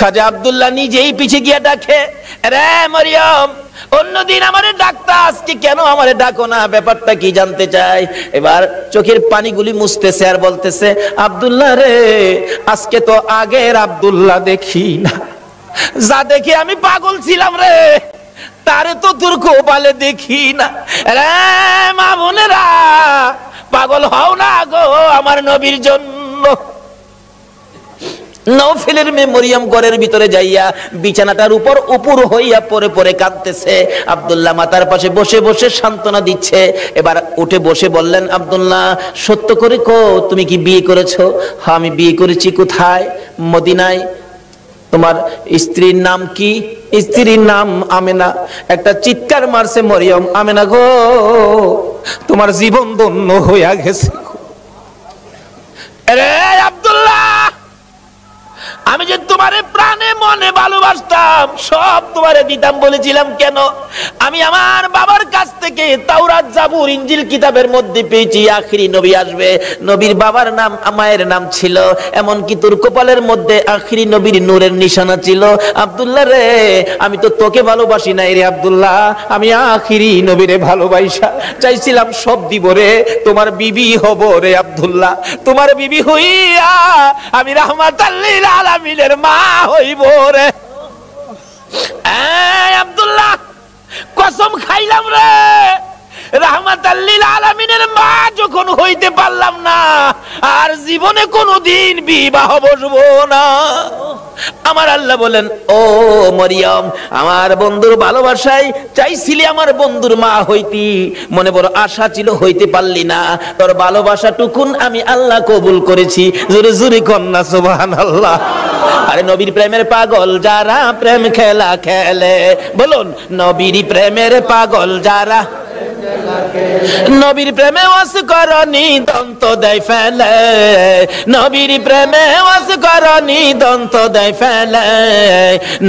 খাজা আব্দুল্লাহ নিজেই পিছে গিয়ে ডাকে, রে মরিয়ম, অন্যদিন আমারে ডাকতা, আজকে কেন আমারে ডাকো না? ব্যাপারটা কি জানতে চাই। এবার চোখের পানিগুলি মুছতেছে আর বলতেছে, আব্দুল্লাহ রে, আজকে তো আগের আব্দুল্লাহ দেখি না, যা দেখে আমি পাগল ছিলাম রে, তারে তো তোর কপালে দেখি না। রে মা বোনেরা, পাগল হও না গো আমার নবীর জন্য। নওফেলের মেয়ে মরিয়ম ঘরের ভিতরে যাইয়া বিছানাটার উপর উপর হইয়া পরে পরে কাঁদতেছে। আব্দুল্লাহ মাতার পাশে বসে বসে সান্ত্বনা দিচ্ছে। এবার উঠে বসে বললেন, আব্দুল্লাহ, সত্য করে কো, তুমি কি বিয়ে করেছো? হ্যাঁ, আমি বিয়ে করেছি। কোথায়? মদিনায়। তোমার স্ত্রীর নাম কি? স্ত্রীর নাম আমেনা। একটা চিৎকার মারছে মরিয়ম, আমেনা গো, তোমার জীবন ধন্য হইয়া গেছে। আরে আব্দুল্লাহ, আমি যে তোমারে প্রাণে মনে ভালোবাসতাম, সব তোমারে দিতাম বলেছিলাম কেন? আমি আমার বাবার কাছ থেকে তাওরাত, জাবুর, ইনজিল কিতাবের মধ্যে পেয়েছি আখিরি নবী আসবে। নবীর বাবার নাম, মায়ের নাম ছিল, এমনকি তোর কপালের মধ্যে আখিরি নবীর নূরের নিশানা ছিল। আব্দুল্লাহ রে, আমি তো তোকে ভালোবাসি নাই রে আব্দুল্লাহ, আমি আখিরি নবীরে ভালোবাসা চাইছিলাম, সব দিব রে, তোমার বিবি হব রে আব্দুল্লাহ, তোমার বিবি হইয়া আমি রাহমাতাল লিল আলামিনের মা হইব রে। আব্দুল্লাহ, কসম খাইলাম রে, রাহমাতাল লিল আলামিনের মা যখন হইতে পারলাম না, আর জীবনে কোনোদিন বিবাহ বসবো না। আমার আল্লাহ বলেন, ও মরিয়ম, আমার বন্ধুর ভালোবাসায় চাইছিলি আমার বন্ধুর মা হইতি, মনে বড় আশা ছিল, হইতে পারলি না, তোর ভালোবাসা টুকুন আমি আল্লাহ কবুল করেছি। জোরে জোরে কন্যা সুবহানাল্লাহ। আরে নবীর প্রেমের পাগল যারা প্রেম খেলা খেলে, বলুন, নবীর প্রেমের পাগল যারা, নবীর প্রেমে ওয়াস করনি দন্ত দেয় ফেলে, নবীর প্রেমে ওয়াস করনি দন্ত দেয় ফেলে,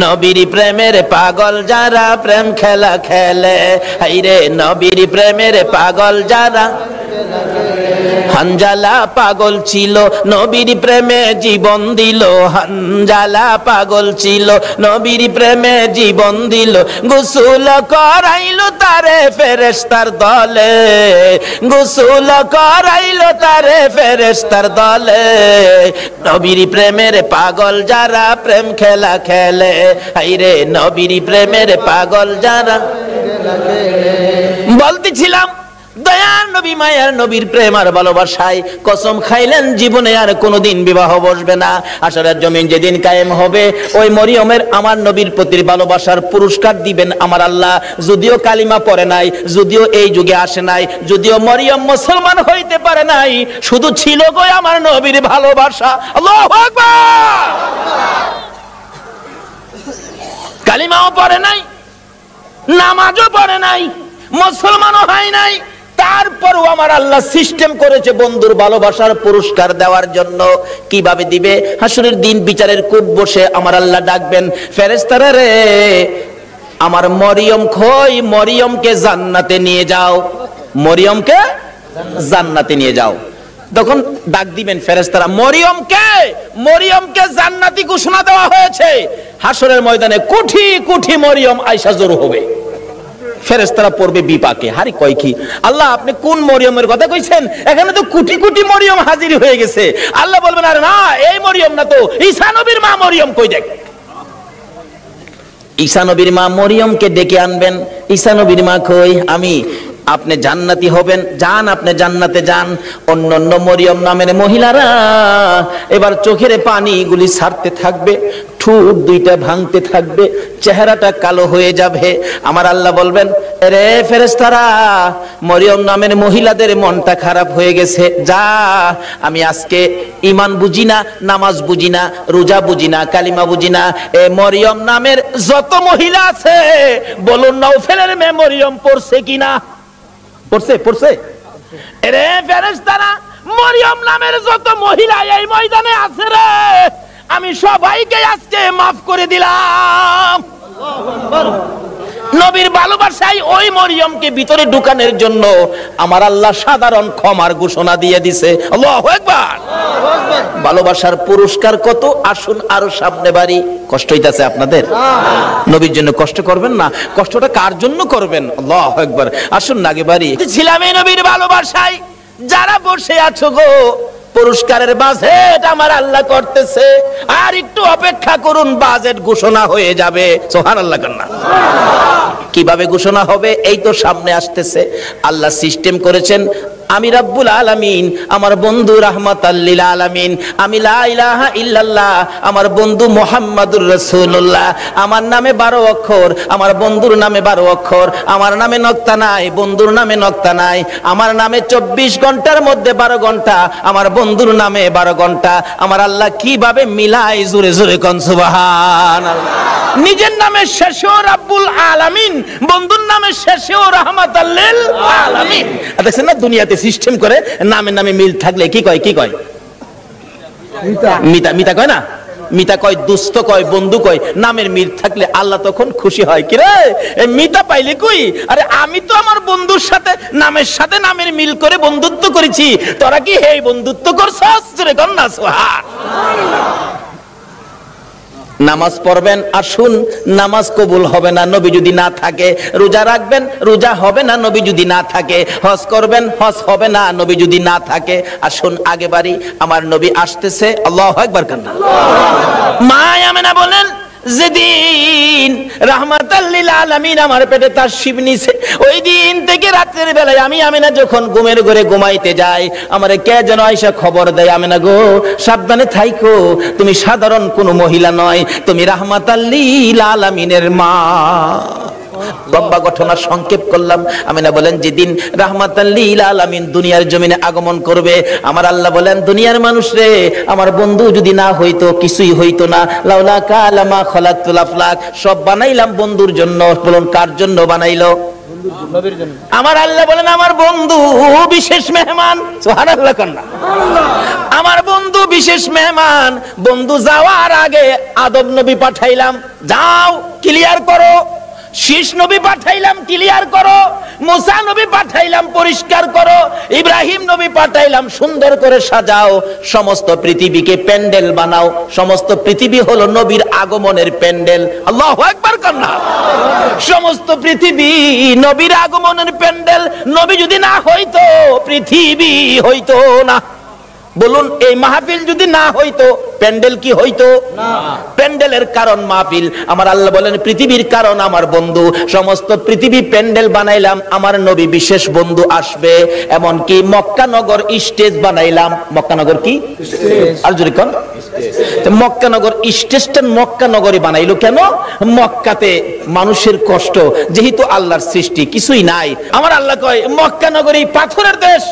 নবীর প্রেমের পাগল যারা প্রেম খেলা খেলে, হাইরে নবীর প্রেমের পাগল যারা। হানজালা পাগল ছিল, নবীর প্রেমে জীবন দিল, হানজালা পাগল ছিল, নবীর প্রেমে জীবন দিল, গোসল করাইলো তারে ফেরেশতার দলে, গোসল করাইলো তারে ফেরেশতার দলে, নবীর প্রেমের পাগল যারা প্রেম খেলা খেলে, হাইরে নবীর প্রেমের পাগল যারা। বলতেছিলাম, দয়ার নবী, মায়ার নবীর প্রেম আর ভালোবাসায় কসম খাইলেন জীবনে আর কোনোদিন বিবাহ বসবে না। আসরের জমিন যেদিন কায়েম হবে, ওই মরিয়মের আমার নবীর প্রতি ভালোবাসার পুরস্কার দিবেন আমার আল্লাহ। যদিও কালিমা পড়ে নাই, যদিও এই যুগে আসে নাই, যদিও মরিয়ম মুসলমান হইতে পারে নাই, শুধু ছিল গো আমার নবীর ভালোবাসা। আল্লাহু আকবার। কালিমাও পড়ে নাই, নামাজও পড়ে নাই, মুসলমানও হয় নাই, তারপরও আমার আল্লাহ সিস্টেম করেছে বন্ধুর ভালোবাসার পুরস্কার দেওয়ার জন্য। কিভাবে দিবে? হাসরের দিন বিচারের কোর্ট বসে আমার আল্লাহ ডাকবেন, ফেরেশতারা রে, আমার মরিয়ম কই, মরিয়মকে জান্নাতে নিয়ে যাও, মরিয়মকে জান্নাতে নিয়ে যাও। তখন ডাক দিবেন ফেরেশতারা, মরিয়মকে, মরিয়মকে জান্নাতি ঘোষণা দেওয়া হয়েছে। হাসরের ময়দানে কোটি কোটি মরিয়ম আয়েশা জড়ো হবে। ফেরেশতারা পড়বে বিপাকে, হারি কয় কি আল্লাহ, আপনি কোন মরিয়মের কথা কইছেন? এখানে তো কোটি কোটি মরিয়ম হাজির হয়ে গেছে। আল্লাহ বলবেন, আরে না, এই মরিয়ম না তো, ঈসা নবীর মা মরিয়ম কই দেখ। ঈসা নবীর মা মরিয়মকে ডেকে আনবেন। ঈসা নবীর মা কই, আমি। আপনি জান্নাতি হবেন, যান, আপনি জান্নাতে যান। অন্যান্য মরিয়ম নামের মহিলারা এবার চোখের পানিগুলি ছাড়তে থাকবে, ঠোঁট দুইটা ভাঙতে থাকবে, চেহারাটা কালো হয়ে যাবে। আমার আল্লাহ বলবেন, রে ফেরেশতারা, মরিয়ম নামের মহিলাদের মনটা খারাপ হয়ে গেছে, যা, আমি আজকে ঈমান বুঝি না, নামাজ বুঝি না, রোজা বুঝি না, কালিমা বুঝি না, এ মরিয়ম নামের যত মহিলা আছে, বলুন নওফেলের মেয়ে মরিয়ম পড়ছে কিনা? পড়ছে, পড়ছে। রে ফেরেশতারা, মরিয়ম নামের যত মহিলা এই ময়দানে আছে রে, আমি সবাইকে আজকে মাফ করে দিলাম। নবীর ভালোবাসায় ওই মরিয়মকে ভিতরে ঢুকানোর জন্য আমার আল্লাহ সাধারণ ক্ষমার ঘোষণা দিয়ে দিছে। আল্লাহু আকবার। ভালোবাসার পুরস্কার কত, আসুন আরো সামনে বাড়ি। কষ্ট হইতাছে আপনাদের? নবীর জন্য কষ্ট করবেন না, কষ্টটা কার জন্য করবেন? আল্লাহু আকবার। আসুন না আগে বাড়ি। ছিলাম এই নবীর ভালোবাসায়। যারা বসে আছো গো, পুরস্কারের বাজেট আমার আল্লাহ করতেছে, আর একটু অপেক্ষা করুন, বাজেট ঘোষণা হয়ে যাবে। সুবহানাল্লাহ কান্না। কিভাবে ঘোষণা হবে? এই তো সামনে আসতেছে। আল্লাহ সিস্টেম করেছেন, আমি রাব্বুল আলামিন, আমার বন্ধু রাহমাতাল লিল আলামিন, আমি লা ইলাহা ইল্লাল্লাহ, আমার বন্ধু মুহাম্মাদুর রাসূলুল্লাহ, আমার নামে 12 অক্ষর, আমার বন্ধুর নামে 12 অক্ষর, আমার নামে নক্তা নাই, বন্ধুর নামে নক্তা নাই, আমার নামে 24 ঘন্টার মধ্যে 12 ঘন্টা, আমার বন্ধুর নামে 12 ঘন্টা। আমার আল্লাহ কিভাবে মিলাই, জোরে জোরে কোন সুবহানাল্লাহ। নিজের নামে শেষেও রাব্বুল আলামিন, বন্ধুর নামে শেষেও রাহমাতাল লিল আলামিন। দেখছেন না, দুনিয়াতে সিস্টেম করে নামে নামে মিল থাকলে কি কয়? কি কয়? মিতা। মিতা কয় না? মিতা কয়, দুস্থ কয়, বন্ধু কয়। নামের মিল থাকলে আল্লাহ তখন খুশি হয়। কি রে, এই মিতা পাইলে কই? আরে আমি তো আমার বন্ধুর সাথে নামের মিল করে বন্ধুত্ব করেছি, তোরা কি এই বন্ধুত্ব করছস? রে কন্যা সুবহানাল্লাহ। নামাজ পড়বেন, আসুন, নামাজ কবুল হবে না নবী যদি না থাকে। রোজা রাখবেন, রোজা হবে না নবী যদি না থাকে। হজ করবেন, হজ হবে না নবী যদি না থাকে। আসুন আগে বাড়ি, আমার নবী আসতেছে। আল্লাহু আকবার কান্না। মা আমেনা বলেন, যেদিন রাহমাতাল লিল আলামিন আমার পেটে তাশরিফ নিছে, ওই দিন থেকে রাতের বেলায় আমি আমেনা যখন ঘুমের ঘরে ঘুমাইতে যাই, আমারে কে যেন আয়েশা খবর দেয়, আমেনা গো সাবধানে থাইকো, তুমি সাধারণ কোনো মহিলা নয়, তুমি রাহমাতাল লিল আলামিনের মা। লম্বা ঘটনা সংক্ষেপ করলাম। আমিনা বলেন, যেদিন রাহমাতাল লিল আলামিন দুনিয়ার জমিনে আগমন করবে, আমার আল্লাহ বলেন, দুনিয়ার মানুষ রে, আমার বন্ধু যদি না হইতো কিছুই হইতো না। লাউলা কালামা খালাকতুল আফলাক, সব বানাইলাম বন্ধুর জন্য। বলুন কার জন্য বানাইলো? নবীর জন্য। আমার আল্লাহ বলেন, আমার বন্ধু বিশেষ মেহমান। সুবহানাল্লাহ কান্না। আমার বন্ধু বিশেষ মেহমান। বন্ধু যাওয়ার আগে আদম নবী পাঠাইলাম, যাও ক্লিয়ার করো। শীষ নবী পাঠাইলাম, ক্লিয়ার করো। মুসা নবী পাঠাইলাম, পরিষ্কার করো। ইব্রাহিম নবী পাঠাইলাম, সুন্দর করে সাজাও। সমস্ত পৃথিবীকে প্যান্ডেল বানাও। সমস্ত পৃথিবী হলো নবীর আগমনের প্যান্ডেল। আল্লাহু আকবার কান্না। সমস্ত পৃথিবী নবীর আগমনের প্যান্ডেল। নবী যদি না হইতো, পৃথিবী হইতো না। বলুন, এই মাহফিল যদি না হইতো, প্যান্ডেল কি হইতো? না। প্যান্ডেলের কারণ মাহফিল। আমার আল্লাহ বলেন, পৃথিবীর কারণ আমার বন্ধু। সমস্ত পৃথিবী প্যান্ডেল বানাইলাম, আমার নবী বিশেষ বন্ধু আসবে। এমনকি মক্কা নগর স্টেজ বানাইলাম। মক্কা নগর কি? আর জোরে কোন? মক্কা নগর স্টেজটা মক্কা নগরে বানাইলো কেন? মক্কাতে মানুষের কষ্ট, যেহেতু আল্লাহর সৃষ্টি, কিছুই নাই। আমার আল্লাহ কয়, মক্কা নগরী পাথরের দেশ,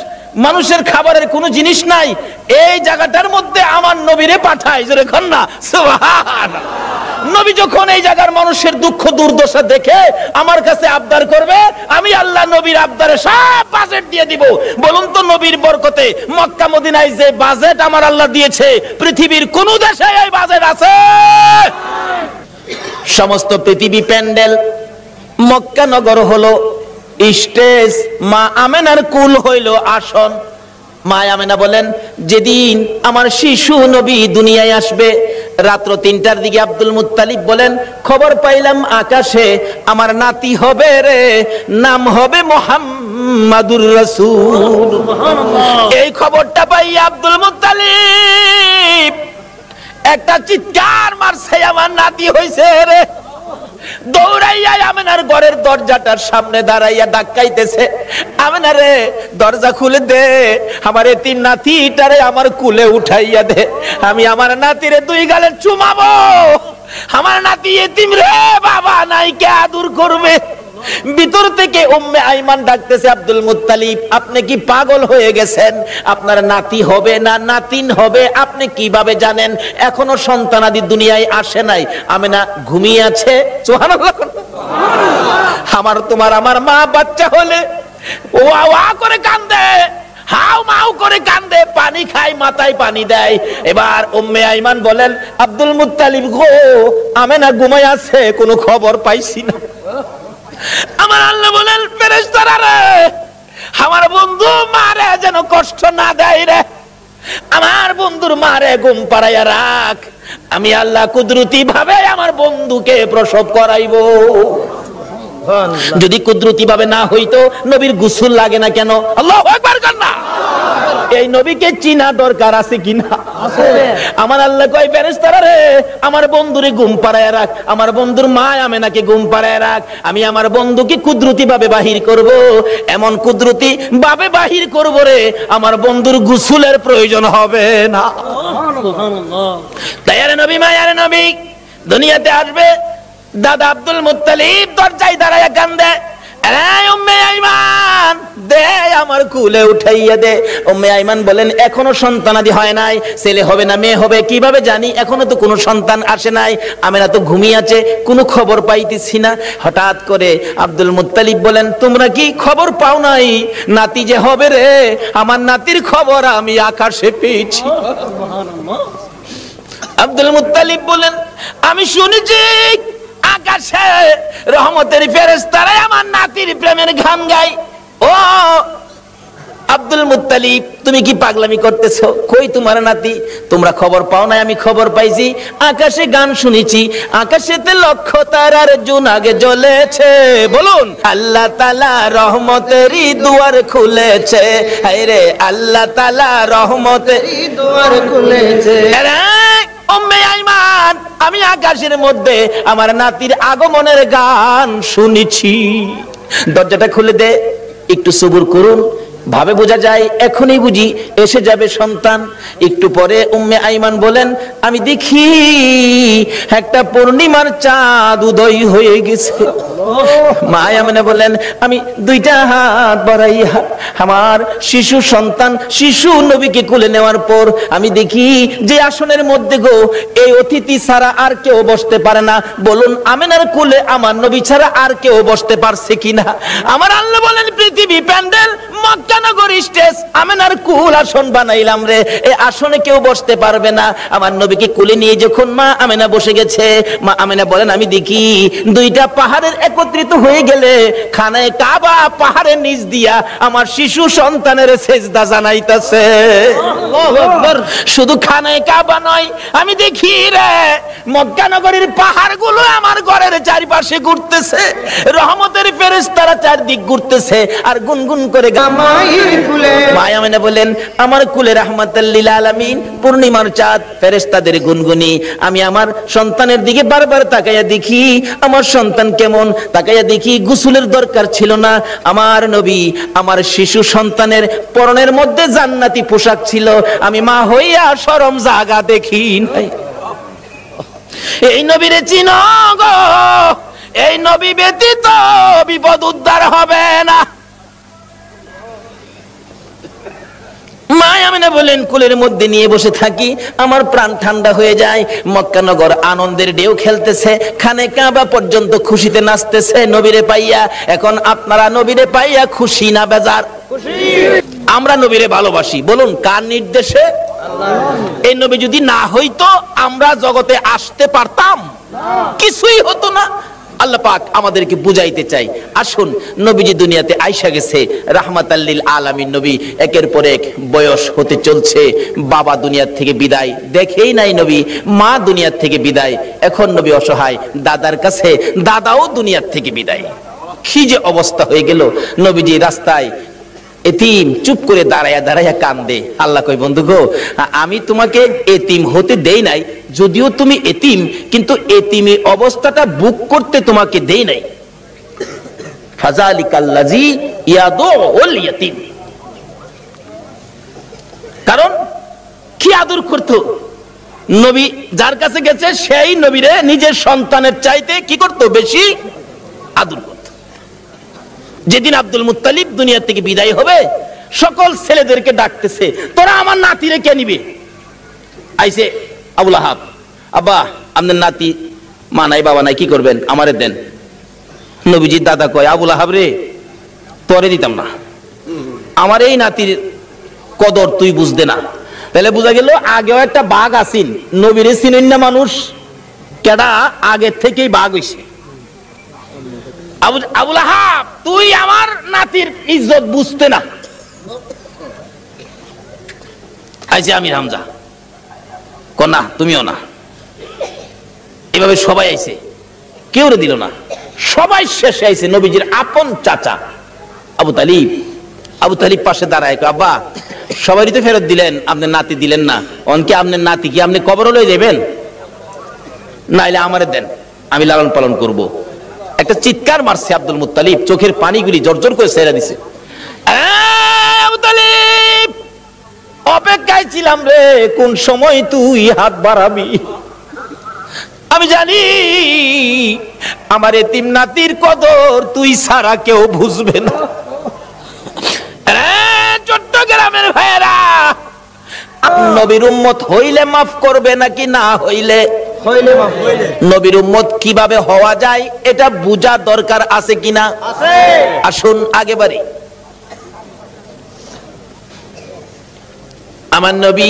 মানুষের খাবারের কোনো জিনিস নাই, এই জায়গাটার মধ্যে আমার নবীরে পাঠাই। জোরে কন্যা সুবহানাল্লাহ। নবী যখন এই জায়গার মানুষের দুঃখ দুর্দশা দেখে আমার কাছে আবদার করবে, আমি আল্লাহ নবীর আবদারে সব বাজেট দিয়ে দিব। বলুন তো, নবীর বরকতে মক্কা মদিনায় যে বাজেট আমার আল্লাহ দিয়েছে, পৃথিবীর কোন দেশে এই বাজেট আছে? সমস্ত পৃথিবী প্যান্ডেল, মক্কা নগর হলো স্টেজ, মা আমেনার কুল হইল আসন। মা আমেনা বলেন, যেদিন আমার শিশু নবী দুনিয়ায় আসবে, রাত্র 3টার দিকে আব্দুল মুত্তালিব বলেন, খবর পাইলাম আকাশে আমার নাতি হবে রে, নাম হবে মুহাম্মাদুর রাসূল। এই খবরটা পাই আব্দুল মুত্তালিব একটা চিৎকার মারছে, আমার নাতি হইছে রে। দৌড়াইয়া আমেনার ঘরের দরজাটার সামনে দাঁড়াইয়া ডাকাইতেছে, আমেনা রে দরজা খুলে দে, আমার এতিম নাতিটারে আমার কুলে উঠাইয়া দে, আমি আমার নাতিরে 2 গালে চুমাবো। আমার নাতি এতিম রে, বাবা নাই, কে আদর করবে? ভিতর থেকে উম্মে আইমান ডাকতেছে, আব্দুল মুত্তালিব আপনি কি পাগল হয়ে গেছেন? আপনার নাতি হবে না নাতিন হবে আপনি কিভাবে জানেন? এখনো সন্তানাদি দুনিয়ায় আসে নাই। আমেনা ঘুমিয়ে আছে। সুবহানাল্লাহ। আমার তোমার আমার মা বাচ্চা হলে ওয়া ওয়া করে কান্দে, হাউ মাউ করে কান্দে, পানি খায়, মাথায় পানি দেয়। এবার উম্মে আইমান বলেন, আব্দুল মুত্তালিব গো, আমেনা ঘুমায় আছে, কোনো খবর পাইছি না। আমার আল্লাহ বলেন ফেরেশতারা রে, আমার বন্ধু মারে যেন কষ্ট না দেয় রে, আমার বন্ধুর মারে ঘুম পাড়াইয়া রাখ, আমি আল্লাহ কুদরতি ভাবে আমার বন্ধুকে প্রসব করাইবো। যদি কুদরতি ভাবে না হইতো নবীর গোসল লাগে না কেন? আল্লাহু আকবার কান্না। এই নবীকে চিনা দরকার আছে কিনা? আছে। আমার আল্লাহ কয় ফেরেশতারা রে, আমার বন্ধুরে ঘুম পাড়ায় রাখ, আমার বন্ধুর মা আমেনাকে ঘুম পাড়ায় রাখ, আমি আমার বন্ধুকে কুদরতি ভাবে বাহির করব, এমন কুদরতি ভাবে বাহির করব রে আমার বন্ধুর গোসলের প্রয়োজন হবে না। সুবহানাল্লাহ। তাই আরে নবী, মায়ারে নবী দুনিয়াতে আসবে, দাদা আব্দুল মুত্তালিব দরজায় দাঁড়ায়া কান্দে, এই উম্মে আইমান দে আমার কুলে উঠাইয়া দে। উম্মে আইমান বলেন এখনো সন্তানাদি হয় নাই, ছেলে হবে না মেয়ে হবে কিভাবে জানি, এখনো তো কোনো সন্তান আসে নাই, আমেনা তো ঘুমিয়ে আছে, কোনো খবর পাইতেছি না। হঠাৎ করে আব্দুল মুত্তালিব বলেন তোমরা কি খবর পাও নাই নাতি যে হবে রে? আমার নাতির খবর আমি আকাশে পেয়েছি। আব্দুল মুত্তালিব বলেন আমি শুনেছি আকাশে রহমতের ফেরেশতারা আমার নাতির প্রেমের গান গায়। ও আব্দুল মুত্তালিব তুমি কি পাগলামি করতেছো? কই তোমার নাতি? তোমরা খবর পাও না? আমি খবর পাইছি, আকাশে গান শুনেছি, আকাশেতে লক্ষ তারার জোনাগে জ্বলেছে। বলুন আল্লাহ তাআলা রহমতেরই দুয়ার খুলেছে, হায় রে আল্লাহ তাআলা রহমতেরই দুয়ার খুলেছে। উম্মে আইমান আমি আকাশের মধ্যে আমার নাতির আগমনের গান শুনেছি। দরজাটা খুলে দে, একটু সবুর করুন, ভাবে বোঝা যায় এখনই বুঝি এসে যাবে সন্তান। একটু পরে উম্মে আইমান বলেন আমি দেখি একটা পূর্ণিমার চাঁদ উদয় হয়ে গেছে। মা আমেনা বলেন আমি দুইটা হাত বাড়াইয়া আমার শিশু সন্তান শিশু নবীকে কোলে নেওয়ার পর আমি দেখি যে আসনের মধ্যে গো এই অতিথি ছাড়া আর কেউ বসতে পারে না। বলুন আমেনার কোলে আমার নবী ছাড়া আর কেউ বসতে পারছে কিনা? আমার আল্লাহ বলেন পৃথিবী প্যান্ডেল মক্কা নগর স্টেজ আমেনার কুল আসন বানাইলাম রে, এই আসনে কেউ বসতে পারবে না। আমার নবীকে কোলে নিয়ে যখন মা আমেনা বসে গেছে, মা আমেনা বলেন আমি দেখি দুইটা পাহাড়ের একত্রিত হয়ে গেলে খানায়ে কাবা পাহাড়ের নিচ দিয়া আমার শিশু সন্তানের সেজদা জানাইতাছে। আল্লাহু আকবার। শুধু খানায়ে কাবা নয়, আমি দেখি রে মক্কা নগরীর পাহাড়গুলো আমার ঘরের চারপাশে ঘুরতেছে, রহমতের ফেরেশতারা চারদিক ঘুরতেছে আর গুনগুন করে মা আমেনা বলেন আমার কুলে রাহমাতাল লিল আলামিন পূর্ণিমার চাঁদ ফেরেশতাদের গুনগুনি। আমি আমার সন্তানের দিকে বারবার তাকাইয়া দেখি আমার সন্তান কেমন, তাকাইয়া দেখি গোসলের দরকার ছিল না। আমার নবী আমার শিশু সন্তানের পরনের মধ্যে জান্নাতি পোশাক ছিল, আমি মা হইয়া শরম জাগা দেখি নাই। এই নবীরে চিনো গো, এই নবী ব্যতীত বিপদ উদ্ধার হবে না। মা আমেনা বলেন কুলের মধ্যে নিয়ে বসে থাকি, আমার প্রাণ ঠান্ডা হয়ে যায়। মক্কা নগর আনন্দের ঢেউ খেলতেছে, খানে কাবা পর্যন্ত খুশিতে নাচতেছে নবীরে পাইয়া। এখন আপনারা নবীরে পাইয়া খুশি না বেজার? খুশি। আমরা নবীরে ভালোবাসি, বলুন কার নির্দেশে? আল্লাহ। এই নবী যদি না হইতো আমরা জগতে আসতে পারতাম? কিছুই হতো না। আল্লাহ পাক আমাদেরকে বুঝাইতে চাই, আসুন নবীজি দুনিয়াতে আইসা গেছে রাহমাতাল লিল আলামিন নবী, একের পর এক বয়স হতে চলছে, বাবা দুনিয়ার থেকে বিদায়, দেখেই নাই নবী, মা দুনিয়ার থেকে বিদায়, এখন নবী অসহায়, দাদার কাছে দাদাও দুনিয়ার থেকে বিদায়। কি যে অবস্থা হয়ে গেল, নবীজি রাস্তায় এতিম চুপ করে দাঁড়ায়া দাঁড়ায়া কান্দে। আল্লাহ কই বন্ধু গো আমি তোমাকে এতিম হতে দেই নাই, যদিও তুমি এতিম, কিন্তু এতিমি অবস্থাটা বুক করতে তোমাকে দেই নাই। ফাযালিকাল্লাযী ইয়াদুল ইয়াতীম, কারণ কি আদর করতো নবী, যার কাছে গেছে সেই নবীরে নিজের সন্তানের চাইতে কি করতো? বেশি আদর করতো। যেদিন আব্দুল মুত্তালিব দুনিয়া থেকে বিদায় হবে সকল ছেলেদেরকে ডাকতেছে, তোরা আমার নাতিরে কে নিবে? আইছে আবুল আহাব, আব্বা আপনার নাতি মা নাই বাবা নাই, কি করবেন? আমারে দেন। নবীজির দাদা কয় আবুল আহাব রে তোরে দিতাম না, আমার এই নাতির কদর তুই বুঝতে না। তাহলে বোঝা গেল আগেও একটা বাঘ আসিন, নবীরে চিনেন না মানুষ, কেডা আগের থেকেই বাঘ হইছে। আবুল আহাব, তুই আমার নাতির ইজ্জত বুঝতে না। আইছে আমির হামজা, না তুমিও না। এভাবে সবাই আইছে, কেউ দিল না। সবাই শেষে আইছে নবীজির আপন চাচা আবু তালিব। আবু তালিব পাশে দাঁড়ায়, আব্বা সবারই তো ফেরত দিলেন, আপনার নাতি দিলেন না, অনকে আপনার নাতি কি আপনি কবরে লয়ে যাবেন? নাইলে আমারে দেন, আমি লালন পালন করব। একটা চিৎকার মারছে আব্দুল মুত্তালিব, চোখের পানিগুলি জর্জর করে ছেড়ে দিছে। আবু তালিব, অপেক্ষায় ছিলাম রে, কোন সময় তুই হাত বাড়াবি। আমি জানি আমার এতিম নাতির কদর তুই ছাড়া কেউ বুঝবে না। চট্টগ্রামের ভাইয়েরা, নবীর উম্মত হইলে মাফ করবে নাকি না হইলে? নবীর উম্মত কিভাবে হওয়া যায় এটা বুঝা দরকার আছে কিনা? আসুন আগে বাড়ি। আমার নবী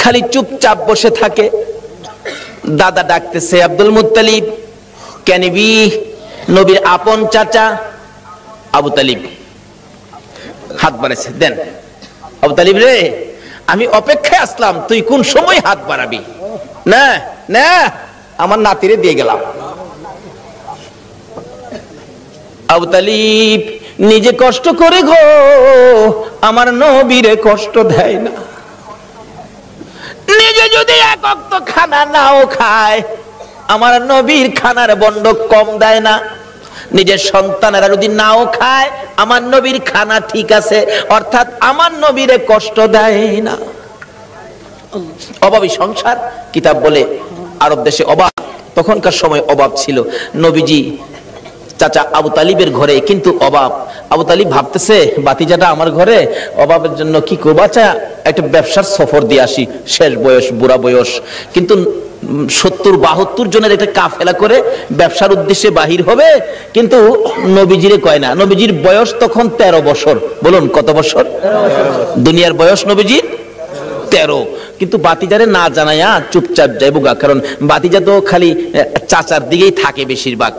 খালি চুপচাপ বসে থাকে। দাদা ডাকতেছে, আব্দুল মুত্তালিব কেনিবি, নবীর আপন চাচা। আবু তালিব হাত বাড়াইছে, দেন। আবু তালিব রে, আমি অপেক্ষায় আসলাম, তুই কোন সময় হাত বাড়াবি? না না, আমার নাতিরে দিয়ে গেলাম। আবু তালিব নিজে কষ্ট করে গো, আমার নবীরে কষ্ট দেয় না। নিজে যদি এক ওয়াক্ত খানা নাও খায়, আমার নবীর খানার বন্ড কম দেয় না। নিজের সন্তানেরা যদি নাও খায়, আমার নবীর খানা ঠিক আছে, অর্থাৎ আমার নবীরে কষ্ট দেয় না। অভাবী সংসার, কিতাব বলে আরব দেশে অভাব, তখনকার সময় অভাব ছিল। নবীজি চাচা আবু তালিবের ঘরে কিন্তু অভাব। আবু তালিব ভাবতেছে, বাতিজাটা আমার ঘরে, অভাবের জন্য কি করবো, আচ্ছা একটা ব্যবসার সফর দিয়ে আসি, শেষ বয়স, বুড়া বয়স, কিন্তু 70-72 জনের একটা কাফেলা করে ব্যবসার উদ্দেশ্যে বাহির হবে। কিন্তু নবীজিরে কয় না, নবীজির বয়স তখন 13 বছর। বলুন কত বছর? দুনিয়ার বয়স নবীজির 13। কিন্তু বাতিজারে না জানাইয়া চুপচাপ যাইব গা, কারণ বাতিজা তো খালি চাচার দিকেই থাকে বেশিরভাগ।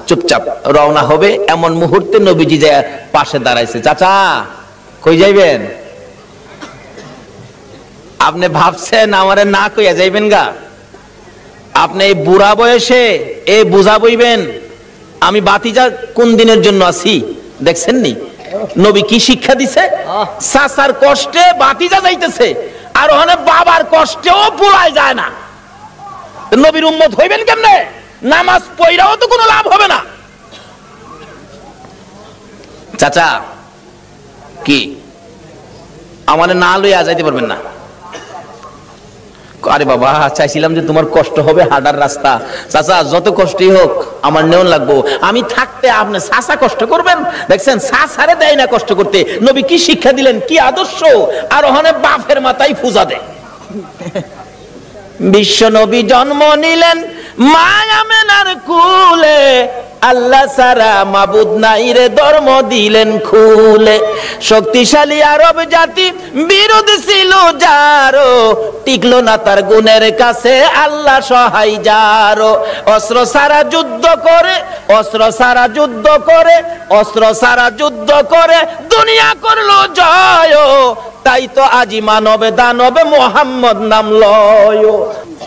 চুপচাপ রওনা হবে, এমন মুহূর্তে নবীজি যায় পাশে দাঁড়াইছে। চাচা কই যাইবেন? আপনি ভাবছেন আমারে না কইয়া যাইবেন গা? আপনি এই বুড়া বয়সে এ বুঝা বইবেন আমি বাতিজা কোন দিনের জন্য আছি? দেখছেন নি নবী কি শিক্ষা দিছে? চাচার কষ্টে বাতিজা যাইতেছে, আর ওখানে বাবার কষ্টেও পোড়ায় যায় না। নবীর উম্মত হইবেন কেমনে? নামাজ পড়াও তো কোনো লাভ হবে না। চাচা কি আমারে না লইয়া যাইতে পারবেন না? আরে বাবা, চাইছিলাম যে তোমার কষ্ট হবে, হাঁটার রাস্তা। চাচা যত কষ্টই হোক আমার নেওয়া লাগবো, আমি থাকতে আপনি চাচা কষ্ট করবেন? দেখছেন চাচারে দেয় না কষ্ট করতে। নবী কি শিক্ষা দিলেন, কি আদর্শ! আর ওখানে বাপের মাথায় পূজা দেয়। বিশ্ব নবী জন্ম নিলেন মায়া মেনার কুলে, আল্লাহ সারা মাবুদ নাই রে ধর্ম দিলেন খুলে। শক্তিশালী আরব জাতি বিরোধ ছিল যারো, টিকলো না তার গুণের কাছে আল্লাহ সহায় যারো। অস্ত্র সারা যুদ্ধ করে, অস্ত্র সারা যুদ্ধ করে, অস্ত্র সারা যুদ্ধ করে দুনিয়া করলো জয়। তাই তো আজি মানবে দানবে মোহাম্মদ নাম লয়।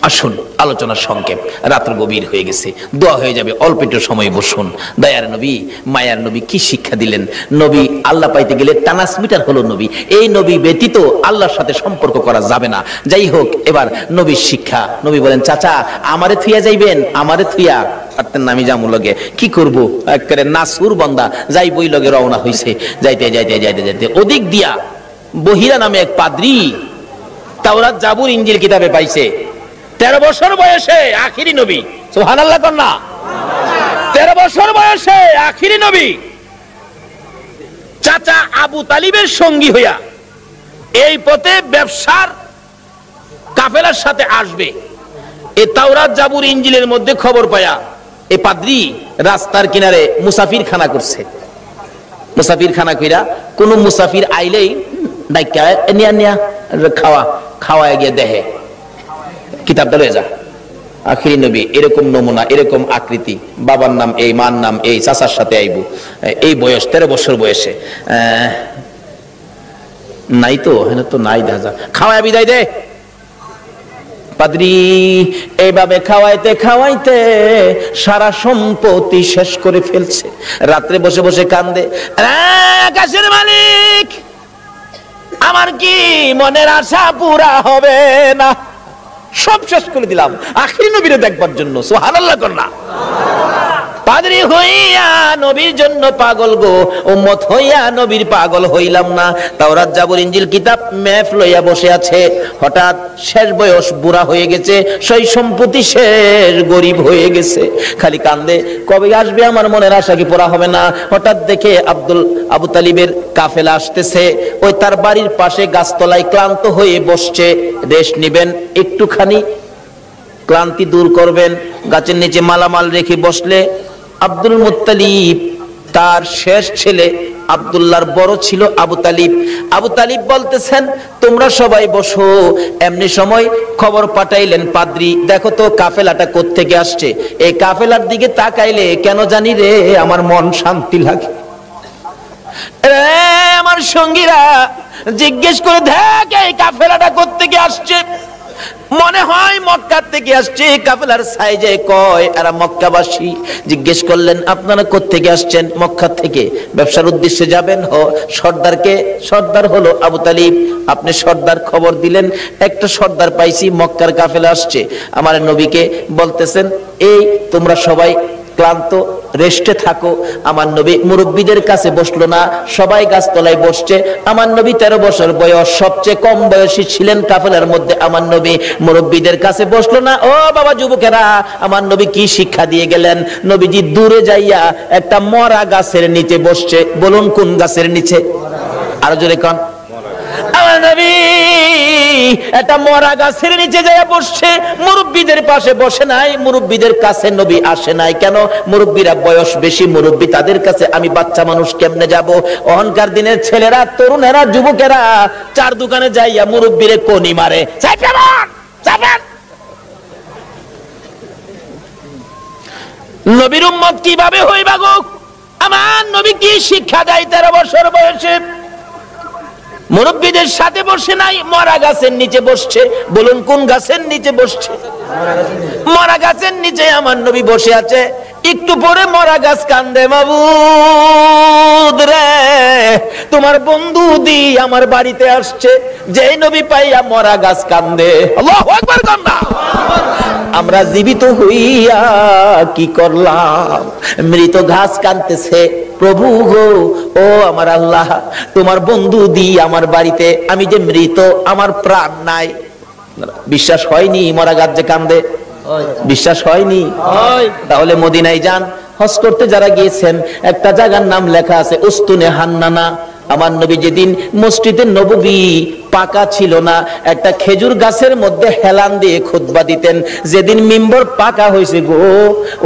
আসুন আলোচনা সংক্ষেপ, রাত্র গভীর হয়ে গেছে, দোয়া হয়ে যাবে, অল্প একটু সময় বসুন। দয়ার নবী মায়ার নবী কি শিক্ষা দিলেন? নবী আল্লাহ পাইতে গেলে ট্রান্সমিটার হলো নবী। এই নবী ব্যতীত আল্লাহর সাথে সম্পর্ক করা যাবে না। যাই হোক, এবার নবীর শিক্ষা। নবী বলেন, চাচা আমারে থুইয়া যাইবেন? আমারে থুইয়া পারতেন না, আমি যামু লগে, কি করবো? একেবারে নাসুর বান্দা যাই বই লগে রওনা হইছে। যাইতে যাইতে যাইতে যাইতে ওদিক দিয়া বহিরা নামে এক পাদ্রী তাওরাত জাবুর ইনজিল কিতাবে পাইছে। 13 বছর বয়সে আখিরি নবী, সুবহানাল্লাহ কন্যা। 13 বছর বয়সে আখিরি নবী চাচা আবু তালিবের সঙ্গী হইয়া এই পথে ব্যবসার কাফেলার সাথে আসবে। এই তাওরাত জাবুর ইনজিলের মধ্যে খবর পায়া এ পাদ্রী রাস্তার কিনারে মুসাফির খানা করছে। মুসাফির খানা কইরা কোন মুসাফির আইলেই ডাইকা নিয়া নিয়া খাওয়া খাওয়া গিয়ে দেহে কিতাবটা লয়ে যা, আখিরি নবী এরকম নমুনা, এরকম আকৃতি, বাবার নাম এই, মার নাম এই, চাচার সাথে আইবু, এই বয়স 13 বছর বয়সে। নাই তো, হ্যাঁ তো নাই, দেখা খাওয়ায় বিদায় দে পাদ্রী। এইভাবে খাওয়াইতে খাওয়াইতে সারা সম্পত্তি শেষ করে ফেলছে। রাত্রে বসে বসে কান্দে, আকাশের মালিক আমার কি মনের আশা পুরা হবে না, সব শেষ করে দিলাম আখিরি নবীরে দেখবার জন্য। সুবহানাল্লাহ করনা। পাদ্রী হইয়া নবীর জন্য পাগল গো, উম্মত হইয়া নবীর পাগল হইলাম না। তাওরাত জাবুর ইনজিল কিতাব মেফ লইয়া বসে আছে, হঠাৎ শেষ বয়স, বুড়া হয়ে গেছে, সেই সম্পত্তি শেষ, গরিব হয়ে গেছে, খালি কান্দে কবে আসবে আমার মনের আশা কি পুরা হবে না। হঠাৎ দেখে আবু তালিবের কাফেলা আসতেছে, ওই তার বাড়ির পাশে গাছতলায় ক্লান্ত হয়ে বসছে, রেস্ট নিবেন, একটুখানি ক্লান্তি দূর করবেন, গাছের নিচে মালামাল রেখে বসলে আব্দুল মুত্তালিব তার শেষ ছেলে, আব্দুল্লাহর বড় ছিল আবু তালিব। আবু তালিব বলতেছেন তোমরা সবাই বসো। এমনি সময় খবর পাঠাইলেন, পাদ্রী দেখো তো কাফেলাটা কোত্থেকে আসছে। এই কাফেলার দিকে তাকাইলে কেন জানি রে আমার মন শান্তি লাগে। আমার সঙ্গীরা জিজ্ঞেস করে দেখ এই কাফেলাটা কোত্থেকে আসছে, মনে হয় মক্কা থেকে আসছে। কাফেলার সাইজে কয় এরা মক্কাবাসী। জিজ্ঞেস করলেন আপনারা কোত্থেকে আসছেন? মক্কা থেকে। ব্যবসার উদ্দেশ্যে যাবেন? সর্দারকে? সর্দার হলো আবু তালিব। আপনি সর্দার খবর দিলেন, একটা সর্দার পাইছি, মক্কার কাফেলা আসছে। আমার নবীকে বলতেছেন এই তোমরা সবাই ক্লান্ত, রেস্টে থাকো। আমার নবী মুরব্বীদের কাছে বসলো না, সবাই গাছতলায় বসছে। আমার নবী 13 বছর বয়স, সবচেয়ে কম বয়সী ছিলেন কাফেলার মধ্যে। আমার নবী মুরব্বীদের কাছে বসলো না। ও বাবা যুবকেরা, আমার নবী কি শিক্ষা দিয়ে গেলেন? নবীজি দূরে যাইয়া একটা মরা গাছের নিচে বসছে। বলুন কোন গাছের নিচে? আরো জোরে কোন। আমার নবী একটা মরা গাছের নিচে যায় বসছে, মুরব্বীদের পাশে বসে নাই, মুরব্বীদের কাছে নবী আসে নাই। কেন? মুরব্বীরা বয়স বেশি, মুরব্বী তাদের কাছে, আমি বাচ্চা মানুষ কেমনে যাব? অহংকার দিনের ছেলেরা, তরুণেরা, যুবকেরা চার দোকানে যাইয়া মুরব্বীরে কোনি মারে, নবীর উম্মত কিভাবে হইবা গো? আমার নবী কি শিক্ষা দেয় 13 বছর বয়সে? মুরব্বীদের সাথে বসে নাই, মরা গাছের নিচে বসছে। বলুন কোন গাছের নিচে বসছে? মরা গাছের নিচে আমার নবী বসে আছে। একটু পরে মরা গাছ কান্দে, মাবুদ রে তোমার বন্ধু দি আমার বাড়িতে আসছে। যে নবী পাইয়া মরা গাছ কান্দে, আল্লাহু আকবার কান্দা। আমরা জীবিত হইয়া কি করলাম? মৃত ঘাস কাঁদতেছে, প্রভু গো ও আমার আল্লাহ, তোমার বন্ধু দি আমার বাড়িতে, আমি যে মৃত, আমার প্রাণ নাই। বিশ্বাস হয়নি মরা গাছ যে কান্দে? বিশ্বাস হয়নি? তাহলে মদিনায় যান, হজ করতে যারা গিয়েছেন, একটা জায়গার নাম লেখা আছে উস্তুনে হান্নানা। আমার নবী যেদিন মসজিদে নববী পাকা ছিল না, একটা খেজুর গাছের মধ্যে হেলান দিয়ে খুতবা দিতেন। যেদিন মিম্বর পাকা হয়েছে গো,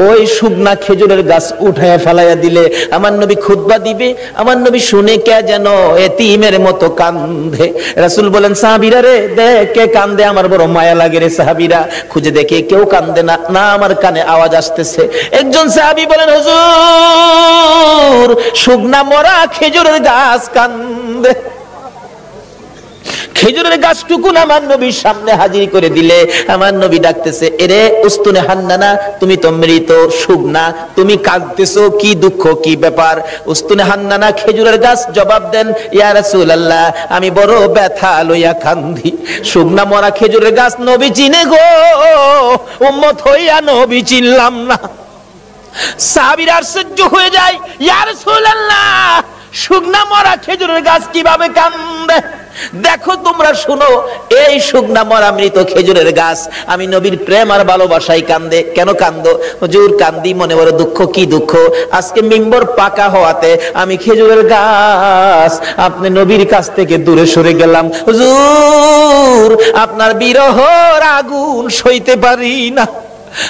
ওই শুকনা খেজুরের গাছ উঠায় ফেলাইয়া দিলে আমার নবী খুতবা দিবে। আমার নবী শুনে কে যেন এতিমের মতো কান্দে। রাসূল বলেন সাহাবীরা রে দেখ কে কান্দে, আমার বড় মায়া লাগে রে। সাহাবীরা খুঁজে দেখে কেউ কান্দে না, না আমার কানে আওয়াজ আসতেছে। একজন সাহাবী বলেন হুজুর শুকনা মরা খেজুরের গাছ কান্দে। খেজুরের গাছটুকু আমার নবীর সামনে হাজির করে দিলে আমার নবী ডাকতেছে, এরে উস্তুনে হান্নানা, তুমি তো মৃত, শুকনা, তুমি কাঁদতেছো, কি দুঃখ, কি ব্যাপার? উস্তুনে হান্নানা খেজুরের গাছ জবাব দেন, ইয়া রাসূলুল্লাহ আমি বড় ব্যথা লইয়া কান্দি। শুকনা মরা খেজুরের গাছ নবী চিনে গো, উম্মত হইয়া নবী চিনলাম না। সাহাবীরা আশ্চর্য হয়ে যায়, ইয়া রাসূলুল্লাহ শুকনা মরা খেজুরের গাছ কিভাবে কান্দে? দেখো তোমরা শুনো, এই শুকনা মরা মৃত খেজুরের গাছ আমি নবীর প্রেম আর ভালোবাসায় কান্দে। কেন কান্দো? হুজুর কান্দি মনে বড় দুঃখ। কি দুঃখ? আজকে মিম্বর পাকা হওয়াতে আমি খেজুরের গাছ আপনি নবীর কাছ থেকে দূরে সরে গেলাম। হুজুর আপনার বিরহর আগুন সইতে পারি না,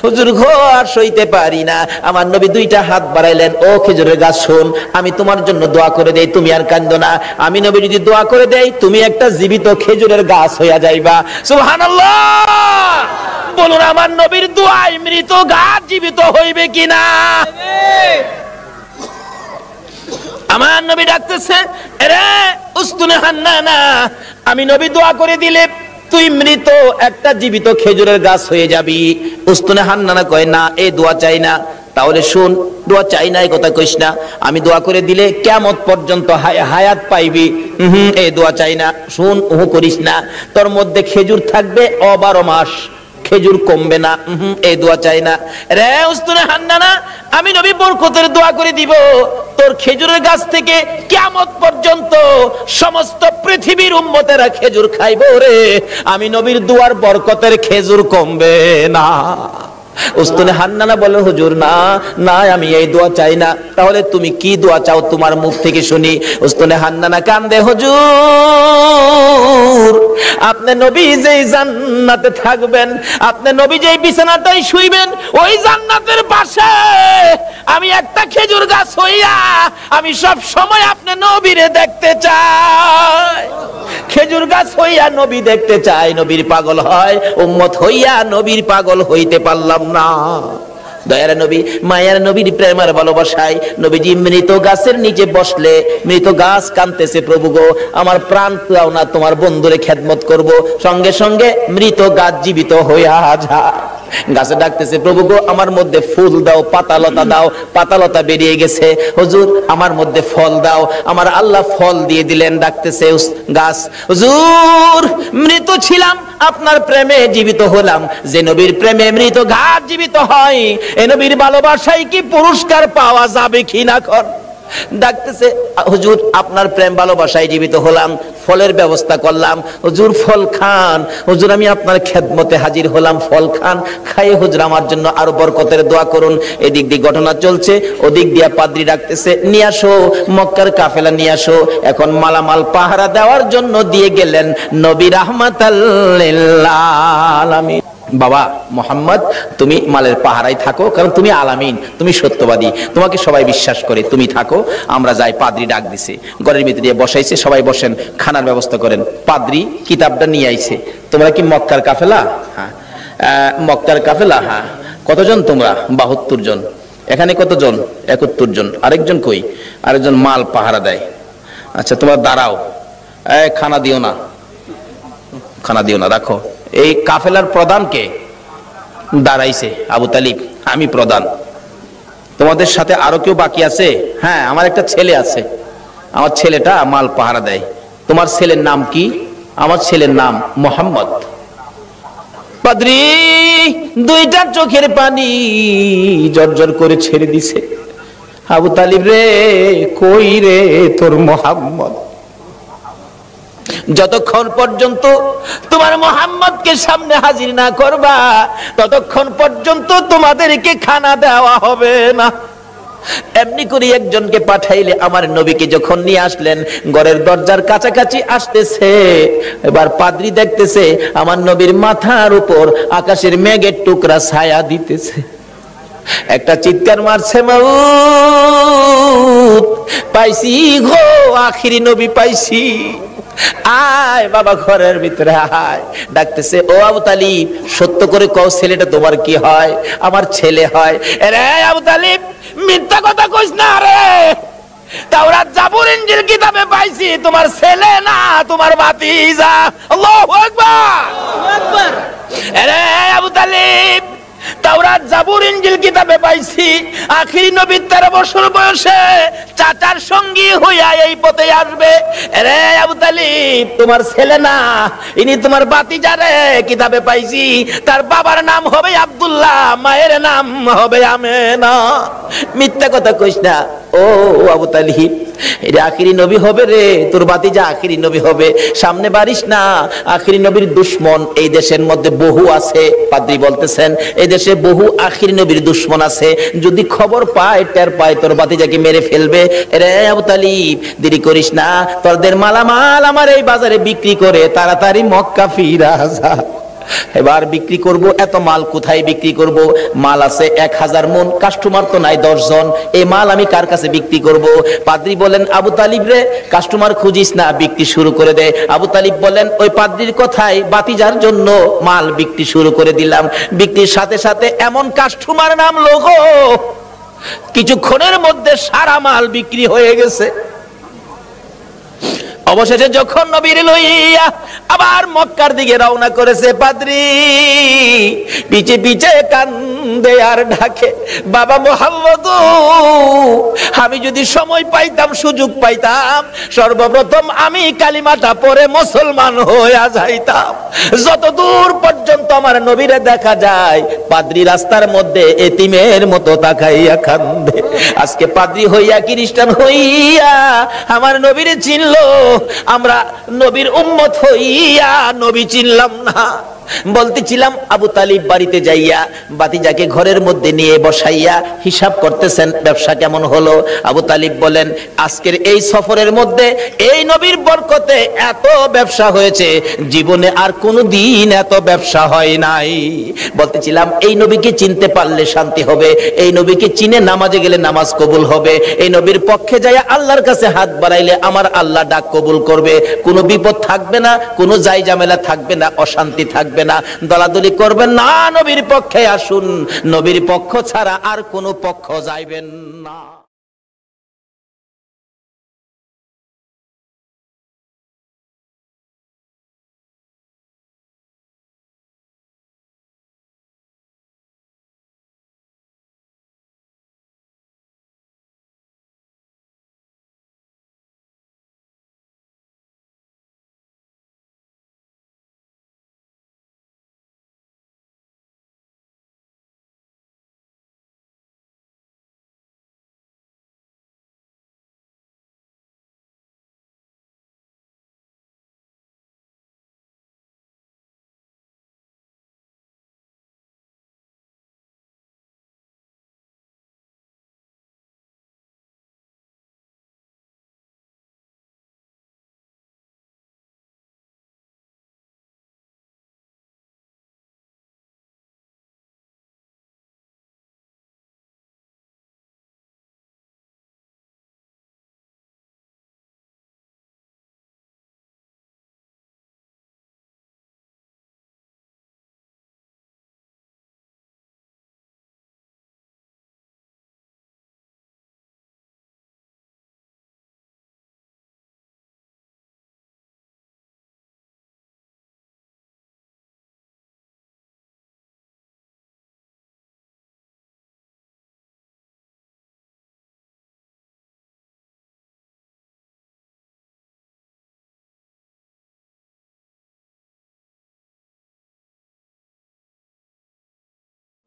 হুজুর ঘর সইতে পারি না। আমার নবী দুইটা হাত বাড়াইলেন, ও খেজুরের গাছ শোন, আমি তোমার জন্য দোয়া করে দেই, তুমি আর কান্দো না। আমি নবী যদি দোয়া করে দেই, তুমি একটা জীবিত খেজুরের গাছ হইয়া যাইবা। সুবহানাল্লাহ। বলুন আমার নবীর দোয়ায় মৃত গাছ জীবিত হইবে কিনা? আমার নবী ডাকতেছে, রে উস্তুনে হান্নানা, আমি নবী দোয়া করে দিলে তুই মৃত একটা জীবিত খেজুরের গাছ হয়ে যাবি। উস্তুনে হান্নানা কয়, না এই দোয়া চাই না। তাহলে শুন, দোয়া চাই না এই কথা কইস না, আমি দোয়া করে দিলে কিয়ামত পর্যন্ত হায়াত পাইবি। এই দোয়া চাই না, শুন ওহু করিস না, তোর মধ্যে খেজুর থাকবে 12 মাস, খেজুর কমবে না। এই দোয়া চাই না। রে উস্তুনে হান্নানা, আমি নবী বরকতের দোয়া করে দিব, তোর খেজুরের গাছ থেকে কিয়ামত পর্যন্ত সমস্ত পৃথিবীর উম্মতেরা খেজুর খাইবো রে, আমি নবীর দোয়ার বরকতের খেজুর কমবে না। উস্তুনে হান্নানা বলে, হুজুর না না, আমি এই দোয়া চাই না। তাহলে তুমি কি দোয়া চাও তোমার মুখ থেকে শুনি। উস্তুনে হান্নানা কান্দে, হুজুর আপনি নবী যেই জান্নাতে থাকবেন, আপনি নবী যেই বিছানাটাই শুইবেন, ওই জান্নাতের পাশে আমি একটা খেজুর গাছ হইয়া আমি সব সময় আপনি নবীরে দেখতে চাই। খেজুর গাছ হইয়া নবী দেখতে চাই, নবীর পাগল হয়, উম্মত হইয়া নবীর পাগল হইতে পারলাম না। দয়ার নবী, মায়ার নবীর প্রেমের ভালোবাসায় নবীজি মৃত গাছের নিচে বসলে মৃত গাছ কাঁদতেছে, প্রভু গো আমার প্রাণ দাও না, তোমার বন্ধুরে খেদমত করব। সঙ্গে সঙ্গে মৃত গাছ জীবিত হইয়া যায়। গাছে ডাকতেছে, প্রভু গো আমার মধ্যে ফুল দাও, পাতালতা দাও। পাতালতা বেরিয়ে গেছে, হুজুর আমার মধ্যে ফল দাও। আমার আল্লাহ ফল দিয়ে দিলেন। ডাকতেছে গাছ, হুজুর মৃত ছিলাম, আপনার প্রেমে জীবিত হলাম। যে নবীর প্রেমে মৃত গাছ জীবিত হয়, এ নবীর ভালোবাসায় কি পুরস্কার পাওয়া যাবে কিনা? কর ডাকতেছে, হুজুর আপনার প্রেম ভালোবাসায় জীবিত হলাম, ফলের ব্যবস্থা করলাম, হুজুর ফল খান। হুজুর আমি আপনার খেদমতে হাজির হলাম, ফল খান, খাইয়ে হুজুর আমার জন্য আরো বরকতের দোয়া করুন। এদিক দিয়ে ঘটনা চলছে, ওদিক দিয়ে পাদ্রী ডাকতেছে, নিয়ে আসো মক্কার কাফেলা নিয়ে আসো। এখন মালামাল পাহারা দেওয়ার জন্য দিয়ে গেলেন নবী রাহমাতাল লিল আলামিন। বাবা মোহাম্মদ তুমি মালের পাহারায় থাকো, কারণ তুমি আলামিন, তুমি সত্যবাদী, তোমাকে সবাই বিশ্বাস করে, তুমি থাকো, আমরা যাই। পাদ্রী ডাক দিছে, ঘরের ভিতরে বসাইছে, সবাই বসেন, খানার ব্যবস্থা করেন। পাদ্রী কিতাবটা নিয়ে আইছে, তোমরা কি মক্কার কাফেলা? হ্যাঁ। মক্কার কাফেলা? হ্যাঁ। কতজন তোমরা? 72 জন। এখানে কতজন? 71 জন। আরেকজন কই? আরেকজন মাল পাহারা দেয়। আচ্ছা তোমরা দাঁড়াও, খানা দিও না, খানা দিও না, রাখো। এই কাফেলার প্রধান কে? দাঁড়াইছে আবু তালিব, আমি প্রধান। তোমাদের সাথে আরো কেউ বাকি আছে? হ্যাঁ আমার একটা ছেলে আছে, আমার ছেলেটা মাল পাহারা দেয়। তোমার ছেলের নাম কি? আমার ছেলের নাম মোহাম্মদ। পাদ্রী দুইটা চোখের পানি জর্জর করে ছেড়ে দিছে। আবু তালিব রে, কই রে তোর মোহাম্মদ? যতক্ষণ পর্যন্ত তোমার মোহাম্মদকে সামনে হাজির না করবা, ততক্ষণ পর্যন্ত তোমাদেরকে খানা দেওয়া হবে না। এমনি করে একজনকে পাঠাইলে আমার নবীকে যখন নিয়ে আসলেন, ঘরের দরজার কাছাকাছি আসতেছে, এবার পাদ্রী দেখতেছে আমার নবীর মাথার উপর আকাশের মেঘের টুকরা ছায়া দিতেছে। একটা চিৎকার মারছে, মাউত পাইছি গো, আখিরি নবী পাইছি। আয় বাবা ঘরের ভিতরে আয়। ডাকতেছে, ও আবু তালিব সত্য করে কও ছেলেটা তোমার কি হয়? আমার ছেলে হয়। রে আবু তালিব মিথ্যা কথা কইস না রে, তাওরাত জাবুর ইনজিল কিতাবে পাইছি তোমার ছেলে না, তোমার ভাতিজা। আল্লাহু আকবার, আল্লাহু আকবার। রে আবু তালিব তাওরাত জাবুর ইনজিল কিতাবে পাইছি আখিরি নবী 13 বছর বয়সে চাচার সঙ্গী হইয়া এই পথে আসবে। রে আবু তালিব তোমার ছেলে না, ইনি তোমার ভাতিজা রে। কিতাবে পাইছি তার বাবার নাম হবে আব্দুল্লাহ, মায়ের নাম হবে আমেনা। মিথ্যা কথা কইস না ও আবু তালিব, এটা আখিরি নবী হবে রে, তোর ভাতিজা আখিরি নবী হবে। সামনে বাড়িস না, আখিরি নবীর দুশমন এই দেশের মধ্যে বহু আছে। পাদ্রী বলতেছেন এই দেশে বহু আখিরি নবীর দুশমন আছে, যদি খবর পায় টের পায় তোর ভাতিজাকে মেরে ফেলবে। রে আবু তালিব দেরি করিস না, তোদের মালামাল আমার এই বাজারে বিক্রি করে তাড়াতাড়ি মক্কা ফিরা যা। এবার বিক্রি করব, এত মাল কোথায় বিক্রি করব? মাল আছে 1000 মণ, কাস্টমার তো নাই 10 জন, এই মাল আমি কার কাছে বিক্রি করব? পাদ্রী বলেন, আবু তালিব রে, কাস্টমার খুঁজিস না, বিক্রি শুরু করে দে। আবু তালিব বলেন, ওই পাদ্রীর কথায় বাতিজার জন্য মাল বিক্রি শুরু করে দিলাম। বিক্রির সাথে সাথে এমন কাস্টমার নামলো গো, কিছুক্ষণের মধ্যে সারা মাল বিক্রি হয়ে গেছে। অবশেষে যখন নবীর লইয়া আবার মক্কার দিকে রওনা করেছে, পাদ্রী পিছে পিছে কান্দে আর ডাকে, বাবা মুহাম্মদ, আমি যদি সময় পাইতাম, সুযোগ পাইতাম, সর্বপ্রথম আমি কালিমাটা পড়ে মুসলমান হইয়া যাইতাম। যত দূর পর্যন্ত আমার নবীরে দেখা যায়, পাদ্রী রাস্তার মধ্যে এতিমের মতো তাকাইয়া কান্দে। আজকে পাদ্রী হইয়া, খ্রিস্টান হইয়া আমার নবীরে চিনলো, আমরা নবীর উম্মত হইয়া নবী চিনলাম না। বলতেছিলাম, আবু তালিব বাড়িতে যাইয়া বাতিজাকে ঘরের মধ্যে নিয়ে বসাইয়া হিসাব করতেছেন, ব্যবসা কেমন হলো? আবু তালিব বলেন, আজকের এই সফরের মধ্যে এই নবীর বরকতে এত ব্যবসা হয়েছে, জীবনে আর কোনো দিন এত ব্যবসা হয় নাই। বলতেছিলাম, এই নবীকে চিনতে পারলে শান্তি হবে, এই নবীকে চিনে নামাজে গেলে নামাজ কবুল হবে, এই নবীর পক্ষে যাইয়া আল্লাহর কাছে হাত বাড়াইলে আমার আল্লাহ ডাক কবুল করবে, কোনো বিপদ থাকবে না, কোনো জাই ঝামেলা থাকবে না, অশান্তি থাকবে না, দলাদলি করবেন না, নবীর পক্ষে আসুন, নবীর পক্ষ ছাড়া আর কোনো পক্ষ যাইবেন না।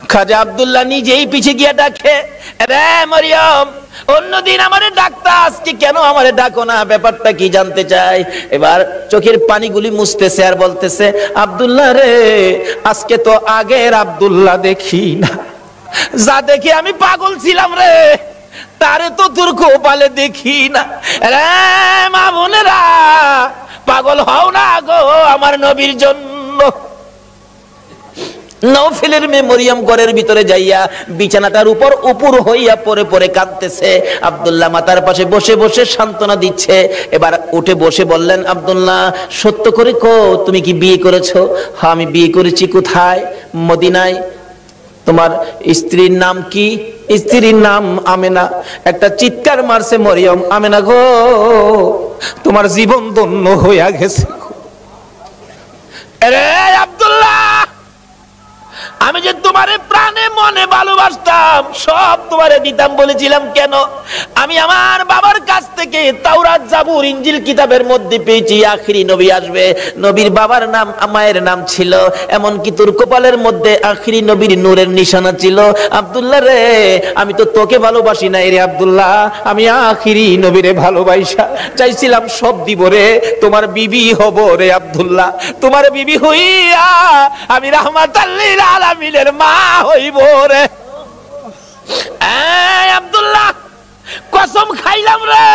খাজা আব্দুল্লাহ নিজেই পিছে গিয়ে ডাকে, রে মরিয়ম, অন্যদিন আমারে ডাকতা, আজকে কেন আমারে ডাকো না? ব্যাপারটা কি জানতে চাই। এবার চোখের পানিগুলি মুছতেছে আর বলতেছে, আব্দুল্লাহ রে, আজকে তো আগের আব্দুল্লাহ দেখি না, যা দেখে আমি পাগল ছিলাম রে, তারে তো তোর কপালে দেখি না। রে মা বোনেরা, পাগল হও না গো আমার নবীর জন্য। নওফেলের মেয়ে মরিয়ম ঘরের ভিতরে যাইয়া বিছানাটার উপর উপর হইয়া পরে পরে কাঁদতেছে। আব্দুল্লাহ মাতার পাশে বসে বসে সান্ত্বনা দিচ্ছে। এবার উঠে বসে বললেন, আব্দুল্লাহ, সত্য করে কো, তুমি কি বিয়ে করেছো? হ্যাঁ, আমি বিয়ে করেছি। কোথায়? মদিনায়। তোমার স্ত্রীর নাম কি? স্ত্রীর নাম আমেনা। একটা চিৎকার মারছে মরিয়ম, আমেনা গো, তোমার জীবন ধন্য হইয়া গেছে। আরে আব্দুল্লাহ, আমি যে তোমারে প্রাণে মনে ভালোবাসতাম, সব তোমারে দিতাম বলেছিলাম কেন? আমি আমার বাবার কাছ থেকে তাওরাত, জাবুর, ইনজিল কিতাবের মধ্যে পেয়েছি আখিরি নবী আসবে। নবীর বাবার নাম, মায়ের নাম ছিল, এমনকি তোর কপালের মধ্যে আখিরি নবীর নূরের নিশানা ছিল। আব্দুল্লাহ রে, আমি তো তোকে ভালোবাসি নাই রে আব্দুল্লাহ, আমি আখিরি নবীরে ভালোবাসা চাইছিলাম, সব দিব রে, তোমার বিবি হব রে আব্দুল্লাহ, তোমার বিবি হইয়া আমি রাহমাতাল লিল আলামিনের মা হইব রে। আব্দুল্লাহ, কসম খাইলাম রে,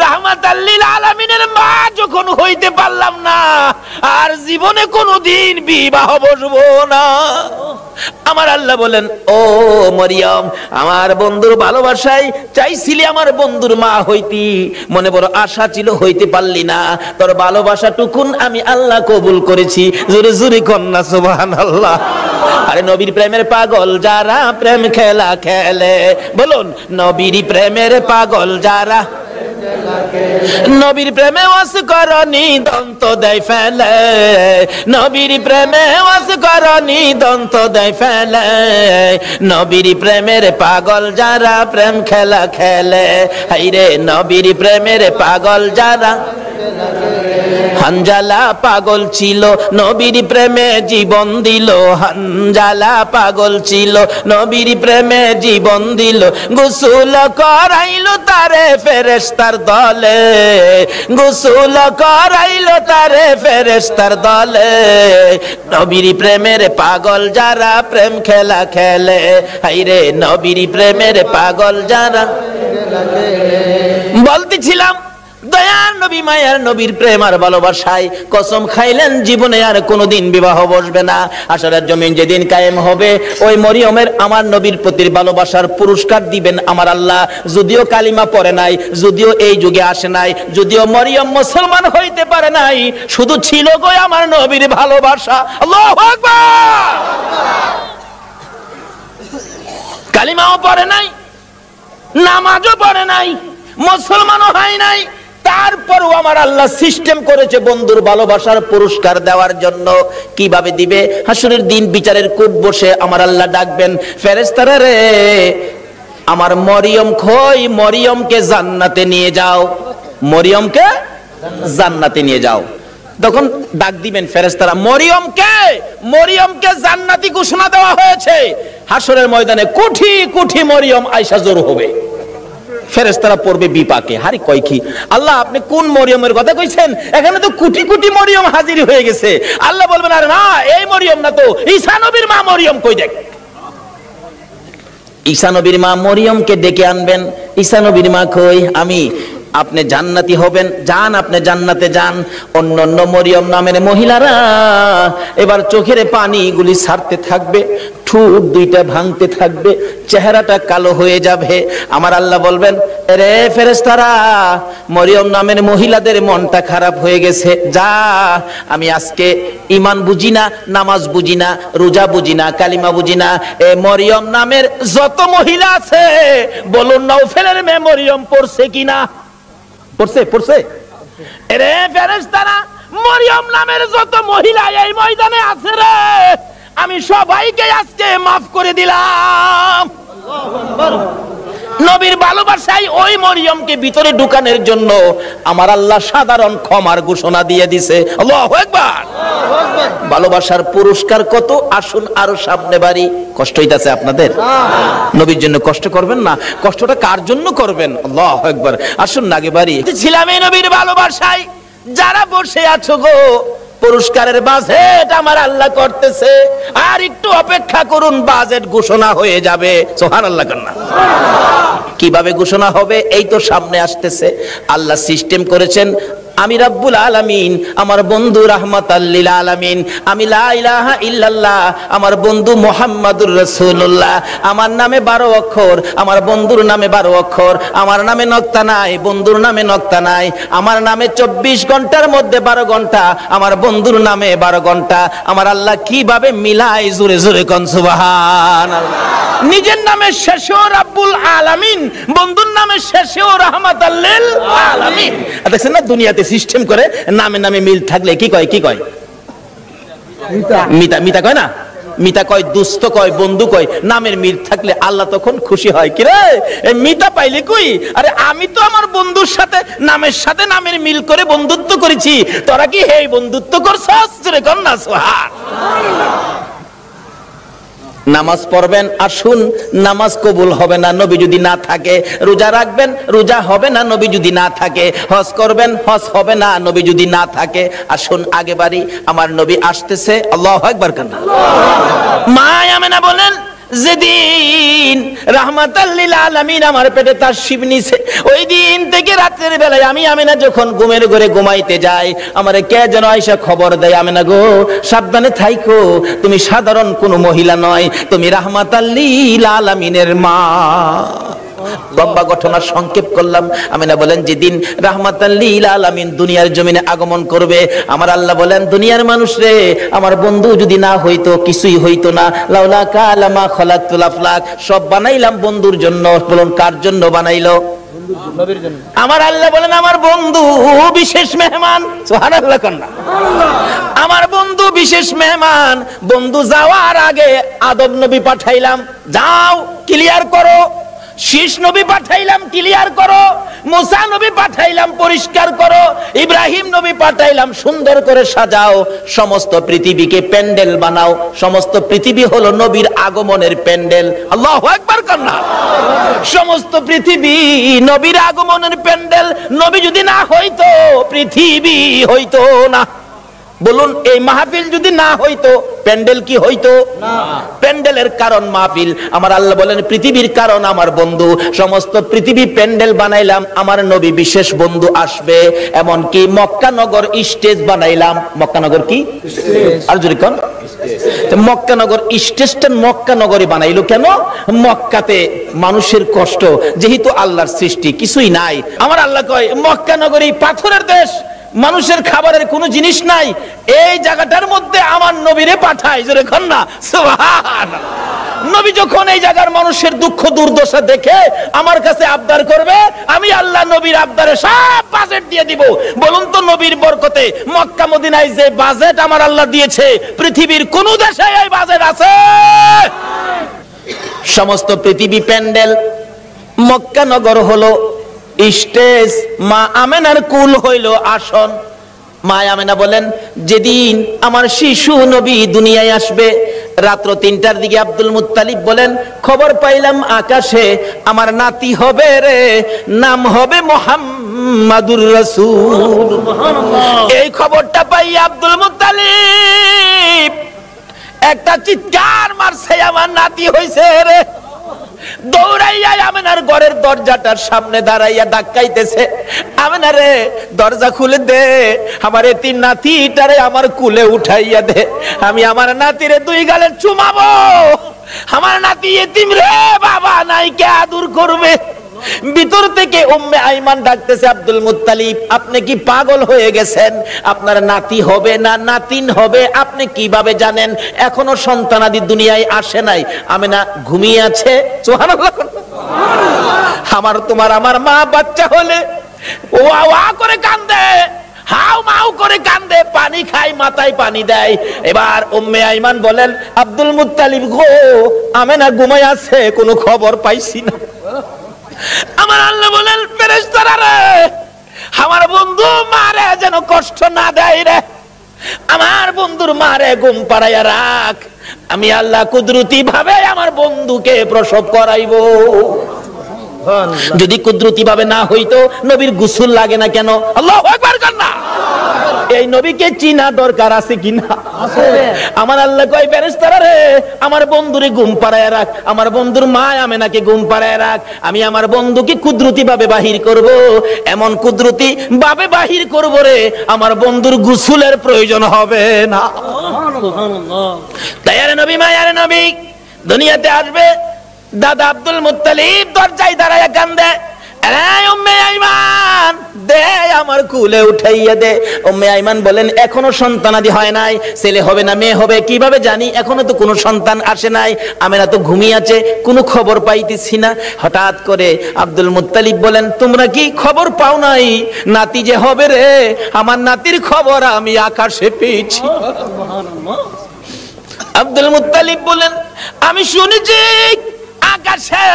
রাহমাতাল লিল আলামিনের মা যখন হইতে পারলাম না, আর জীবনে কোনোদিন বিবাহ বসবো না। আমার আল্লাহ বলেন, ও মরিয়ম, আমার বন্ধুর ভালোবাসায় চাইছিলি আমার বন্ধুর মা হইতি, মনে বড় আশা ছিল, হইতে পারলি না। তোর ভালোবাসা টুকুন আমি আল্লাহ কবুল করেছি। জোরে জোরে কন্যা সুবহানাল্লাহ। আরে নবীর প্রেমের পাগল যারা প্রেম খেলা খেলে, বলুন নবীর প্রেমের পাগল যারা, নবীর প্রেমে ওয়াস করনি দন্ত দেয় ফেলে, নবীর প্রেমে ওয়াস করনি দন্ত দেয় ফেলে, নবীর প্রেমের পাগল যারা প্রেম খেলা খেলে, হাইরে নবীর প্রেমের পাগল যারা। হানজালা পাগল ছিল নবীর প্রেমে জীবন দিল, হানজালা পাগল ছিল নবীর প্রেমে জীবন দিল, গোসল করাইলো তারে ফেরেশতার দলে, গোসল করাইলো তারে ফেরেশতার দলে, নবীর প্রেমের পাগল যারা প্রেম খেলা খেলে, হাইরে নবীর প্রেমের পাগল যারা। বলতেছিলাম দয়ার নবী মায়ার নবীর প্রেম আর ভালোবাসায় কসম খাইলেন জীবনে আর কোনোদিন বিবাহ বসবে না। আসরের জমিন যেদিন কায়েম হবে, ওই মরিয়মের আমার নবীর প্রতি ভালোবাসার পুরস্কার দিবেন আমার আল্লাহ। যদিও কালিমা পড়ে নাই, যদিও এই যুগে আসে নাই, যদিও মরিয়ম মুসলমান হইতে পারে নাই, শুধু ছিল গো আমার নবীর ভালোবাসা। আল্লাহু আকবার। কালিমাও পড়ে নাই, নামাজও পড়ে নাই, মুসলমানও হয় নাই, তারপরও আমার আল্লাহ সিস্টেম করেছে বন্ধুর ভালোবাসার পুরস্কার দেওয়ার জন্য। কিভাবে দিবে? হাসরের দিন বিচারের কোর্ট বসে আমার আল্লাহ ডাকবেন, ফেরেশতারা রে আমার মরিয়ম কই, মরিয়মকে জান্নাতে নিয়ে যাও, মরিয়মকে জান্নাতে নিয়ে যাও। তখন ডাক দিবেন ফেরেশতারা, মরিয়মকে, মরিয়মকে জান্নাতি ঘোষণা দেওয়া হয়েছে। হাসরের ময়দানে কোটি কোটি মরিয়ম আয়েশা জোর হবে, ফেরেশতারা পড়বে বিপাকে। হারি কয় কি আল্লাহ, আপনি কোন মরিয়মের কথা কইছেন? এখানে তো কোটি কোটি মরিয়ম হাজির হয়ে গেছে। আল্লাহ বলবেন, আরে না, এই মরিয়ম না তো, ঈসা নবীর মা মরিয়ম কই দেখ। ঈসা নবীর মা মরিয়মকে ডেকে আনবেন। ঈসা নবীর মা কই, আমি। আপনি জান্নাতি হবেন, যান আপনি জান্নাতে যান। অন্য অন্য মরিয়ম নামের মহিলারা এবার চোখের পানিগুলি ছাড়তে থাকবে, ঠোঁট দুইটা ভাঙতে থাকবে, চেহারাটা কালো হয়ে যাবে। আমার আল্লাহ বলবেন, রে ফেরেশতারা, মরিয়ম নামের মহিলাদের মনটা খারাপ হয়ে গেছে, যা আমি আজকে ঈমান বুঝি না, নামাজ বুঝি না, রোজা বুঝি না, কালিমা বুঝি না, এ মরিয়ম নামের যত মহিলা আছে বলুন নওফেলের মেয়ে মরিয়ম পড়ছে কিনা? পড়ছে, পড়ছে। রে ফেরেশতারা, মরিয়ম নামের যত মহিলা এই ময়দানে আছে রে, আমি সবাইকে আজকে মাফ করে দিলাম। নবীর ভালোবাসায় ওই মরিয়মকে ভিতরে ঢুকানোর জন্য আমার আল্লাহ সাধারণ ক্ষমার ঘোষণা দিয়ে দিছে। আল্লাহু আকবার। ভালোবাসার পুরস্কার কত, আসুন আরো সামনে বাড়ি। কষ্ট হইতাছে আপনাদের? নবীর জন্য কষ্ট করবেন না, কষ্টটা কার জন্য করবেন? আল্লাহু আকবার। আসুন না আগে বাড়ি। ছিলাম এই নবীর ভালোবাসায়। যারা বসে আছো গো, পুরস্কারের বাজেট আমার আল্লাহ করতেছে, আর একটু অপেক্ষা করুন, বাজেট ঘোষণা হয়ে যাবে। সুবহানাল্লাহ কান্না। কিভাবে ঘোষণা হবে? এই তো সামনে আসতেছে। আল্লাহ সিস্টেম করেছেন, আমি রাব্বুল আলামিন, আমার বন্ধু রাহমাতাল লিল আলামিন, আমি লা ইলাহা ইল্লাল্লাহ, আমার বন্ধু মুহাম্মাদুর রাসূলুল্লাহ, আমার নামে 12 অক্ষর, আমার বন্ধুর নামে 12 অক্ষর, আমার নামে নক্তা নাই, বন্ধুর নামে নক্তা নাই, আমার নামে 24 ঘন্টার মধ্যে 12 ঘন্টা, আমার বন্ধুর নামে 12 ঘন্টা। আমার আল্লাহ কিভাবে মিলাই, জোরে জোরে কোন সুবহানাল্লাহ। নিজের নামে শেষেও রাব্বুল আলামিন, বন্ধুর নামে শেষেও রাহমাতাল লিল আলামিন। দেখছেন না, দুনিয়াতে সিস্টেম করে নামে নামে মিল থাকলে কি কয়? কি কয়? মিতা। মিতা কয় না? মিতা কয়, দুস্থ কয়, বন্ধু কয়। নামের মিল থাকলে আল্লাহ তখন খুশি হয়। কি রে মিতা পাইলে কই? আরে আমি তো আমার বন্ধুর সাথে নামের সাথে নামের মিল করে বন্ধুত্ব করেছি, তোরা কি হে বন্ধুত্ব করছস? রে কন্যা সুবহানাল্লাহ। নামাজ পড়বেন, আসুন, নামাজ কবুল হবে না নবী যদি না থাকে। রোজা রাখবেন, রোজা হবে না নবী যদি না থাকে। হজ করবেন, হজ হবে না নবী যদি না থাকে। আসুন আগে বাড়ি, আমার নবী আসতেছে। আল্লাহু আকবার কান্না। মা আমেনা বলেন, যেদিন রাহমাতাল লিল আলামিন আমার পেটে তার শিব নিছে, ওই দিন থেকে রাতের বেলায় আমি আমিনা যখন ঘুমের ঘরে ঘুমাইতে যাই, আমারে কে যেন আইসা খবর দেয়, আমিনা গো সাবধানে থাইকো, তুমি সাধারণ কোনো মহিলা নয়, তুমি রাহমাতাল লিল আলামিনের মা। লম্বা ঘটনা সংক্ষেপ করলাম। আমিনা বলেন যেদিন রাহমাতাল লিল আলামিন দুনিয়ার জমিনে আগমন করবে, আমার আল্লাহ বলেন দুনিয়ার মানুষ রে, আমার বন্ধু যদি না হইতো কিছুই হইতো না, লাউলা কালামা খলাকতুল আফলাক, সব বানাইলাম বন্ধুর জন্য। বলুন কার জন্য বানাইলো? আমার আল্লাহ বলেন আমার বন্ধু বিশেষ মেহমান। সুবহানাল্লাহ কন্যা, আমার বন্ধু বিশেষ মেহমান। বন্ধু যাওয়ার আগে আদম নবী পাঠাইলাম, যাও ক্লিয়ার করো। শীষ নবী পাঠাইলাম, ক্লিয়ার করো। মুসা নবী পাঠাইলাম, পরিষ্কার করো। ইব্রাহিম নবী পাঠাইলাম, সুন্দর করে সাজাও। সমস্ত পৃথিবীকে প্যান্ডেল বানাও। সমস্ত পৃথিবী হলো নবীর আগমনের প্যান্ডেল। আল্লাহু আকবার কন্যা। সমস্ত পৃথিবী নবীর আগমনের প্যান্ডেল। নবী যদি না হইতো পৃথিবী হইতো না। বলুন এই মাহফিল যদি না হইতো প্যান্ডেল কি হইতো না? প্যান্ডেলের কারণ মাহফিল। আমার আল্লাহ বলেন পৃথিবীর কারণ আমার বন্ধু। সমস্ত পৃথিবী প্যান্ডেল বানাইলাম, আমার নবী বিশেষ বন্ধু আসবে। এমন কি মক্কা নগর স্টেজ বানাইলাম। মক্কা নগর কি? আর জোরে কোন? মক্কা নগর স্টেজটা মক্কা নগরে বানাইলো কেন? মক্কাতে মানুষের কষ্ট, যেহেতু আল্লাহর সৃষ্টি কিছুই নাই। আমার আল্লাহ কয় মক্কা নগরী পাথরের দেশ, মানুষের খাবারের কোনো জিনিস নাই, এই জায়গাটার মধ্যে আমার নবীরে পাঠায়। জোরে কোন না সুবহানাল্লাহ। নবী যখন এই জায়গার মানুষের দুঃখ দুর্দশা দেখে আমার কাছে আবদার করবে, আমি আল্লাহ নবীর আবদারে সব বাজেট দিয়ে দিব। বলুন তো নবীর বরকতে মক্কা মদিনায় যে বাজেট আমার আল্লাহ দিয়েছে, পৃথিবীর কোন দেশে এই বাজেট আছে? সমস্ত পৃথিবী প্যান্ডেল, মক্কা নগর হলো স্টেজ, মা আমেনার কুল হইল আসন। মা আমেনা বলেন যেদিন আমার শিশু নবী দুনিয়ায় আসবে, রাত্র ৩টার দিকে আব্দুল মুত্তালিব বলেন খবর পাইলাম আকাশে আমার নাতি হবে রে, নাম হবে মুহাম্মাদুর রাসূল। এই খবরটা পাই আব্দুল মুত্তালিব একটা চিৎকার মারছে, আমার নাতি হইছে রে। দৌড়াইয়া আমেনার ঘরের দরজাটার সামনে দাঁড়াইয়া ডাকাইতেছে, আমেনা রে দরজা খুলে দে, আমার এতিম নাতিটারে আমার কুলে উঠাইয়া দে, আমি আমার নাতিরে 2 গালে চুমাবো। আমার নাতি এতিম রে, বাবা নাই, কে আদর করবে? ভিতর থেকে উম্মে আইমান ডাকতেছে আব্দুল মুত্তালিব আপনি কি পাগল হয়ে গেছেন? আপনার নাতি হবে না নাতিন হবে আপনি কিভাবে জানেন? এখনো সন্তানাদি দুনিয়ায় আসে নাই। আমেনা ঘুমিয়ে আছে। সুবহানাল্লাহ। আমার তোমার আমার মা বাচ্চা হলে ওয়া ওয়া করে কান্দে, হাউ মাউ করে কান্দে, পানি খায়, মাথায় পানি দেয়। এবার উম্মে আইমান বলেন আব্দুল মুত্তালিব গো, আমেনা ঘুমায় আছে, কোনো খবর পাইছি না। আমার আল্লাহ বলেন ফেরেশতারা রে, আমার বন্ধু মারে যেন কষ্ট না দেয় রে, আমার বন্ধুর মারে ঘুম পাড়াইয়া রাখ, আমি আল্লাহ কুদরতি ভাবে আমার বন্ধুকে প্রসব করাইবো। যদি কুদরতি ভাবে না হইতো নবীর গোসল লাগে না কেন? আল্লাহু আকবার কন্যা। এই নবীকে চিনা দরকার আছে কিনা? আছে। আমার আল্লাহ কয় ফেরেশতারা রে, আমার বন্ধুরে ঘুম পাড়ায় রাখ, আমার বন্ধুর মা আমেনাকে ঘুম পাড়ায় রাখ, আমি আমার বন্ধুকে কুদরতি ভাবে বাহির করব। এমন কুদরতি ভাবে বাহির করব রে, আমার বন্ধুর গোসলের প্রয়োজন হবে না। সুবহানাল্লাহ। তাইয়ারে নবী মায়ারে নবী দুনিয়াতে আসবে। দাদা আব্দুল মুত্তালিব দরজায় দাঁড়ায়া কান্দে, আরে উম্মে আইমান দে আমার কুলে উঠাইয়া দে। উম্মে আইমান বলেন এখনো সন্তানাদি হয় নাই, ছেলে হবে না মেয়ে হবে কিভাবে জানি, এখনো তো কোনো সন্তান আসে নাই, আমেনা তো ঘুমিয়ে আছে, কোনো খবর পাইতেছি না। হঠাৎ করে আব্দুল মুত্তালিব বলেন তোমরা কি খবর পাও নাই নাতি যে হবে রে? আমার নাতির খবর আমি আকাশে পেয়েছি। আব্দুল মুত্তালিব বলেন আমি শুনেছি আকাশে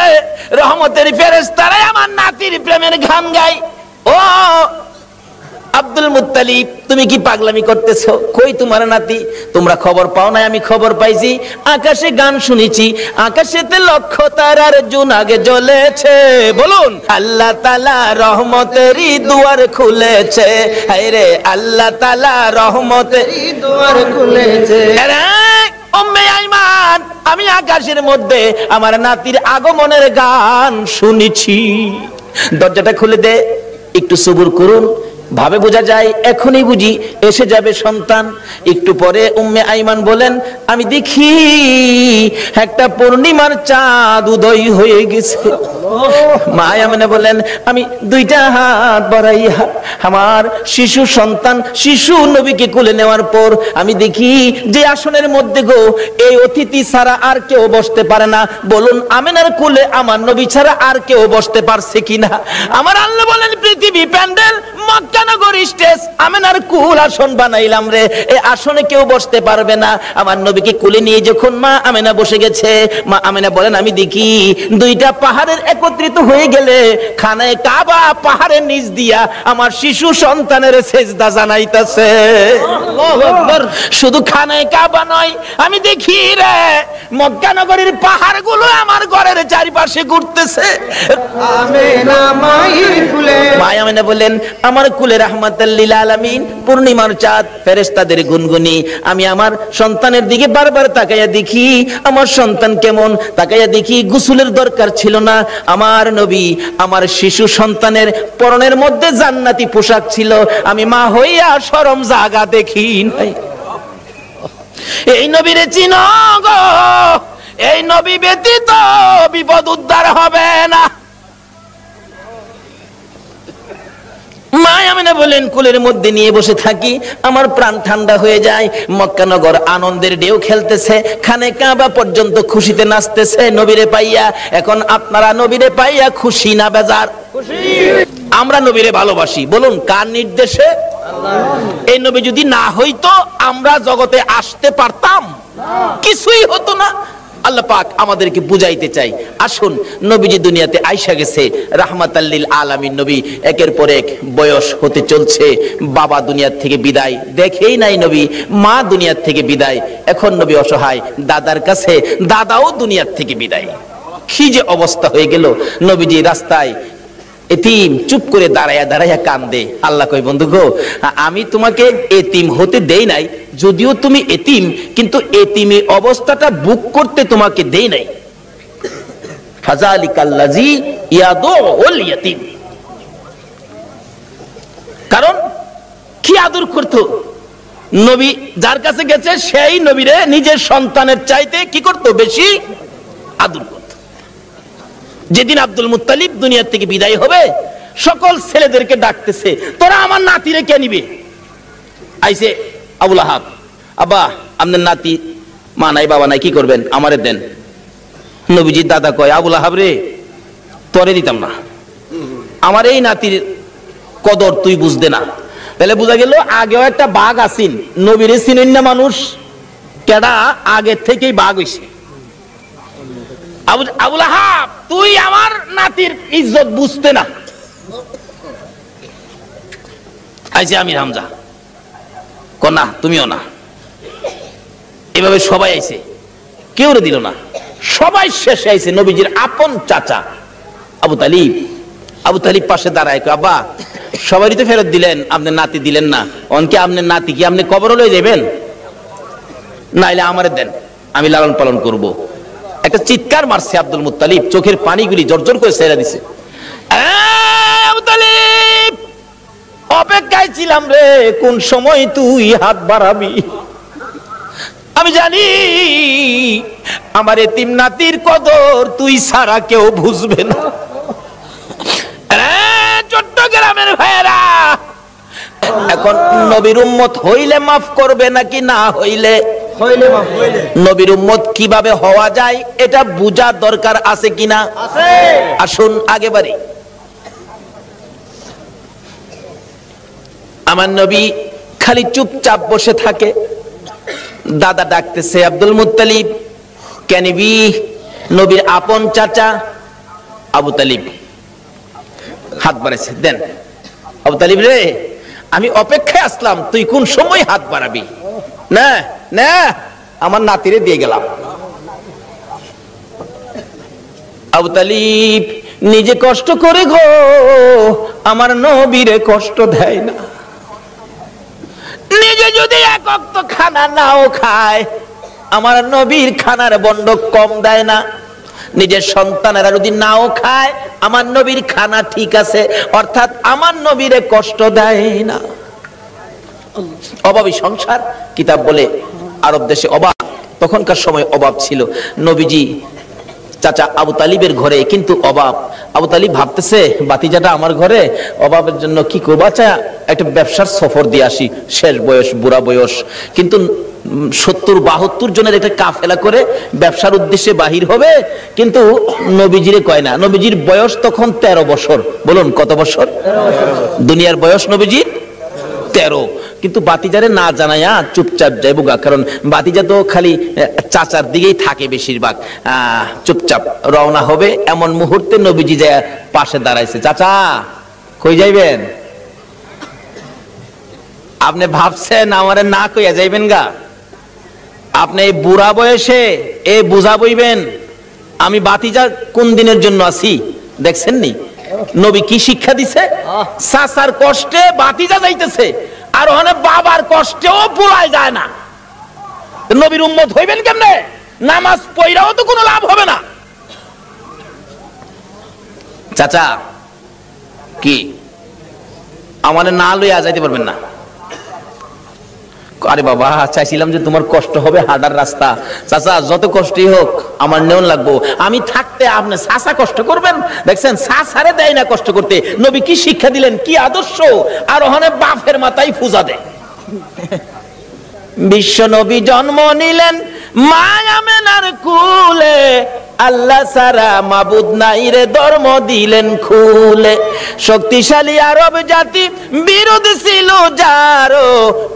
রহমতের ফেরেশতারা আমার নাতির প্রেমের গান গায়। ও আব্দুল মুত্তালিব তুমি কি পাগলামি করতেছো? কই তোমার নাতি? তোমরা খবর পাও নাই? আমি খবর পাইছি, আকাশে গান শুনেছি, আকাশেতে লক্ষ তারার জোনাগে জ্বলেছে। বলুন আল্লাহ তাআলা রহমতেরই দুয়ার খুলেছে, হায়রে আল্লাহ তাআলা রহমতেরই দুয়ার খুলেছে। উম্মে আইমান আমি আকাশের মধ্যে আমার নাতির আগমনের গান শুনেছি। দরজাটা খুলে দে, একটু সবুর করুন, ভাবে বোঝা যায় এখনই বুঝি এসে যাবে সন্তান। একটু পরে উম্মে আইমান বলেন, আমি দেখি একটা পূর্ণিমার চাঁদ উদয় হয়ে গেছে। মা আমেনা বলেন, আমি দুইটা হাত বাড়াইয়া আমার শিশু সন্তান শিশু নবীকে কোলে নেওয়ার পর আমি দেখি যে আসনের মধ্যে গো এই অতিথি ছাড়া আর কেউ বসতে পারে না। বলুন আমেনার কোলে আমার নবী ছাড়া আর কেউ বসতে পারছে কিনা? আমার আল্লাহ বলেন, পৃথিবী প্যান্ডেল, মক্কা নগর স্টেজ, আমেনার কুল আসন বানাইলাম রে, এই আসনে কেউ বসতে পারবে না। আমার নবীকে কোলে নিয়ে যখন মা আমেনা বসে গেছে, মা আমেনা বলেন, আমি দেখি দুইটা পাহাড়ের একত্রিত হয়ে গেলে খানায়ে কাবা পাহাড়ের নিচ দিয়া আমার শিশু সন্তানের সেজদা জানাইতেছে। আল্লাহু আকবার। শুধু খানায়ে কাবা নয়, আমি দেখি রে মক্কা নগরীর পাহাড়গুলো আমার ঘরের চারিপাশে ঘুরতেছে। আমেনা মায়ের কুলে, মা আমেনা বলেন, আমার কুলে রাহমাতাল লিল আলামিন পূর্ণিমার চাঁদ, ফেরেশতাদের গুনগুনি। আমি আমার সন্তানের দিকে বারবার তাকাইয়া দেখি আমার সন্তান কেমন, তাকাইয়া দেখি গোসলের দরকার ছিল না। আমার নবী আমার শিশু সন্তানের পরনের মধ্যে জান্নাতি পোশাক ছিল। আমি মা হইয়া শরম জাগা দেখি নাই। এই নবীরে চিনো গো, এই নবী ব্যতীত বিপদ উদ্ধার হবে না। মা আমেনা বলেন, কুলের মধ্যে নিয়ে বসে থাকি, আমার প্রাণ ঠান্ডা হয়ে যায়। মক্কা নগর আনন্দের ঢেউ খেলতেছে, খানে কাবা পর্যন্ত খুশিতে নাচতেছে নবীরে পাইয়া। এখন আপনারা নবীরে পাইয়া খুশি না বেজার? আমরা নবীরে ভালোবাসি, বলুন কার নির্দেশে? এই নবী যদি না হইতো আমরা জগতে আসতে পারতাম? কিছুই হতো না। আল্লাহ পাক আমাদেরকে বুঝাইতে চাই, আসুন নবীজি দুনিয়াতে আইসা গেছে রাহমাতাল লিল আলামিন নবী, একের পর এক বয়স হতে চলছে। বাবা দুনিয়ার থেকে বিদায়, দেখেই নাই নবী মা দুনিয়ার থেকে বিদায়। এখন নবী অসহায়, দাদার কাছে, দাদাও দুনিয়ার থেকে বিদায়। কি যে অবস্থা হয়ে গেল। নবীজি রাস্তায় এতিম চুপ করে দাঁড়াইয়া দাঁড়াইয়া কান্দে। আল্লাহ কই, বন্ধু গো, আমি তোমাকে এতিম হতে দেই নাই, যদিও তুমি এতিম, কিন্তু এতিমি অবস্থাটা বুক করতে তোমাকে দেই নাই। ফাযালিকাল্লাযী ইয়াদুল ইয়াতীম। কারণ কি আদর করতো নবী, যার কাছে গেছে সেই নবীরে নিজের সন্তানের চাইতে কি করতো? বেশি আদর করতো। যেদিন আব্দুল মুত্তালিব দুনিয়ার থেকে বিদায় হবে, সকল ছেলেদেরকে ডাকতেছে, তোরা আমার নাতিরে কে নিবে? আইছে আবুল আহাব, আব্বা আপনার নাতি, মা নাই বাবা নাই, কি করবেন? আমারে দেন। নবীজির দাদা কয়, আবুল আহাব রে, তোরে দিতাম না, আমার এই নাতির কদর তুই বুঝতে না। তাহলে বোঝা গেল আগেও একটা বাঘ আসিন, নবীরে চিনেন না মানুষ, কেডা আগে থেকেই বাঘ হইছে। আবুল আহাব, তুই আমার নাতির ইজ্জত বুঝতে না। আইছে আমির হামজা, কনা তুমিও না। এভাবে সবাই আইছে, কেউ রে দিল না, সবাই শেষে আইছে নবীজির আপন চাচা আবু তালিব। আবু তালিব পাশে দাঁড়ায়, আব্বা সবারই তো ফেরত দিলেন, আপনি নাতি দিলেন না, অনকে আপনার নাতি কি আপনি কবর লয়ে যাবেন? নাইলে আমারে দেন, আমি লালন পালন করব। একটা চিৎকার মারছে আব্দুল মুত্তালিব, চোখের পানিগুলি জর্জর করে ছেড়ে দিছে। আবু তালিব, অপেক্ষায় ছিলাম রে, কোন সময় তুই হাত বাড়াবি। আমি জানি আমার এতিম নাতির কদর তুই ছাড়া কেউ বুঝবে না। চট্টগ্রামের ভাইয়েরা, এখন নবীর উম্মত হইলে মাফ করবে নাকি না হইলে? নবীর উম্মত কিভাবে হওয়া যায় এটা বুঝার দরকার আছে কিনা? আসুন আগে বাড়ি। আমার নবী খালি চুপচাপ বসে থাকে। দাদা ডাকতেছে, আব্দুল মুত্তালিব কেনিবি? নবীর আপন চাচা আবু তালিব হাত বাড়াইছে, দেন। আবু তালিব রে, আমি অপেক্ষায় আসলাম, তুই কোন সময় হাত বাড়াবি? না না, আমার নাতিরে দিয়ে গেলাম। আবু তালিব নিজে কষ্ট করে গো আমার নবীরে কষ্ট দেয় না। নিজে যদি এক ওয়াক্ত খানা নাও খায়, আমার নবীর খানার বন্ড কম দেয় না, নিজের সন্তানেরা যদি নাও খায় আমার নবীর খানা ঠিক আছে, অর্থাৎ আমার নবীরে কষ্ট দেয় না। অভাবী সংসার, কিতাব বলে আরব দেশে অভাব, তখনকার সময় অভাব ছিল। নবীজি চাচা আবু তালিবের ঘরে কিন্তু অভাব। আবু তালিব ভাবতেছে বাতিজাটা আমার ঘরে, অভাবের জন্য কি করবো, আচ্ছা একটা ব্যবসার সফর দিয়ে আসি, শেষ বয়স, বুড়া বয়স, কিন্তু 70-72 জনের একটা কাফেলা করে ব্যবসার উদ্দেশ্যে বাহির হবে, কিন্তু নবীজিরে কয় না। নবীজির বয়স তখন 13 বছর। বলুন কত বছর? দুনিয়ার বয়স নবীজির 13। কিন্তু বাতিজারে না জানায়া চুপচাপ যাইব গা, কারণ বাতিজা তো খালি চাচার দিকেই থাকে বেশিরভাগ। চুপচাপ রওনা হবে, এমন মুহূর্তে নবীজি যায় পাশে দাঁড়াইছে। চাচা কই যাইবেন? আপনি ভাবছেন আমারে না কইয়া যাইবেন গা? আপনি এই বুড়া বয়সে এ বুঝা বইবেন আমি বাতিজা কোন দিনের জন্য আছি? দেখছেন নি নবী কি শিক্ষা দিছে? চাচার কষ্টে বাতিজা যাইতেছে, আর ওখানে বাবার কষ্টেও পুরাই যায় না। নবীর উম্মত হইবেন কেমনে? নামাজ পড়াও তো কোনো লাভ হবে না। চাচা কি আমারে না লইয়া যাইতে পারবেন না? আরে বাবা, চাইছিলাম যে তোমার কষ্ট হবে হাঁটার রাস্তা। চাচা যত কষ্টই হোক আমার নেওন লাগবো, আমি থাকতে আপনি চাচা কষ্ট করবেন? দেখছেন চাচারে দেয় না কষ্ট করতে। নবী কি শিক্ষা দিলেন, কি আদর্শ! আর ওখানে বাপের মাথায় পূজা দেয়। বিশ্ব নবী জন্ম নিলেন মায়া মেনার কুলে, আল্লাহ সারা মাবুদ নাই রে ধর্ম দিলেন খুলে। শক্তিশালী আরব জাতি বিরোধী ছিল যারো,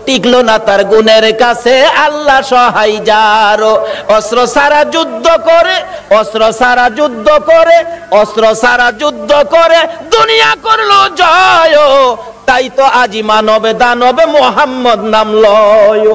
টিকলো না তার গুণের কাছে আল্লাহ সহায় যারো। অস্ত্র সারা যুদ্ধ করে, অস্ত্র সারা যুদ্ধ করে, অস্ত্র সারা যুদ্ধ করে দুনিয়া করলো জয়, তাই তো আজি মানবে দানবে মোহাম্মদ নাম লয়।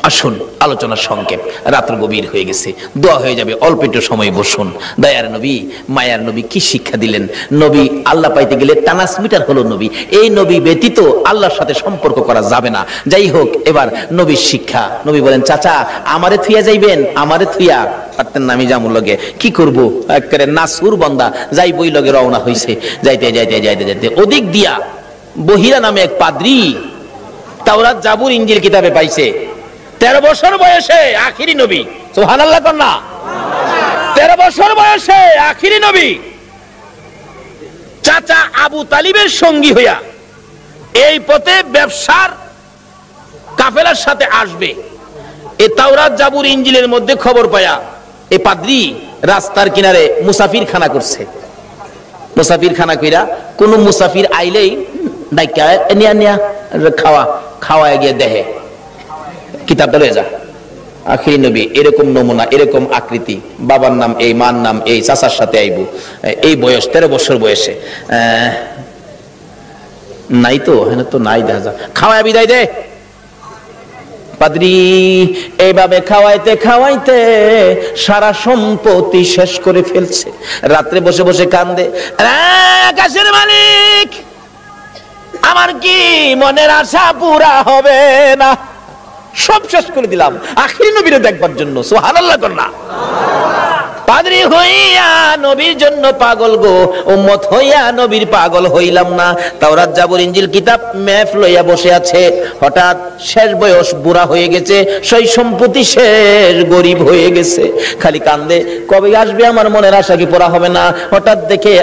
আসুন আলোচনার সংক্ষেপ, রাত্র গভীর হয়ে গেছে, দোয়া হয়ে যাবে, অল্প একটু সময় বসুন। দয়ার নবী মায়ার নবী কি শিক্ষা দিলেন? নবী আল্লাহ পাইতে গেলে ট্রান্সমিটার হলো নবী। এই নবী ব্যতীত আল্লাহর সাথে সম্পর্ক করা যাবে না। যাই হোক, এবার নবীর শিক্ষা। নবী বলেন চাচা আমারে থুইয়া যাইবেন? আমারে থুইয়া পারতেন না, আমি যামুর লগে কি করব? একেবারে নাসুর বান্দা যাই বই লগে রওনা হইছে। যাইতে যাইতে যাইতে যাইতে ওদিক দিয়া বহিরা নামে এক পাদ্রী তাওরাত জাবুর ইনজিল কিতাবে পাইছে। 13 বছর বয়সে আখিরি নবী, সুবহানাল্লাহ কন্যা। 13 বছর বয়সে আখিরি নবী চাচা আবু তালিবের সঙ্গী হইয়া এই পথে ব্যবসার কাফেলার সাথে আসবে। এই তাওরাত জাবুর ইনজিলের মধ্যে খবর পায়া এই পাদ্রী রাস্তার কিনারে মুসাফির খানা করছে। মুসাফির খানা কইরা কোন মুসাফির আইলেই ডাইকা নিয়া নিয়া খাওয়া গিয়ে দেহে কিতাবটা লয়ে যা। আখিরি নবী এরকম নমুনা, এরকম আকৃতি, বাবার নাম এই, মার নাম এই, চাচার সাথে আইব, এই বয়স 13 বছর বয়সে। নাই তো, হ্যাঁ তো নাই, দেখা যা খাওয়ায় বিদায় দে। পাদ্রী এইভাবে খাওয়াইতে খাওয়াইতে সারা সম্পত্তি শেষ করে ফেলছে। রাত্রে বসে বসে কান্দে, আকাশের মালিক আমার কি মনের আশা পুরা হবে না? সব শেষ করে দিলাম আখিরি নবীরে দেখবার জন্য। সুবহানাল্লাহ কন্যা। পাদ্রী হইয়া নবীর জন্য পাগল গো, উম্মত হইয়া নবীর পাগল হইলাম না। তাওরাত জাবুর ইনজিল কিতাব ম্যাপ লইয়া বসে আছে। হঠাৎ শেষ বয়স, বুড়া হয়ে গেছে, সেই সম্পত্তি শেষ, গরিব হয়ে গেছে, খালি কান্দে কবে আসবে আমার মনের আশা কি পূরা হবে না। হঠাৎ দেখে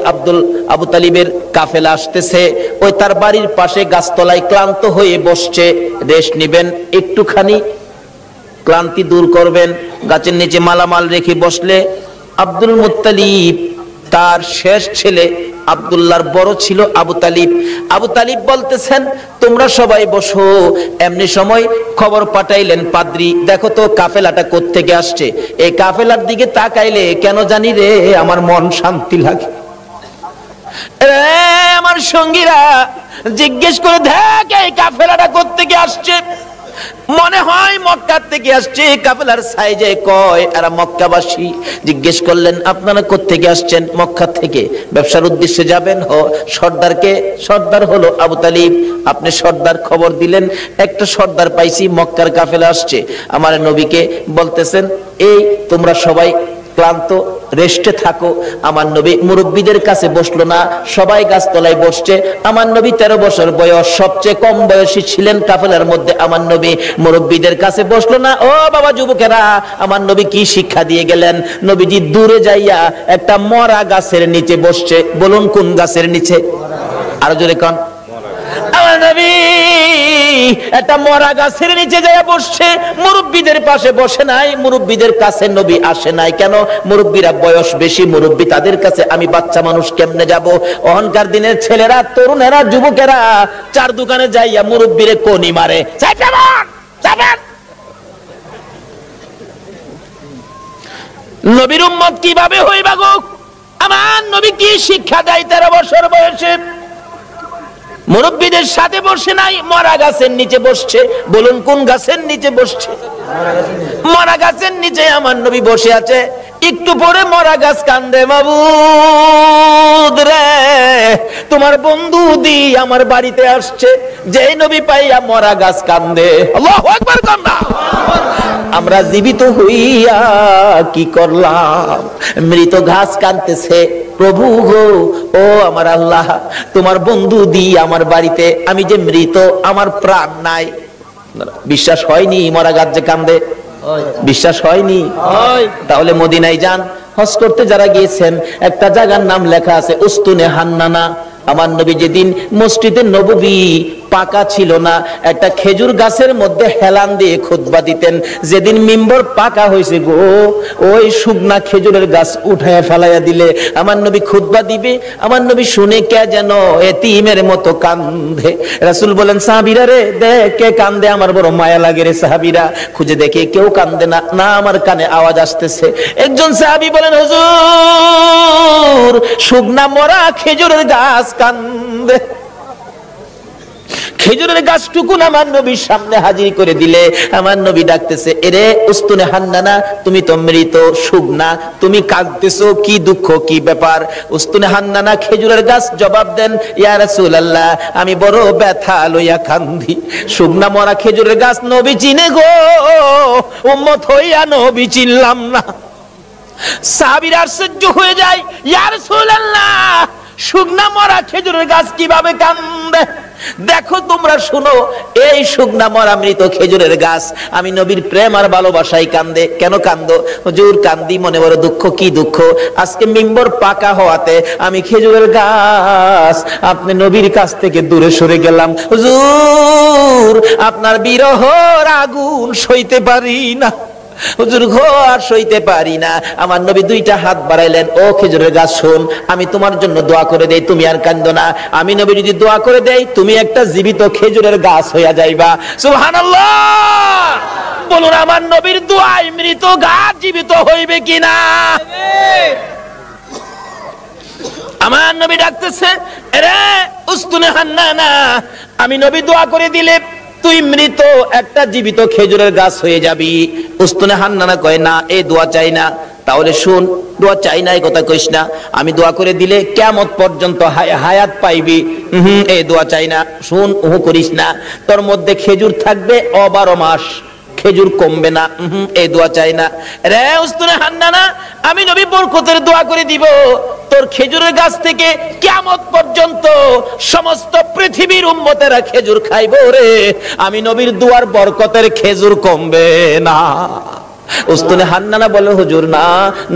আবু তালিবের কাফেলা আসতেছে। ওই তার বাড়ির পাশে গাছতলায় ক্লান্ত হয়ে বসছে। রেস্ট নিবেন, একটুখানি ক্লান্তি দূর করবেন, গাছের নিচে মালামাল রেখে বসলে আব্দুল মুত্তালিব তার শেষ ছেলে আব্দুল্লাহর বড় ছিল আবু তালিব। আবু তালিব বলতেছেন তোমরা সবাই বসো। এমনি সময় খবর পাঠাইলেন পাদ্রী, দেখো তো কাফেলাটা কোত্থেকে আসছে। এই কাফেলার দিকে তাকাইলে কেন জানি রে আমার মন শান্তি লাগে। আমার সঙ্গীরা জিজ্ঞেস করে দেখ এই কাফেলাটা কোত্থেকে আসছে। মনে হয় মক্কা থেকে আসছে, কাফেলার সাইজে কয় এরা মক্কাবাসী। জিজ্ঞেস করলেন আপনারা কোত্থেকে আসছেন? মক্কা থেকে। ব্যবসার উদ্দেশ্যে যাবেন? সর্দারকে? সর্দার হলো আবু তালিব। আপনি সর্দার খবর দিলেন, একটা সর্দার পাইছি মক্কার কাফেলা আসছে। আমার নবীকে বলতেছেন এই তোমরা সবাই ক্লান্ত, রেস্টে থাকো। আমার নবী মুরব্বীদের কাছে বসলো না, সবাই গাছতলায় বসছে। আমার নবী 13 বছর বয়স, সবচেয়ে কম বয়সী ছিলেন কাফেলার মধ্যে। আমার নবী মুরব্বীদের কাছে বসলো না। ও বাবা যুবকেরা, আমার নবী কি শিক্ষা দিয়ে গেলেন? নবীজি দূরে যাইয়া একটা মরা গাছের নিচে বসছে। বলুন কোন গাছের নিচে? আরো জোরে কোন? আমার নবী একটা মরা গাছের নিচে যায় বসছে। মুরব্বীদের পাশে বসে নাই, মুরব্বীদের কাছে নবী আসে নাই। কেন? মুরব্বীরা বয়স বেশি, মুরব্বী তাদের কাছে, আমি বাচ্চা মানুষ কেমনে যাব? অহংকার দিনের ছেলেরা, তরুণেরা, যুবকেরা চার দোকানে যাইয়া মুরব্বীরে কোনি মারে। নবীর উম্মত কিভাবে হইবা গো? আমার নবী কি শিক্ষা দেয় 13 বছর বয়সে? মুরব্বীদের সাথে বসে নাই, মরা গাছের নিচে বসছে। বলুন কোন গাছের নিচে বসছে? মরা গাছের নিচে আমার নবী বসে আছে। একটু পরে মরা গাছ কান্দে, মাবুদ রে তোমার বন্ধু দি আমার বাড়িতে আসছে। যেই নবী পাইয়া মরা গাছ কান্দে, আল্লাহু আকবার কান্দা। আমরা জীবিত হইয়া কি করলাম? মৃত ঘাস কাঁদতেছে, প্রভু গো ও আমার আল্লাহ, তোমার বন্ধু দি আমার বাড়িতে, আমি যে মৃত, আমার প্রাণ নাই। বিশ্বাস হয়নি মরা গাছ যে কান্দে? বিশ্বাস হয়নি? তাহলে মদিনায় যান, হজ করতে যারা গিয়েছেন, একটা জায়গার নাম লেখা আছে উস্তুনে হান্নানা। আমার নবী যেদিন মসজিদে নববী পাকা ছিল না, একটা খেজুর গাছের মধ্যে হেলান দিয়ে খুতবা দিতেন। যেদিন মিম্বর পাকা হয়েছে গো, ওই শুকনা খেজুরের গাছ উঠায় ফেলাইয়া দিলে আমার নবী খুতবা দিবে। আমার নবী শুনে কে যেন এতিমের মতো কান্দে। রাসূল বলেন সাহাবীরা রে দেখ কে কান্দে, আমার বড় মায়া লাগে রে। সাহাবীরা খুঁজে দেখে কেউ কান্দে না, না আমার কানে আওয়াজ আসতেছে। একজন সাহাবী বলেন হুজুর শুকনা মরা খেজুরের গাছ কান্দে। খেজুরের গাছটুকু আমার নবীর সামনে হাজির করে দিলে আমার নবী ডাকতেছে, এরে উস্তুনে হান্নানা, তুমি তো মৃত, শুকনা, তুমি কাঁদতেছো, কি দুঃখ, কি ব্যাপার? উস্তুনে হান্নানা খেজুরের গাছ জবাব দেন, ইয়া রাসূলুল্লাহ আমি বড় ব্যথা লইয়া কান্দি। শুকনা মরা খেজুরের গাছ নবী চিনে গো, উম্মত হইয়া নবী চিনলাম না। সাহাবীরা আশ্চর্য হয়ে যায়, ইয়া রাসূলুল্লাহ শুকনা মরা খেজুরের গাছ কিভাবে কান্দে? দেখো তোমরা শুনো, এই শুকনা মরা মৃত খেজুরের গাছ আমি নবীর প্রেম আর ভালোবাসায় কান্দে। কেন কান্দো? হুজুর কান্দি মনে বড় দুঃখ। কি দুঃখ? আজকে মিম্বর পাকা হওয়াতে আমি খেজুরের গাছ আপনি নবীর কাছ থেকে দূরে সরে গেলাম। হুজুর আপনার বিরহর আগুন সইতে পারি না, হুজুর গো আর সইতে পারি না। আমার নবী দুইটা হাত বাড়াইলেন, ও খেজুরের গাছ শোন, আমি তোমার জন্য দোয়া করে দেই, তুমি আর কান্দো না। আমি নবী যদি দোয়া করে দেই, তুমি একটা জীবিত খেজুরের গাছ হইয়া যাইবা। সুবহানাল্লাহ বলুন, আমার নবীর দোয়ায় মৃত গাছ জীবিত হইবে কিনা? আমার নবী ডাকতেছে, আরে উস্তুনে হান্নানা, আমি নবী দোয়া করে দিলে তুই মৃত একটা জীবিত খেজুরের গাছ হয়ে যাবি। উস্তুনে হান্নানা কয় না, এই দোয়া চাই না। তাহলে শুন, দোয়া চাই না এই কথা কইস না, আমি দোয়া করে দিলে কিয়ামত পর্যন্ত হায়াত পাইবি। এই দোয়া চাই না, শুন ওহ করিস না, তোর মধ্যে খেজুর থাকবে 12 মাস, খেজুর কমবে না। এই দোয়া চাই না। রে উস্তুনে হান্নানা, আমি নবী বরকতের দোয়া করে দিব, তোর খেজুরের গাছ থেকে কিয়ামত পর্যন্ত সমস্ত পৃথিবীর উম্মতেরা খেজুর খাইবো রে। আমি নবীর দোয়ার বরকতের খেজুর কমবে না। উস্তুনে হান্নানা বলে, হুজুর না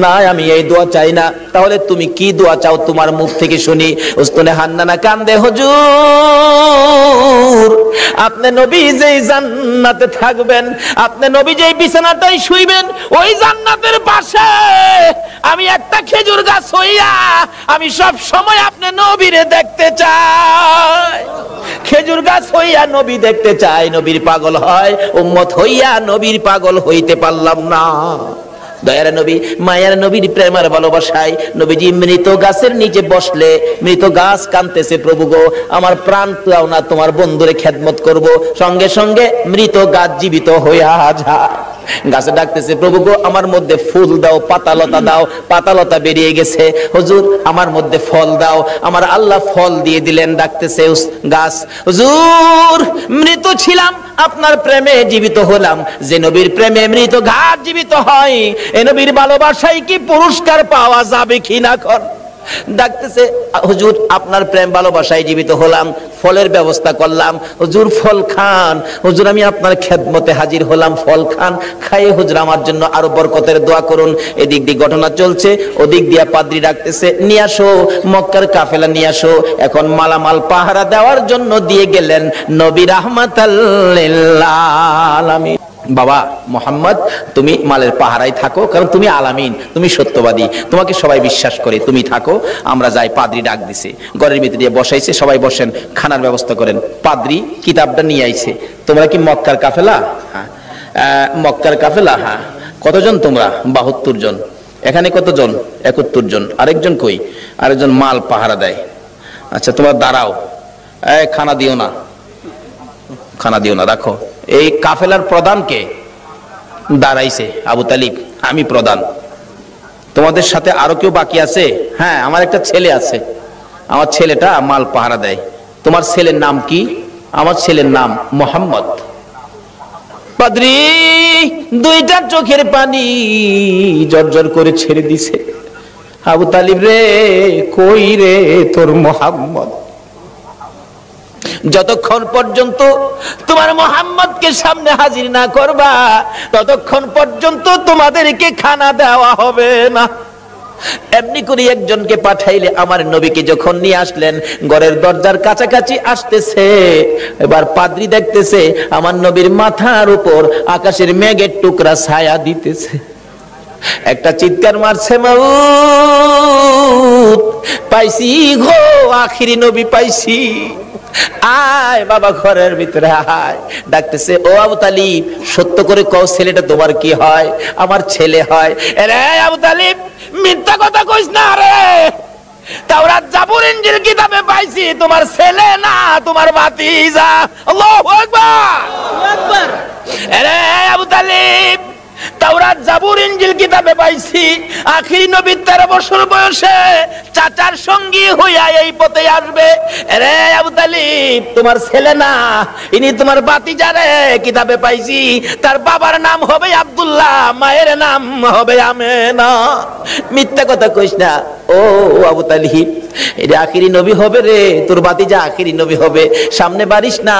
না আমি এই দোয়া চাই না। তাহলে তুমি কি দোয়া চাও তোমার মুখ থেকে শুনি। উস্তুনে হান্নানা কান্দে, হুজুর আপনি নবী যেই জান্নাতে থাকবেন, আপনি নবী যেই বিছানাটাই শুইবেন, ওই জান্নাতের পাশে আমি একটা খেজুর গাছ হইয়া আমি সব সময় আপনি নবীরে দেখতে চাই। খেজুর গাছ হইয়া নবী দেখতে চাই। নবীর পাগল হয়, উম্মত হইয়া নবীর পাগল হইতে পারলাম না। দয়ার নবী মায়ার নবীর প্রেমের ভালোবাসায় নবীজি মৃত গাছের নিচে বসলে মৃত গাছ কাঁদতেছে, প্রভু গো আমার প্রাণ দাও না, তোমার বন্ধুরে খেদমত করব। সঙ্গে সঙ্গে মৃত গাছ জীবিত হইয়া যায়। গাছে ডাকতেছে, প্রভু গো আমার মধ্যে ফুল দাও, পাতালতা দাও। পাতালতা বেরিয়ে গেছে, হুজুর আমার মধ্যে ফল দাও। আমার আল্লাহ ফল দিয়ে দিলেন। ডাকতেছে গাছ, হুজুর মৃত ছিলাম আপনার প্রেমে জীবিত হলাম। যে নবীর প্রেমে মৃত গাছ জীবিত হয়, এ নবীর ভালোবাসায় কি পুরস্কার পাওয়া যাবে কিনা কর। ডাকতেছে, হুজুর আপনার প্রেম ভালোবাসায় জীবিত হলাম, ফলের ব্যবস্থা করলাম, হুজুর ফল খান। হুজুর আমি আপনার খেদমতে হাজির হলাম, ফল খান। খাইয়ে হুজুর আমার জন্য আরো বরকতের দোয়া করুন। এদিক দিয়ে ঘটনা চলছে, ওদিক দিয়ে পাদ্রী ডাকতেছে, নিয়ে আসো মক্কার কাফেলা নিয়ে আসো। এখন মালামাল পাহারা দেওয়ার জন্য দিয়ে গেলেন নবী রাহমাতাল লিল আলামিন। বাবা মোহাম্মদ তুমি মালের পাহারায় থাকো, কারণ তুমি আলামিন, তুমি সত্যবাদী, তোমাকে সবাই বিশ্বাস করে, তুমি থাকো, আমরা যাই। পাদ্রী ডাক দিছে, ঘরের ভিতরে দিয়ে বসাইছে, সবাই বসেন, খানার ব্যবস্থা করেন। পাদ্রী কিতাবটা নিয়ে আইছে, তোমরা কি মক্কার কাফেলা? হ্যাঁ। মক্কার কাফেলা? হ্যাঁ। কতজন তোমরা? 72 জন। এখানে কতজন? 71 জন। আরেকজন কই? আরেকজন মাল পাহারা দেয়। আচ্ছা তোমরা দাঁড়াও, খানা দিও না, খানা দিও না, রাখো। এই কাফেলার প্রধান কে? দাঁড়াইছে আবু তালিব, আমি প্রধান। তোমাদের সাথে আরো কেউ বাকি আছে? হ্যাঁ আমার একটা ছেলে আছে, আমার ছেলেটা মাল পাহারা দেয়। তোমার ছেলের নাম কি? আমার ছেলের নাম মোহাম্মদ। পাদ্রী দুইটা চোখের পানি জর্জর করে ছেড়ে দিছে। আবু তালিব রে, কই রে তোর মোহাম্মদ? যতক্ষণ পর্যন্ত তোমার মোহাম্মদকে সামনে হাজির না করবা, ততক্ষণ পর্যন্ত তোমাদেরকে খানা দেওয়া হবে না। এমনি করে একজনকে পাঠাইলে, আমার নবীকে যখন নিয়ে আসলেন, ঘরের দরজার কাছাকাছি আসতেছে, এবার পাদ্রী দেখতেছে আমার নবীর মাথার উপর আকাশের মেঘের টুকরা ছায়া দিতেছে। একটা চিৎকার মারছে, মাউত পাইছি গো, আখিরি নবী পাইছি। আয় বাবা ঘরের ভিতরে আয়। ডাকতেছে, ও আবু তালিব সত্য করে কও ছেলেটা তোমার কি হয়? আমার ছেলে হয়। রে আবু তালিব মিথ্যা কথা কইস না রে, তাওরাত জাবুর ইনজিল কিতাবে পাইছি তোমার ছেলে না, তোমার ভাতিজা। আল্লাহু আকবার, আল্লাহু আকবার। রে আবু তালিব তাওরাত জাবুর ইনজিল কিতাবে পাইছি আখিরি নবী 13 বছর বয়সে চাচার সঙ্গী হইয়া এই পথে আসবে। রে আবু তালিব তোমার ছেলে না, ইনি তোমার ভাতিজা রে। কিতাবে পাইছি তার বাবার নাম হবে আব্দুল্লাহ, মায়ের নাম হবে আমেনা। মিথ্যা কথা কইস না ও আবু তালিব, এটা আখিরি নবী হবে রে, তোর ভাতিজা আখিরি নবী হবে। সামনে বাড়িস না,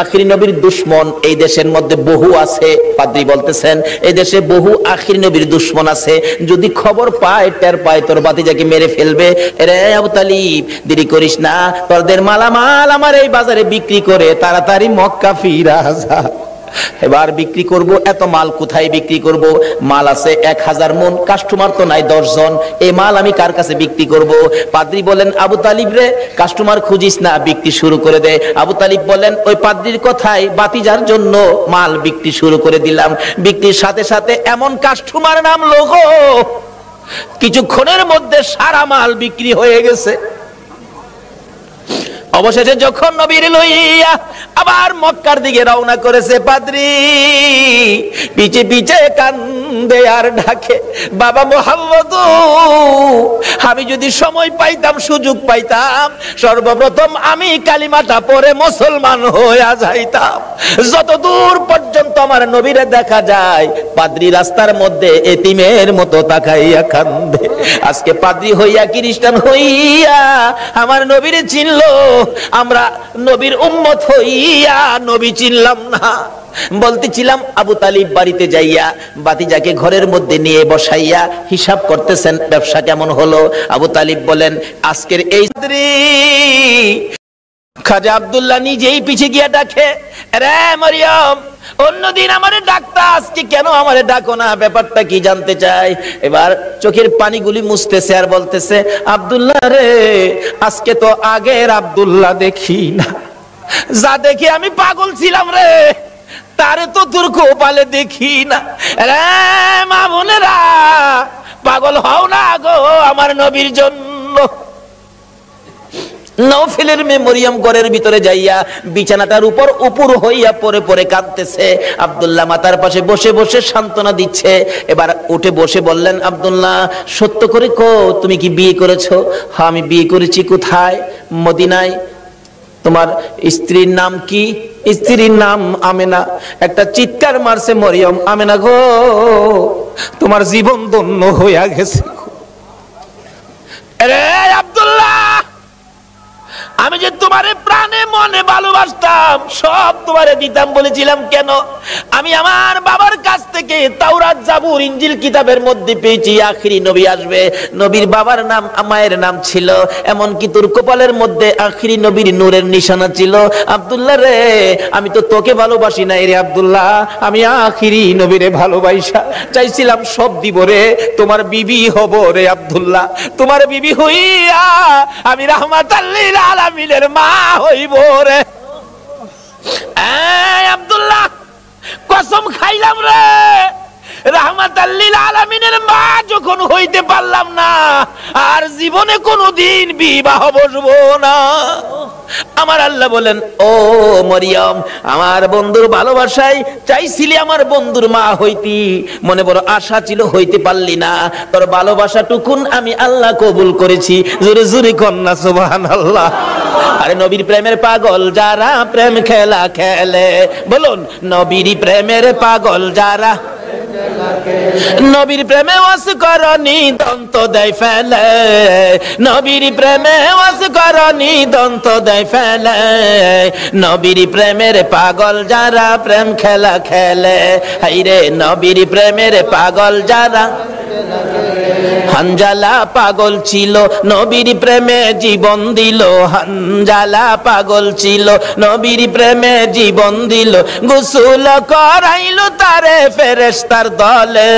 আখিরি নবীর দুশমন এই দেশের মধ্যে বহু আছে। পাদ্রী বলতেছেন এই দেশে বহু আখিরি নবীর দুশমন আছে, যদি খবর পায়, টের পায়, তোর ভাতিজাকে মেরে ফেলবে। রে আবু তালিব দেরি করিস না, তোরদের মালামাল আমার এই বাজারে বিক্রি করে তাড়াতাড়ি মক্কা ফিরা যা। এবার বিক্রি করব, এত মাল কোথায় বিক্রি করব? মাল আছে 1000 মন, কাস্টমার তো নাই 10 জন, এই মাল আমি কার কাছে বিক্রি করব? পাদ্রী বলেন, আবু তালিব রে কাস্টমার খুঁজিস না, বিক্রি শুরু করে দে। আবু তালিব বলেন, ওই পাদ্রীর কথায় ভাতিজার জন্য মাল বিক্রি শুরু করে দিলাম। বিক্রির সাথে সাথে এমন কাস্টমার নামলো গো, কিছুক্ষণের মধ্যে সারা মাল বিক্রি হয়ে গেছে। অবশেষে যখন নবীর লইয়া আবার মক্কার দিকে রওনা করেছে, পাদ্রী পিছে পিছে কান্দে আর ডাকে, বাবা মোহাম্মদ আমি যদি সময় পাইতাম, সুযোগ পাইতাম, সর্বপ্রথম আমি কালিমাটা পড়ে মুসলমান হইয়া যাইতাম। যত দূর পর্যন্ত আমার নবীরে দেখা যায়, পাদ্রী রাস্তার মধ্যে এতিমের মতো তাকাইয়া কান্দে। আজকে পাদ্রী হইয়া, খ্রিস্টান হইয়া আমার নবীরে চিনলো, আমরা নবীর উম্মত হইয়া নবী চিনলাম না। বলতেছিলাম আবু তালিব বাড়িতে যাইয়া ভাতিজাকে ঘরের মধ্যে নিয়ে বসাইয়া হিসাব করতেছেন, ব্যবসা কেমন হলো। আবু তালিব বলেন, আজকের এই খাজা আব্দুল্লাহ নিজেই পিছে গিয়া ডাকে, রে মরিয়ম অন্যদিন আমারে ডাকতা, আজকে কেন আমারে ডাকো না? ব্যাপারটা কি জানতে চাই। এবার চোখের পানিগুলি মুছতেছে আর বলতেছে, আব্দুল্লাহ রে আজকে তো আগের আব্দুল্লাহ দেখি না, যা দেখে আমি পাগল ছিলাম রে, তারে তো তোর কপালে দেখি না। রে মা বোনেরা, পাগল হও না গো আমার নবীর জন্য। নওফেলের মেয়ে মরিয়ম ঘরের ভিতরে যাইয়া বিছানাটার উপর উপর হইয়া পরে পরে কাঁদতেছে। আব্দুল্লাহ মাতার পাশে বসে বসে সান্ত্বনা দিচ্ছে। এবার উঠে বসে বললেন, আব্দুল্লাহ সত্য করে কো, তুমি কি বিয়ে করেছো? হ্যাঁ আমি বিয়ে করেছি। কোথায়? মদিনায়। তোমার স্ত্রীর নাম কি? স্ত্রীর নাম আমেনা। একটা চিৎকার মারছে মরিয়ম, আমেনা গো তোমার জীবন ধন্য হইয়া গেছে। রে আব্দুল্লাহ, আমি যে তোমারে প্রাণে মনে ভালোবাসতাম, সব তোমারে দিতাম বলেছিলাম কেন? আমি আমার বাবার কাছ থেকে তাওরাত, জাবুর, ইনজিল কিতাবের মধ্যে পেয়েছি আখিরি নবী আসবে। নবীর বাবার নাম, মায়ের নাম ছিল, এমনকি তোর কপালের মধ্যে আখিরি নবীর নূরের নিশানা ছিল। আব্দুল্লাহ রে, আমি তো তোকে ভালোবাসি নাই রে আব্দুল্লাহ, আমি আখিরি নবীরে ভালোবাসা চাইছিলাম। সব দিব রে, তোমার বিবি হব রে আব্দুল্লাহ। তোমার বিবি হইয়া আমি রাহমাতাল লিল আলামিনের মা হইব রে। আব্দুল্লাহ কসম খাইলাম রে, রাহমাতাল লিল আলামিনের মা যখন হইতে পারলাম না, আর জীবনে কোনোদিন বিবাহ বসবো না। আমার আল্লাহ বলেন, ও মরিয়ম, আমার বন্ধুর ভালোবাসায় চাইছিলি আমার বন্ধুর মা হইতি, মনে বড় আশা ছিল, হইতে পারলি না। তোর ভালোবাসা টুকুন আমি আল্লাহ কবুল করেছি। জোরে জোরে কন্যা সুবহানাল্লাহ। আরে নবীর প্রেমের পাগল যারা প্রেম খেলা খেলে, বলুন নবীর প্রেমের পাগল যারা। নবীর প্রেমে ওয়াস করনি দন্ত দেয় ফেলে, নবীর প্রেমে ওয়াস করনি দন্ত দেয় ফেলে। নবীর প্রেমের পাগল যারা প্রেম খেলা খেলে, হাইরে নবীর প্রেমের পাগল যারা। হানজালা পাগল ছিল, নবীর প্রেমে জীবন দিল। হানজালা পাগল ছিল, নবীর প্রেমে জীবন দিল। গোসল করাইলো তারে ফেরেশতার দলে,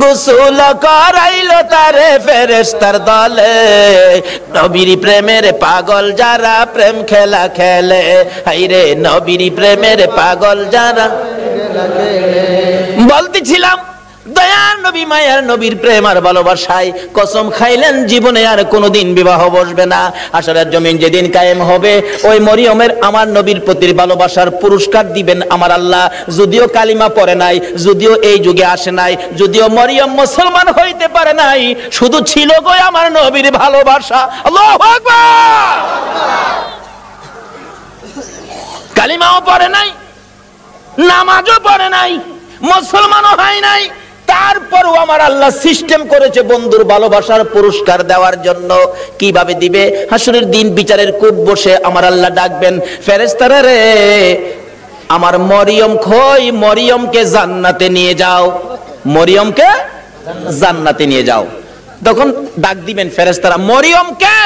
গোসল করাইলো তারে ফেরেশতার দলে। নবীর প্রেমের পাগল যারা প্রেম খেলা খেলে, হাইরে নবীর প্রেমের পাগল যারা। বলতেছিলাম দয়ার নবী, মায়ার নবীর প্রেম আর ভালোবাসায় কসম খাইলেন জীবনে আর কোনোদিন বিবাহ বসবে না। হাশরের জমিন যেদিন কায়েম হবে, ওই মরিয়মের আমার নবীর প্রতি ভালোবাসার পুরস্কার দিবেন আমার আল্লাহ। যদিও কালিমা পড়ে নাই, যদিও এই যুগে আসে নাই, যদিও মরিয়ম মুসলমান হইতে পারে নাই, শুধু ছিল গো আমার নবীর ভালোবাসা। আল্লাহু আকবার। কালিমাও পড়ে নাই, নামাজও পড়ে নাই, মুসলমানও হয় নাই, তারপরও আমার আল্লাহ সিস্টেম করেছে বন্ধুর ভালোবাসার পুরস্কার দেওয়ার জন্য। কিভাবে দিবে? হাসরের দিন বিচারের কোর্ট বসে আমার আল্লাহ ডাকবেন, ফেরেশতারা রে আমার মরিয়ম কই, মরিয়মকে জান্নাতে নিয়ে যাও, মরিয়মকে জান্নাতে নিয়ে যাও। তখন ডাক দিবেন ফেরেশতারা, মরিয়মকে,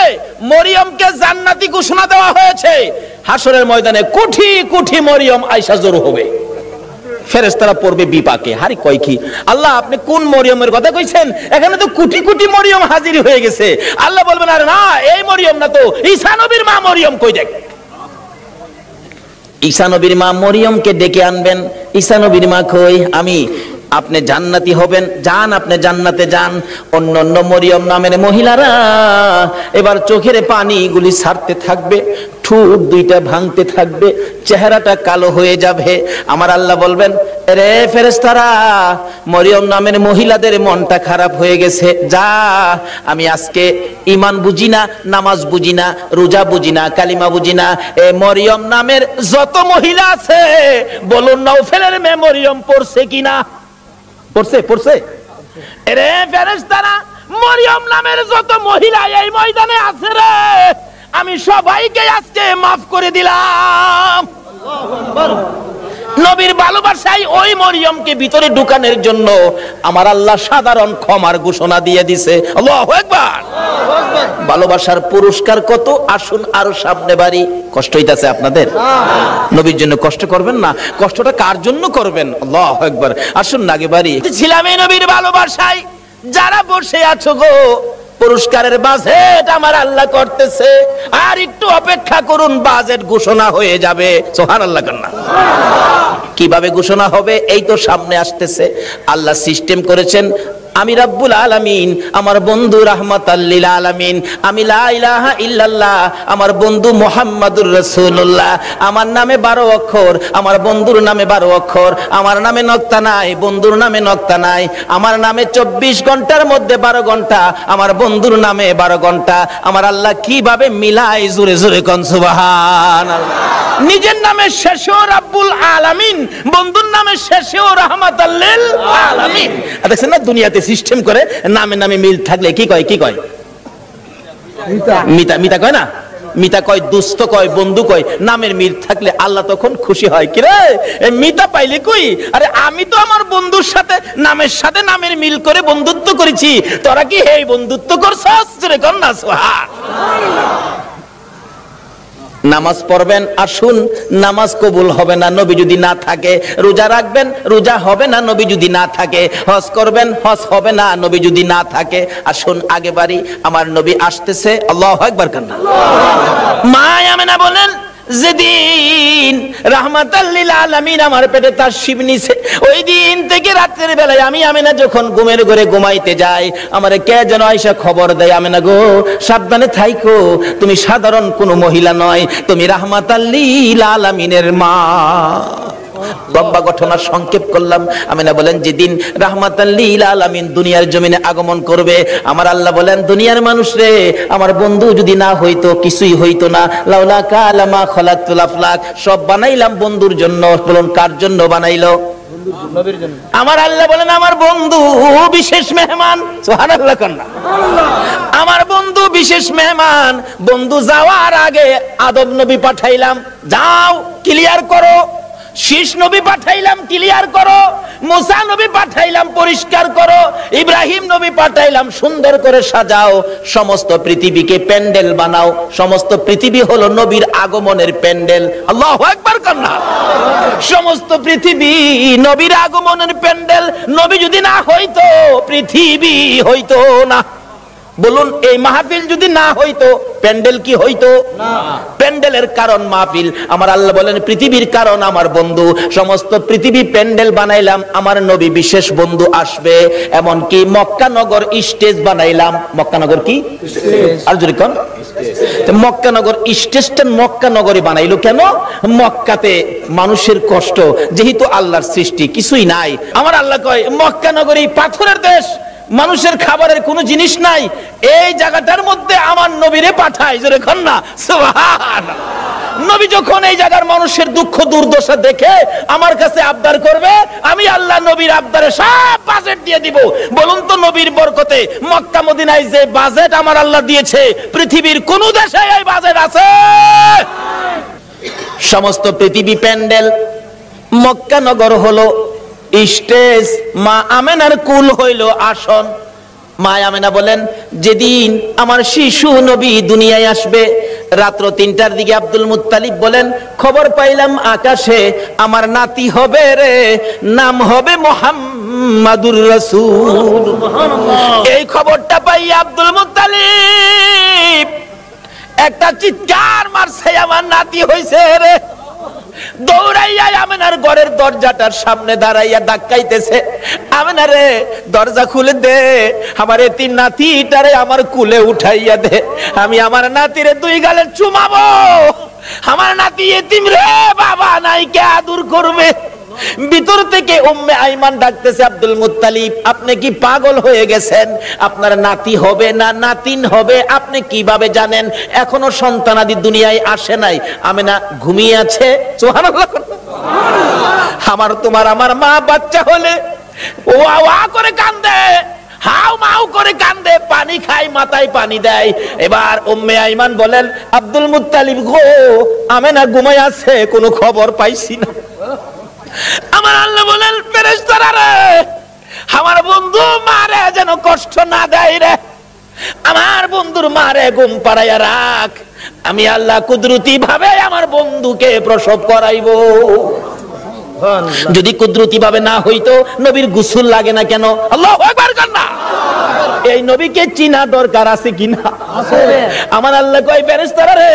মরিয়মকে জান্নাতি ঘোষণা দেওয়া হয়েছে। হাসরের ময়দানে কোটি কোটি মরিয়ম আয়েশা জড়ো হবে। ফেরেশতারা পড়বে বিপাকে, হারি কয় কি আল্লাহ আপনি কোন মরিয়মের কথা কইছেন? এখানে তো কোটি কোটি মরিয়ম হাজির হয়ে গেছে। আল্লাহ বলবেন, আরে না এই মরিয়ম না তো, ঈসা নবীর মা মরিয়ম কই দেখ। ঈসা নবীর মা মরিয়মকে ডেকে আনবেন। ঈসা নবীর মা কই, আমি। আপনি জান্নাতি হবেন, যান আপনি জান্নাতে যান। অন্য অন্য মরিয়ম নামের মহিলারা এবার চোখের পানিগুলি ছাড়তে থাকবে, ঠোঁট দুইটা ভাঙতে থাকবে, চেহারাটা কালো হয়ে যাবে। আমার আল্লাহ বলবেন, রে ফেরেশতারা মরিয়ম নামের মহিলাদের মনটা খারাপ হয়ে গেছে, যা আমি আজকে ঈমান বুঝি না, নামাজ বুঝি না, রোজা বুঝি না, কালিমা বুঝি না, এ মরিয়ম নামের যত মহিলা আছে বলুন নওফেলের মেয়ে মরিয়ম পড়ছে কিনা? পড়ছে, পড়ছে। রে ফেরেশতারা মরিয়ম নামের যত মহিলা এই ময়দানে আছে রে, আমি সবাইকে আজকে মাফ করে দিলাম। নবীর ভালোবাসায় ওই মরিয়মকে ভিতরে ঢুকানোর জন্য আমার আল্লাহ সাধারণ ক্ষমার ঘোষণা দিয়ে দিছে। আল্লাহু আকবার। ভালোবাসার পুরস্কার কত, আসুন আরো সামনে বাড়ি। কষ্ট হইতাছে আপনাদের? নবীর জন্য কষ্ট করবেন না, কষ্টটা কার জন্য করবেন? আল্লাহু আকবার। আসুন না আগে বাড়ি। ছিলাম এই নবীর ভালোবাসায় যারা বসে আছো গো, পুরস্কারের বাজেট আমার আল্লাহ করতেছে, আর একটু অপেক্ষা করুন, বাজেট ঘোষণা হয়ে যাবে। সুবহানাল্লাহ কান্না। কিভাবে ঘোষণা হবে এই তো সামনে আসতেছে। আল্লাহ সিস্টেম করেছেন, আমি রব্বুল আলামিন, আমার বন্ধু রাহমাতাল লিল আলামিন, আমি লা ইলাহা ইল্লাল্লাহ, আমার বন্ধু মুহাম্মাদুর রাসূলুল্লাহ, আমার নামে 12 অক্ষর, আমার বন্ধুর নামে 12 অক্ষর, আমার নামে নক্তা নাই, বন্ধুর নামে নক্তা নাই, আমার নামে 24 ঘন্টার মধ্যে 12 ঘন্টা, আমার বন্ধুর নামে 12 ঘন্টা। আমার আল্লাহ কিভাবে মিলাই, জোরে জোরে কোন সুবহানাল্লাহ। নিজের নামে শেষেও রব্বুল আলামিন, বন্ধুর নামে শেষেও রাহমাতাল লিল আলামিন। দেখছেন না দুনিয়াতে সিস্টেম করে, নামে নামে মিল থাকলে কি কয়, কি কয়? মিতা। মিতা কয় না, মিতা কয়, দুস্থ কয়, বন্ধু কয়। নামের মিল থাকলে আল্লাহ তখন খুশি হয়। কি রে মিতা পাইলে কই? আরে আমি তো আমার বন্ধুর সাথে নামের সাথে নামের মিল করে বন্ধুত্ব করেছি, তোরা কি এই বন্ধুত্ব করছস? রে কন্যা সুবহানাল্লাহ। নামাজ পড়বেন, আসুন, নামাজ কবুল হবে না নবী যদি না থাকে। রোজা রাখবেন, রোজা হবে না নবী যদি না থাকে। হজ করবেন, হজ হবে না নবী যদি না থাকে। আসুন আগে বাড়ি, আমার নবী আসতেছে। আল্লাহু আকবার কান্না। মা আমেনা বলেন, যেদিন রাহমাতাল লিল আলামিন আমার পেটে তার শিব নিছে, ওই দিন থেকে রাতের বেলায় আমি আমেনা যখন ঘুমের ঘরে ঘুমাইতে যাই, আমারে কে যেন আইসা খবর দেয়, আমেনা গো সাবধানে থাইকো, তুমি সাধারণ কোনো মহিলা নয়, তুমি রাহমাতাল লিল আলামিনের মা। লম্বা ঘটনা সংক্ষেপ করলাম। আমিনা বলেন, যেদিন রাহমাতাল লিল আলামিন দুনিয়ার জমিনে আগমন করবে, আমার আল্লাহ বলেন, দুনিয়ার মানুষ রে, আমার বন্ধু যদি না হইতো কিছুই হইতো না। লাউলা কালামা খলাকতুল আফলাক, সব বানাইলাম বন্ধুর জন্য। বলুন কার জন্য বানাইলো? নবীর জন্য। আমার আল্লাহ বলেন, আমার বন্ধু বিশেষ মেহমান। সুবহানাল্লাহ কান্না। আমার বন্ধু বিশেষ মেহমান। বন্ধু যাওয়ার আগে আদম নবী পাঠাইলাম, যাও ক্লিয়ার করো। শীষ নবী পাঠাইলাম, ক্লিয়ার করো। মুসা নবী পাঠাইলাম, পরিষ্কার করো। ইব্রাহিম নবী পাঠাইলাম, সুন্দর করে সাজাও। সমস্ত পৃথিবীকে প্যান্ডেল বানাও। সমস্ত পৃথিবী হলো নবীর আগমনের প্যান্ডেল। আল্লাহু আকবার কান্না। সমস্ত পৃথিবী নবীর আগমনের প্যান্ডেল। নবী যদি না হইতো পৃথিবী হইতো না। বলুন এই মাহফিল যদি না হইতো প্যান্ডেল কি হইতো? না। প্যান্ডেলের কারণ মাহফিল। আমার আল্লাহ বলেন, পৃথিবীর কারণ আমার বন্ধু। সমস্ত পৃথিবী প্যান্ডেল বানাইলাম, আমার নবী বিশেষ বন্ধু আসবে। এমনকি মক্কা নগর স্টেজ বানাইলাম। মক্কা নগর কি? আর যদি কোন মক্কা নগর স্টেজটা মক্কা নগরী বানাইলো কেন? মক্কাতে মানুষের কষ্ট, যেহেতু আল্লাহর সৃষ্টি কিছুই নাই। আমার আল্লাহ কয়, মক্কা নগরী পাথরের দেশ, মানুষের খাবারের কোনো জিনিস নাই, এই জায়গাটার মধ্যে আমার নবীরে পাঠায়। জোরে কর না সুবহানাল্লাহ। নবী যখন এই জায়গার মানুষের দুঃখ দুর্দশা দেখে আমার কাছে আবদার করবে, আমি আল্লাহ নবীর আবদারে সব বাজেট দিয়ে দিব। বলুন তো নবীর বরকতে মক্কা মদিনায় যে বাজেট আমার আল্লাহ দিয়েছে, পৃথিবীর কোন দেশে এই বাজেট আছে? সমস্ত পৃথিবী প্যান্ডেল, মক্কা নগর হলো স্টেজ, মা আমেনার কুল হইল আসন। মা আমেনা বলেন, যেদিন আমার শিশু নবী দুনিয়ায় আসবে, রাত্র 3টার দিকে আব্দুল মুত্তালিব বলেন, খবর পাইলাম আকাশে আমার নাতি হবে রে, নাম হবে মুহাম্মাদুর রাসূল। এই খবরটা পাই আব্দুল মুত্তালিব একটা চিৎকার মারছে, আমার নাতি হইছে রে। দৌড়াইয়া আমেনার ঘরের দরজাটার সামনে দাঁড়াইয়া ধাক্কাইতেছে, আমেনা রে দরজা খুলে দে, আমার এতিম নাতিটারে আমার কুলে উঠাইয়া দে, আমি আমার নাতিরে 2 গালে চুমাবো। আমার নাতি এতিম রে, বাবা নাই, কে আদর করবে? ভিতর থেকে উম্মে আইমান ডাকতেছে, আব্দুল মুত্তালিব আপনি কি পাগল হয়ে গেছেন? আপনার নাতি হবে না নাতিন হবে আপনি কিভাবে জানেন? এখনো সন্তানাদি দুনিয়ায় আসে নাই। আমেনা ঘুমিয়ে আছে। সুবহানাল্লাহ। আমার তোমার আমার মা বাচ্চা হলে ওয়া ওয়া করে কান্দে, হাউ মাউ করে কান্দে, পানি খায়, মাথায় পানি দেয়। এবার উম্মে আইমান বলেন, আব্দুল মুত্তালিব গো, আমেনা ঘুমায় আছে, কোনো খবর পাইছি না। আমার আল্লাহ বলেন, ফেরেশতারা রে, আমার বন্ধু মারে যেন কষ্ট না দেয় রে, আমার বন্ধুর মারে ঘুম পাড়াইয়া রাখ, আমি আল্লাহ কুদরতি ভাবে আমার বন্ধুকে প্রসব করাইবো। যদি কুদরতি ভাবে না হইতো নবীর গোসল লাগে না কেন? আল্লাহু আকবার কর না। এই নবীকে চিনা দরকার আছে কিনা? আমার আল্লাহ কয় ফেরেশতারা রে,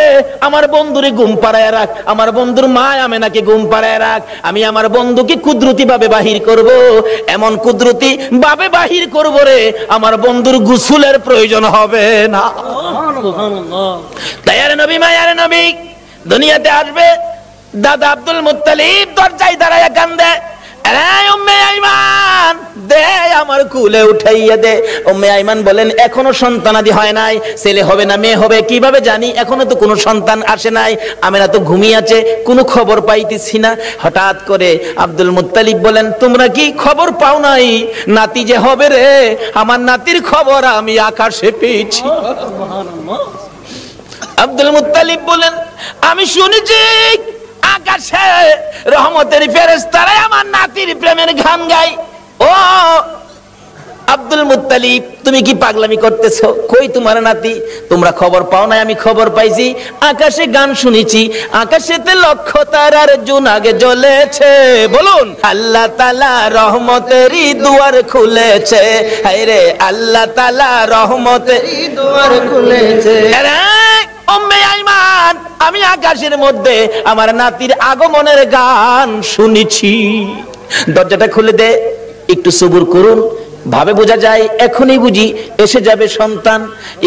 আমার বন্ধুরে ঘুম পাড়ায় রাখ, আমার বন্ধুর মা আমেনাকে ঘুম পাড়ায় রাখ। আমি আমার বন্ধুকে কুদরতি ভাবে বাহির করব, এমন কুদরতি ভাবে বাহির করব রে, আমার বন্ধুর গোসলের প্রয়োজন হবে না। তাই আর নবী মায়ার নবী দুনিয়াতে আসবে। দাদা আব্দুল মুত্তালিব দরজায় দাঁড়ায় কান্দে, উম্মে আইমান দে আমার কুলে উঠাইয়া দে। উম্মে আইমান বলেন এখনো সন্তানাদি হয় নাই, ছেলে হবে না মেয়ে হবে কিভাবে জানি, এখনো তো কোনো সন্তান আসে নাই। আমেনা তো ঘুমিয়ে আছে, কোনো খবর পাইতেছি না। হঠাৎ করে আব্দুল মুত্তালিব বলেন তোমরা কি খবর পাও নাই নাতি যে হবে রে? আমার নাতির খবর আমি আকাশে পেয়েছি। আব্দুল মুত্তালিব বলেন আমি শুনেছি আকাশে রহমতের ফেরেশতারা আমার নাতির প্রেমের গান গায়। ও আব্দুল মুত্তালিব তুমি কি পাগলামি করতেছো? কই তোমার নাতি? তোমরা খবর পাও না? আমি খবর পাইছি, আকাশে গান শুনেছি, আকাশেতে লক্ষ তারার জোনাগে জ্বলেছে। বলুন আল্লাহ তাআলা রহমতেরই দুয়ার খুলেছে। হায়রে আল্লাহ তাআলা রহমতেরই দুয়ার খুলেছে। উম্মে আইমান আমি আকাশের মধ্যে আমার নাতির আগমনের গান শুনেছি। দরজাটা খুলে দে, একটু সবুর করুন, ভাবে বোঝা যায় এখনই বুঝি এসে যাবে সন্তান।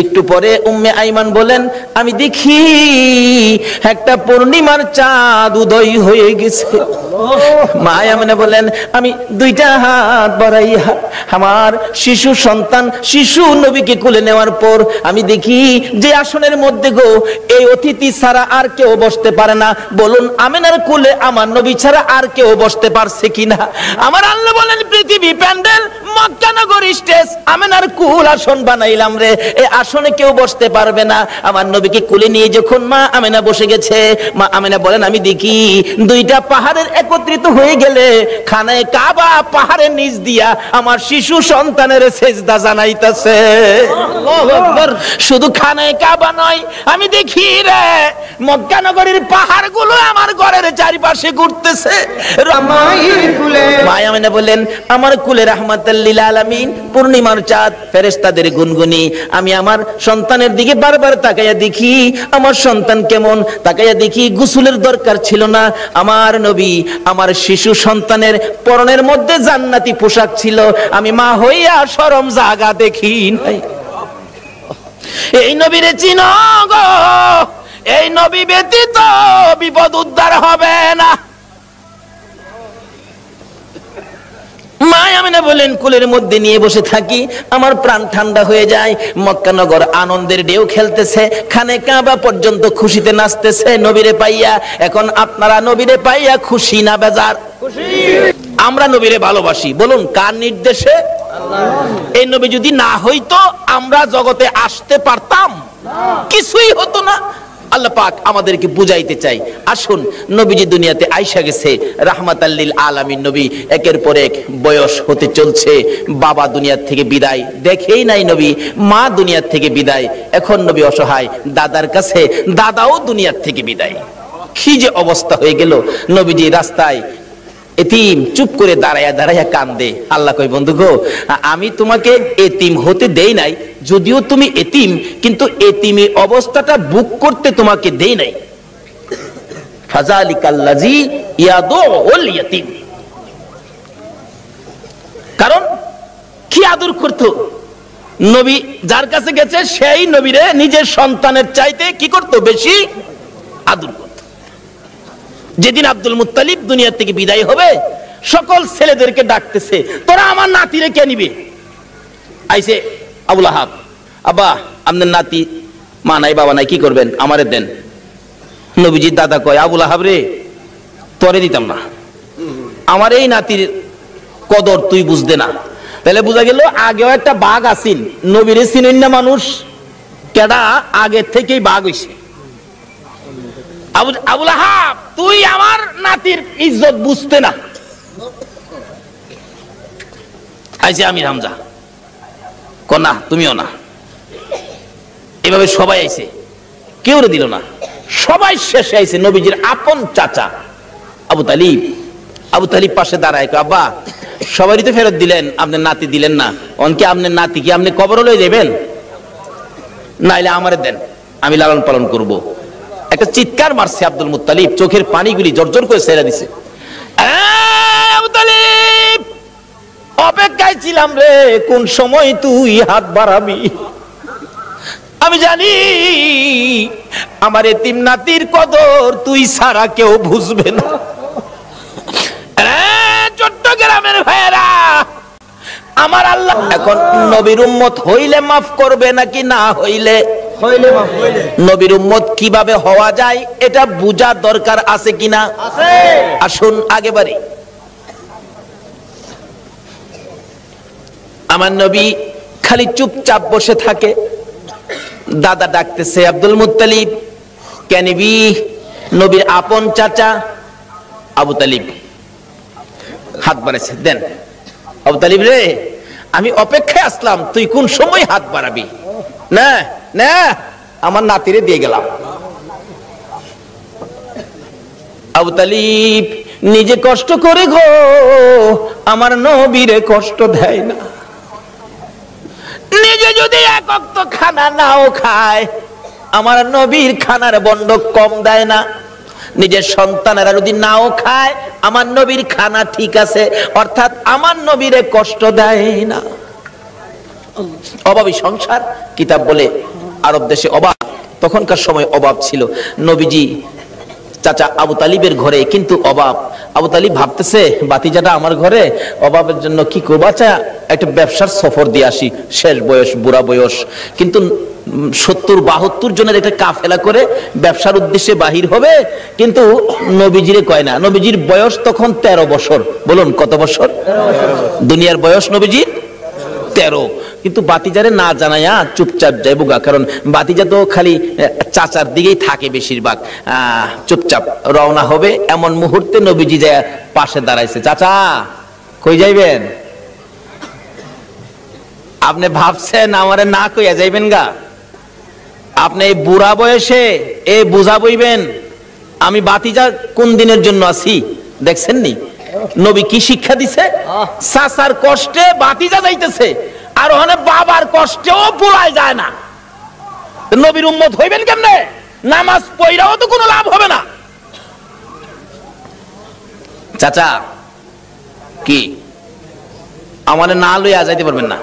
একটু পরে উম্মে আইমান বলেন আমি দেখি একটা পূর্ণিমার চাঁদ উদয় হয়ে গেছে। মা আমেনা বলেন আমি দুইটা হাত বাড়াইয়া আমার শিশু সন্তান শিশু নবীকে কোলে নেওয়ার পর আমি দেখি যে আসনের মধ্যে গো এই অতিথি ছাড়া আর কেউ বসতে পারে না। বলুন আমেনার কোলে আমার নবী ছাড়া আর কেউ বসতে পারছে কিনা? আমার আল্লাহ বলেন পৃথিবী প্যান্ডেল মক্কা নগর স্টেজ আমেনার কুল আসন বানাইলাম রে, এই আসনে কেউ বসতে পারবে না। আমার নবীকে কোলে নিয়ে যখন মা আমেনা বসে গেছে, মা আমেনা বলেন আমি দেখি দুইটা পাহাড়ের একত্রিত হয়ে গেলে খানায়ে কাবা পাহাড়ের নিচ দিয়া আমার শিশু সন্তানের সেজদা জানাইতেছে। আল্লাহু আকবার। শুধু খানায়ে কাবা নয়, আমি দেখি রে মক্কা নগরীর পাহাড়গুলো আমার ঘরের চারিপাশে ঘুরতেছে। মায়ের কুলে মা আমেনা বলেন আমার কুলে রাহমাতুল লিল আলামিন পূর্ণিমার চাঁদ ফেরেশতাদের গুনগুনি। আমি আমার সন্তানের দিকে বারবার তাকাইয়া দেখি আমার সন্তান কেমন, তাকাইয়া দেখি গোসলের দরকার ছিল না। আমার নবী আমার শিশু সন্তানের পরনের মধ্যে জান্নাতি পোশাক ছিল। আমি মা হইয়া শরম জাগা দেখি নাই। এই নবীরে চিনো গো, এই নবী ব্যতীত বিপদ উদ্ধার হবে না। মা আমেনা বলেন কুলের মধ্যে নিয়ে বসে থাকি, আমার প্রাণ ঠান্ডা হয়ে যায়। মক্কা নগর আনন্দের ঢেউ খেলতেছে, খানে কাবা পর্যন্ত খুশিতে নাচতেছে নবীরে পাইয়া। এখন আপনারা নবীরে পাইয়া খুশি না বেজার? আমরা নবীরে ভালোবাসি, বলুন কার নির্দেশে? এই নবী যদি না হইতো আমরা জগতে আসতে পারতাম? কিছুই হতো না। আল্লাহ পাক আমাদেরকে বুঝাইতে চাই, আসুন নবীজি দুনিয়াতে আইসা গেছে রাহমাতাল লিল আলামিন নবী, একের পর এক বয়স হতে চলছে। বাবা দুনিয়ার থেকে বিদায়, দেখেই নাই নবী, মা দুনিয়ার থেকে বিদায়, এখন নবী অসহায়, দাদার কাছে দাদাও দুনিয়ার থেকে বিদায়। কি যে অবস্থা হয়ে গেল। নবীজি রাস্তায় এতিম চুপ করে দাঁড়াইয়া দাঁড়াইয়া কান্দে। আল্লাহ কই বন্ধু গো আমি তোমাকে এতিম হতে দেই নাই, যদিও তুমি এতিম, কিন্তু এতিমি অবস্থাটা বুক করতে তোমাকে দেই নাই। ফাযালিকাল্লাযী ইয়াদুল ইয়াতীম। কারণ কি আদর করত নবী, যার কাছে গেছে সেই নবীরে নিজের সন্তানের চাইতে কি করত? বেশি আদর করত। যেদিন আব্দুল মুত্তালিব দুনিয়া থেকে বিদায় হবে সকল ছেলেদেরকে ডাকতেছে, তোরা আমার নাতিরে কে নিবে? আইছে আবু লাহাব, আব্বা আপনার নাতি মা নাই বাবা নাই, কি করবেন? আমারে দেন। নবীজির দাদা কয় আবু লাহাব রে তোরে দিতাম না, আমার এই নাতির কদর তুই বুঝতে না। তাহলে বোঝা গেল আগেও একটা বাঘ আসিন, নবীরে চিনেন না মানুষ, কেডা আগে থেকেই বাঘ হইছে। আবু লাহাব তুই আমার নাতির ইজ্জত বুঝতে না। আইছে আমির হামজা, কনা তুমিও না। এভাবে সবাই আইছে, কেউ দিল না, সবাই শেষে আইছে নবীজির আপন চাচা আবু তালিব। আবু তালিব পাশে দাঁড়ায়, আব্বা সবারই তো ফেরত দিলেন, আপনার নাতি দিলেন না, অনকে আপনার নাতি কি আপনি কবর লয়ে যাবেন? নাইলে আমারে দেন, আমি লালন পালন করব। একটা চিৎকার মারছে আব্দুল মুত্তালিব, চোখের পানিগুলি জর্জর করে ছেড়ে দিছে। আবু তালিব, অপেক্ষায় ছিলাম রে, কোন সময় তুই হাত বাড়াবি। আমি জানি আমার এতিম নাতির কদর তুই ছাড়া কেউ বুঝবে না। চট্টগ্রামের ভাইয়েরা, আমার আল্লাহ এখন নবীর উম্মত হইলে মাফ করবে নাকি না হইলে? নবীর উম্মত কিভাবে হওয়া যায় এটা বুঝার দরকার আছে কিনা? আসুন আগে বাড়ি। আমার নবী খালি চুপচাপ বসে থাকে। দাদা ডাকতেছে, আব্দুল মুত্তালিব কেনিবি, নবীর আপন চাচা আবু তালিব হাত বাড়াইছে, দেন। আবু তালিব রে, আমি অপেক্ষায় আসলাম, তুই কোন সময় হাত বাড়াবি? না না, আমার নাতিরে দিয়ে গেলাম। আবু তালিব নিজে কষ্ট করে গো, আমার নবীরে কষ্ট দেয় না। নিজে যদি এক ওয়াক্ত খানা নাও খায়, আমার নবীর খানার বন্ড কম দেয় না। নিজের সন্তানেরা যদি নাও খায়, আমার নবীর খানা ঠিক আছে, অর্থাৎ আমার নবীরে কষ্ট দেয় না। অভাবী সংসার, কিতাব বলে আরব দেশে অভাব, তখনকার সময় অভাব ছিল। নবীজি চাচা আবু তালিবের ঘরে কিন্তু অভাব। আবু তালিব ভাবতেছে, বাতিজাটা আমার ঘরে, অভাবের জন্য কি করবো, আচ্ছা একটা ব্যবসার সফর দিয়ে আসি, শেষ বয়স, বুড়া বয়স, কিন্তু 70-72 জনের একটা কাফেলা করে ব্যবসার উদ্দেশ্যে বাহির হবে। কিন্তু নবীজিরে কয় না, নবীজির বয়স তখন 13 বছর। বলুন কত বছর? দুনিয়ার বয়স নবীজির 13। কিন্তু বাতিজারে না জানাইয়া চুপচাপ যাইব গা, কারণ বাতিজা তো খালি চাচার দিকেই থাকে বেশিরভাগ। চুপচাপ রওনা হবে, এমন মুহূর্তে নবীজি যায় পাশে দাঁড়াইছে। চাচা কই যাইবেন? আপনি ভাবছেন আমারে না কইয়া যাইবেন গা? আপনি এই বুড়া বয়সে এই বুঝা বইবেন আমি বাতিজা কোন দিনের জন্য আছি? দেখছেন নি নবী কি শিক্ষা দিছে? চাচার কষ্টে বাতিজা যাইতেছে, আর ওখানে বাবার কষ্টেও পোড়ায় যায় না। নবীর উম্মত হইবেন কেমনে? নামাজ পড়াও তো কোনো লাভ হবে না। চাচা কি আমারে না লইয়া যাইতে পারবেন না?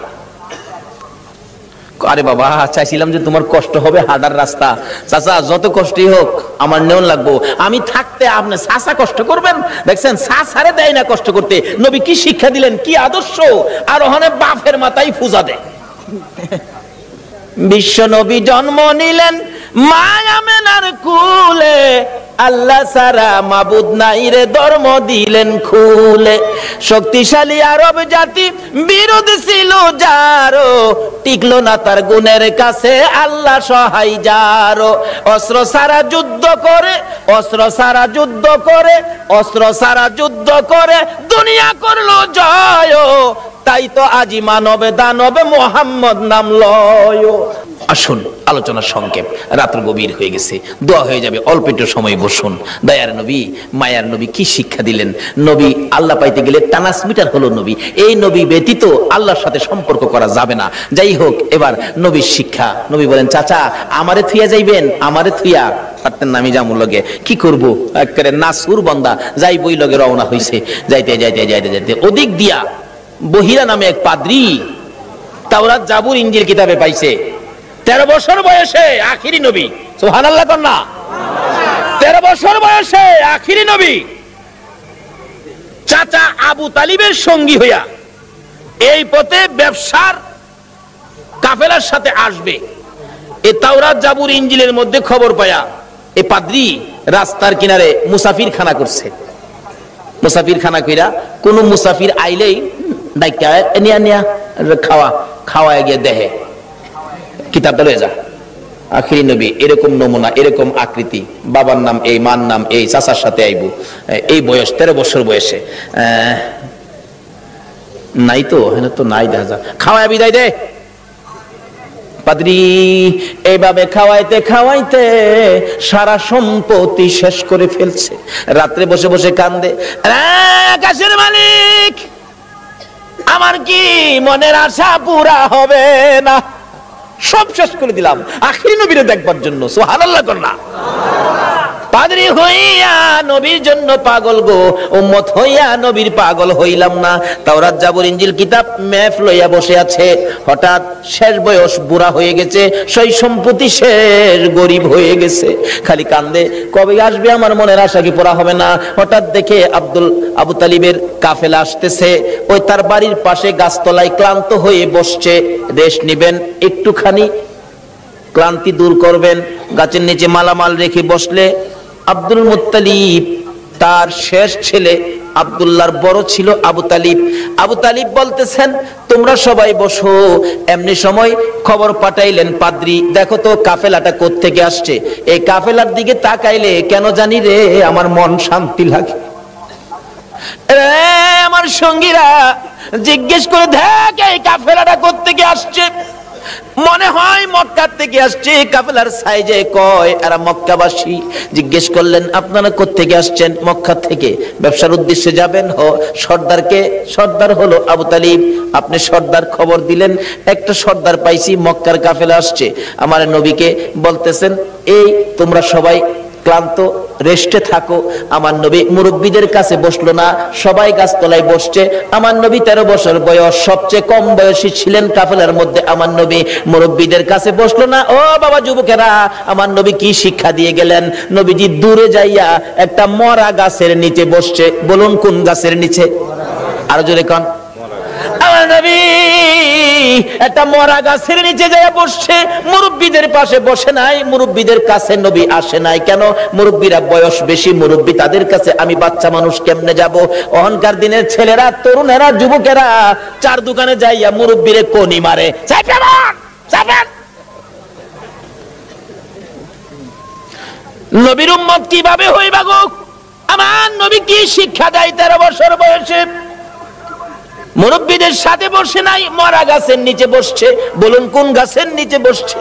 আরে বাবা, চাইছিলাম যে তোমার কষ্ট হবে হাঁটার রাস্তা। চাচা যত কষ্টই হোক আমার নেওয়া লাগবো, আমি থাকতে আপনি চাচা কষ্ট করবেন? দেখছেন চাচারে দেয় না কষ্ট করতে। নবী কি শিক্ষা দিলেন, কি আদর্শ! আর ওখানে বাপের মাথায় পূজা দেয়। বিশ্ব নবী জন্ম নিলেন মায়া মেনার কুলে, আল্লাহ সারা মাবুদ নাই রে ধর্ম দিলেন খুলে। শক্তিশালী আরব জাতি বিরোধ ছিল যারো, টিকলো না তার গুণের কাছে আল্লাহ সহায় যারো। অস্ত্র সারা যুদ্ধ করে, অস্ত্র সারা যুদ্ধ করে, অস্ত্র সারা যুদ্ধ করে দুনিয়া করলো জয়। তাই তো আজি মানবে দানবে মোহাম্মদ নাম লয়। আসুন আলোচনা সংক্ষেপ, রাত্র গভীর হয়ে গেছে, দোয়া হয়ে যাবে, অল্প একটু সময় বসুন। দয়ার নবী মায়ার নবী কি শিক্ষা দিলেন? নবী আল্লাহ পাইতে গেলে ট্রান্সমিটার হলো নবী। এই নবী ব্যতীত আল্লাহর সাথে সম্পর্ক করা যাবে না। যাই হোক, এবার নবীর শিক্ষা। নবী বলেন, চাচা আমারে থুইয়া যাইবেন? আমারে থুইয়া পারতেন না, আমি যামুর লগে কি করবো, একেবারে নাসুর বান্দা যাই বই লগে রওনা হইছে। যাইতে যাইতে যাইতে যাইতে ওদিক দিয়া বহিরা নামে এক পাদ্রী তাওরাত জাবুর ইনজিল কিতাবে পাইছে। 13 বছর বয়সে আখিরি নবী, সুবহানাল্লাহ কন্যা। 13 বছর বয়সে আখিরি নবী চাচা আবু তালিবের সঙ্গী হইয়া এই পথে ব্যবসার কাফেলার সাথে আসবে। এই তাওরাত জাবুর ইনজিলের মধ্যে খবর পায়া এই পাদ্রী রাস্তার কিনারে মুসাফির খানা করছে। মুসাফির খানা কইরা কোন মুসাফির আইলেই ডাইকা নিয়া নিয়া খাওয়া খাওয়া গিয়ে দেহে কিতাবটা লয়ে যা। আখিরি নবী এরকম নমুনা, এরকম আকৃতি, বাবার নাম এই, মার নাম এই, চাচার সাথে আইবো, এই বয়স 13 বছর বয়সে। নাই তো, হ্যাঁ তো নাই, দেখা যা খাওয়া বিদায় দে। পাদ্রী এইভাবে খাওয়াইতে খাওয়াইতে সারা সম্পত্তি শেষ করে ফেলছে। রাত্রে বসে বসে কান্দে, আকাশের মালিক, আমার কি মনের আশা পুরা হবে না? সব শেষ করে দিলাম আখিরি নবীরে দেখবার জন্য। সুবহানাল্লাহ করনা। পাদ্রী হইয়া নবীর জন্য পাগল গো, উম্মত হইয়া নবীর পাগল হইলাম না। তাওরাত জাবুর ইনজিল কিতাব মেফ লইয়া বসে আছে, হঠাৎ শেষ বয়স, বুড়া হয়ে গেছে, সেই সম্পত্তি শেষ, গরিব হয়ে গেছে, খালি কান্দে, কবে আসবে আমার মনের আশা কি পুরা হবে না? হঠাৎ দেখে আবু তালিবের কাফেলা আসতেছে, ওই তার বাড়ির পাশে গাছতলায় ক্লান্ত হয়ে বসছে, রেস্ট নিবেন, একটুখানি ক্লান্তি দূর করবেন, গাছের নিচে মালামাল রেখে বসলে আব্দুল মুত্তালিব, তার শেষ ছেলে আব্দুল্লাহর বড় ছিল আবু তালিব। আবু তালিব বলতেছেন, তোমরা সবাই বসো। এমনি সময় খবর পাঠাইলেন, পাদ্রী দেখো তো কাফেলাটা কোত্থেকে আসছে। এই কাফেলার দিকে তাকাইলে কেন জানি রে আমার মন শান্তি লাগে। আমার সঙ্গীরা জিজ্ঞেস করে দেখ এই কাফেলাটা কোত্থেকে আসছে। মনে হয় মক্কা থেকে আসছে। কাফেলার সাইজে কয় এরা মক্কাবাসী। জিজ্ঞেস করলেন, আপনারা কোত্থেকে আসছেন? মক্কা থেকে। ব্যবসার উদ্দেশ্যে যাবেন? সর্দারকে? সর্দার হলো আবু তালিব। আপনি সর্দার খবর দিলেন, একটা সর্দার পাইছি, মক্কার কাফেলা আসছে। আমার নবীকে বলতেছেন, এই তোমরা সবাই ক্লান্ত, রেস্টে থাকো। আমার নবী মুরব্বীদের কাছে বসলো না, সবাই গাছতলায় বসছে। আমার নবী 13 বছর বয়স, সবচেয়ে কম বয়সী ছিলেন কাফেলার মধ্যে। আমার নবী মুরব্বীদের কাছে বসলো না। ও বাবা যুবকেরা, আমার নবী কি শিক্ষা দিয়ে গেলেন? নবীজি দূরে যাইয়া একটা মরা গাছের নিচে বসছে। বলুন কোন গাছের নিচে? আরো জোরে কোন? আমার নবী একটা মরা গাছের নিচে যায় বসছে। মুরব্বীদের পাশে বসে নাই, মুরব্বীদের কাছে নবী আসে নাই। কেন? মুরব্বীরা বয়স বেশি, মুরব্বী, তাদের কাছে আমি বাচ্চা মানুষ কেমনে যাব? অহংকার দিনের ছেলেরা, তরুণেরা, যুবকেরা চার দোকানে যাইয়া মুরব্বীরে কোনি মারে। নবীর উম্মত কিভাবে হইবা গো? আমার নবী কি শিক্ষা দেয় 13 বছর বয়সে? মুরব্বীদের সাথে বসে নাই, মরা গাছের নিচে বসছে। বলুন কোন গাছের নিচে বসছে?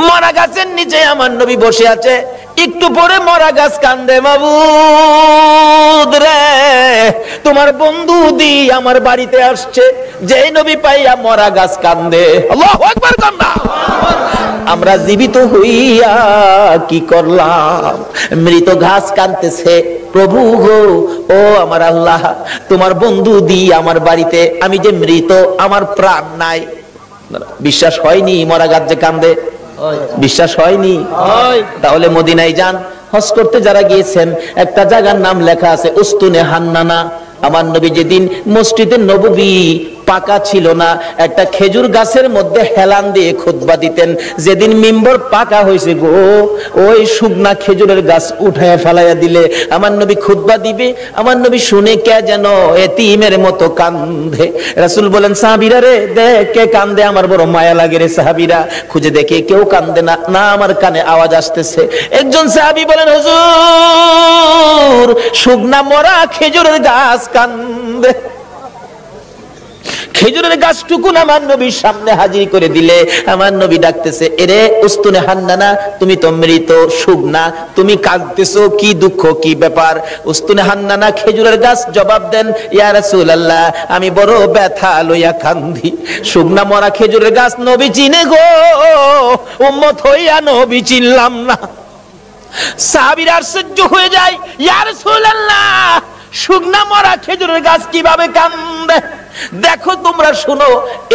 মরা গাছের নিচে আমার নবী বসে আছে। একটু পরে মরা গাছ কান্দে, মাবুদ রে তোমার বন্ধু দি আমার বাড়িতে আসছে। যেই নবী পাইয়া মরা গাছ কান্দে। আল্লাহু আকবার কান্না। আমরা জীবিত হইয়া কি করলাম? মৃত ঘাস কাঁদতেছে, প্রভু গো, ও আমার আল্লাহ, তোমার বন্ধু দি আমার বাড়িতে, আমি যে মৃত, আমার প্রাণ নাই। বিশ্বাস হয়নি মরা গাছ যে কান্দে? বিশ্বাস হয়নি? তাহলে মদিনায় যান, হজ করতে যারা গিয়েছেন, একটা জায়গার নাম লেখা আছে উস্তুনে হান্নানা। আমার নবী যেদিন মসজিদে নববী পাকা ছিল না, একটা খেজুর গাছের মধ্যে হেলান দিয়ে খুতবা দিতেন। যেদিন মিম্বর পাকা হয়েছে গো, ওই শুকনা খেজুরের গাছ উঠায় ফেলাইয়া দিলে আমার নবী খুতবা দিবে। আমার নবী শুনে কে যেন এতিমের মতো কান্দে। রাসূল বলেন, সাহাবীরা রে দেখ কে কান্দে, আমার বড় মায়া লাগে রে। সাহাবীরা খুঁজে দেখে কেউ কান্দে না। না, আমার কানে আওয়াজ আসতেছে। একজন সাহাবী বলেন, হুজুর শুকনা মরা খেজুরের গাছ কান্দে। খেজুরের গাছটুকু আমার নবীর সামনে হাজির করে দিলে আমার নবী ডাকতেছে, এরে উস্তুনে হান্নানা, তুমি তো মৃত, শুকনা, তুমি কাঁদতেছো, কি দুঃখ, কি ব্যাপার? উস্তুনে হান্নানা খেজুরের গাছ জবাব দেন, ইয়া রাসূলুল্লাহ, আমি বড় ব্যথা লইয়া কান্দি। শুকনা মরা খেজুরের গাছ নবী চিনে গো, উম্মত হইয়া নবী চিনলাম না। সাহাবীরা আশ্চর্য হয়ে যায়, ইয়া রাসূলুল্লাহ, শুকনা মরা খেজুরের গাছ কিভাবে কান্দে? দেখো তোমরা শুনো,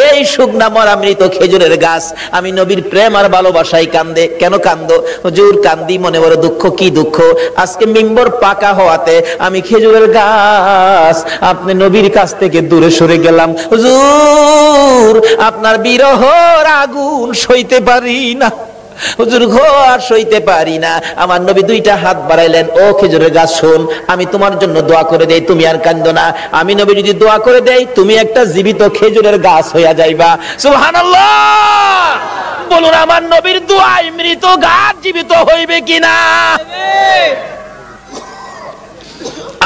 এই শুকনা মরা মৃত খেজুরের গাছ আমি নবীর প্রেম আর ভালোবাসায় কান্দে। কেন কান্দো? হুজুর কান্দি মনে বড় দুঃখ। কি দুঃখ? আজকে মিম্বর পাকা হওয়াতে আমি খেজুরের গাছ আপনি নবীর কাছ থেকে দূরে সরে গেলাম। হুজুর আপনার বিরহর আগুন সইতে পারি না। হুজুর গো আর সইতে পারি না। আমার নবী দুইটা হাত বাড়াইলেন, ও খেজুরের গাছ শোন, আমি তোমার জন্য দোয়া করে দেই, তুমি আর কান্দো না। আমি নবী যদি দোয়া করে দেই, তুমি একটা জীবিত খেজুরের গাছ হইয়া যাইবা। সুবহানাল্লাহ। বলুন আমার নবীর দোয়ায় মৃত গাছ জীবিত হইবে কিনা?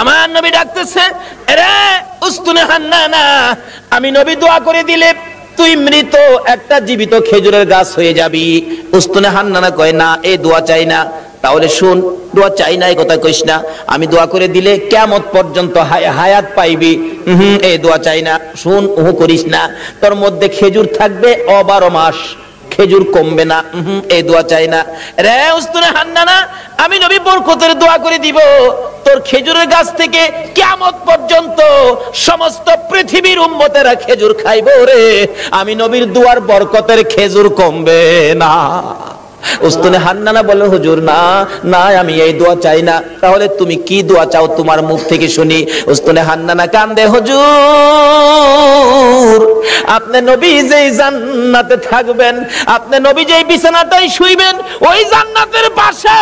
আমার নবী ডাকতেছে, আরে উস্তুনে হান্নানা, আমি নবী দোয়া করে দিলে তুই মৃত একটা জীবিত খেজুরের গাছ হয়ে যাবি। উস্তুনে হান্নানা কয় না, এই দোয়া চাই না। তাহলে শুন, দোয়া চাই না এই কথা কইস না, আমি দোয়া করে দিলে কিয়ামত পর্যন্ত হায়াত পাইবি। এই দোয়া চাই না, শুন, করিস না। তোর মধ্যে খেজুর থাকবে 12 মাস, খেজুর কমবে না। এই দোয়া চাই না। রে উস্তুনে হান্নানা, আমি নবী বরকতের দোয়া করে দিব, তোর খেজুরের গাছ থেকে কিয়ামত পর্যন্ত সমস্ত পৃথিবীর উম্মতেরা খেজুর খাইবো রে। আমি নবীর দোয়ার বরকতের খেজুর কমবে না। উস্তুনে হান্নানা বলে, হুজুর না না, আমি এই দোয়া চাই না। তাহলে তুমি কি দোয়া চাও, তোমার মুখ থেকে শুনি। উস্তুনে হান্নানা কান্দে, হুজুর আপনি নবী যেই জান্নাতে থাকবেন, আপনি নবী যেই বিছানাটাই শুইবেন, ওই জান্নাতের পাশে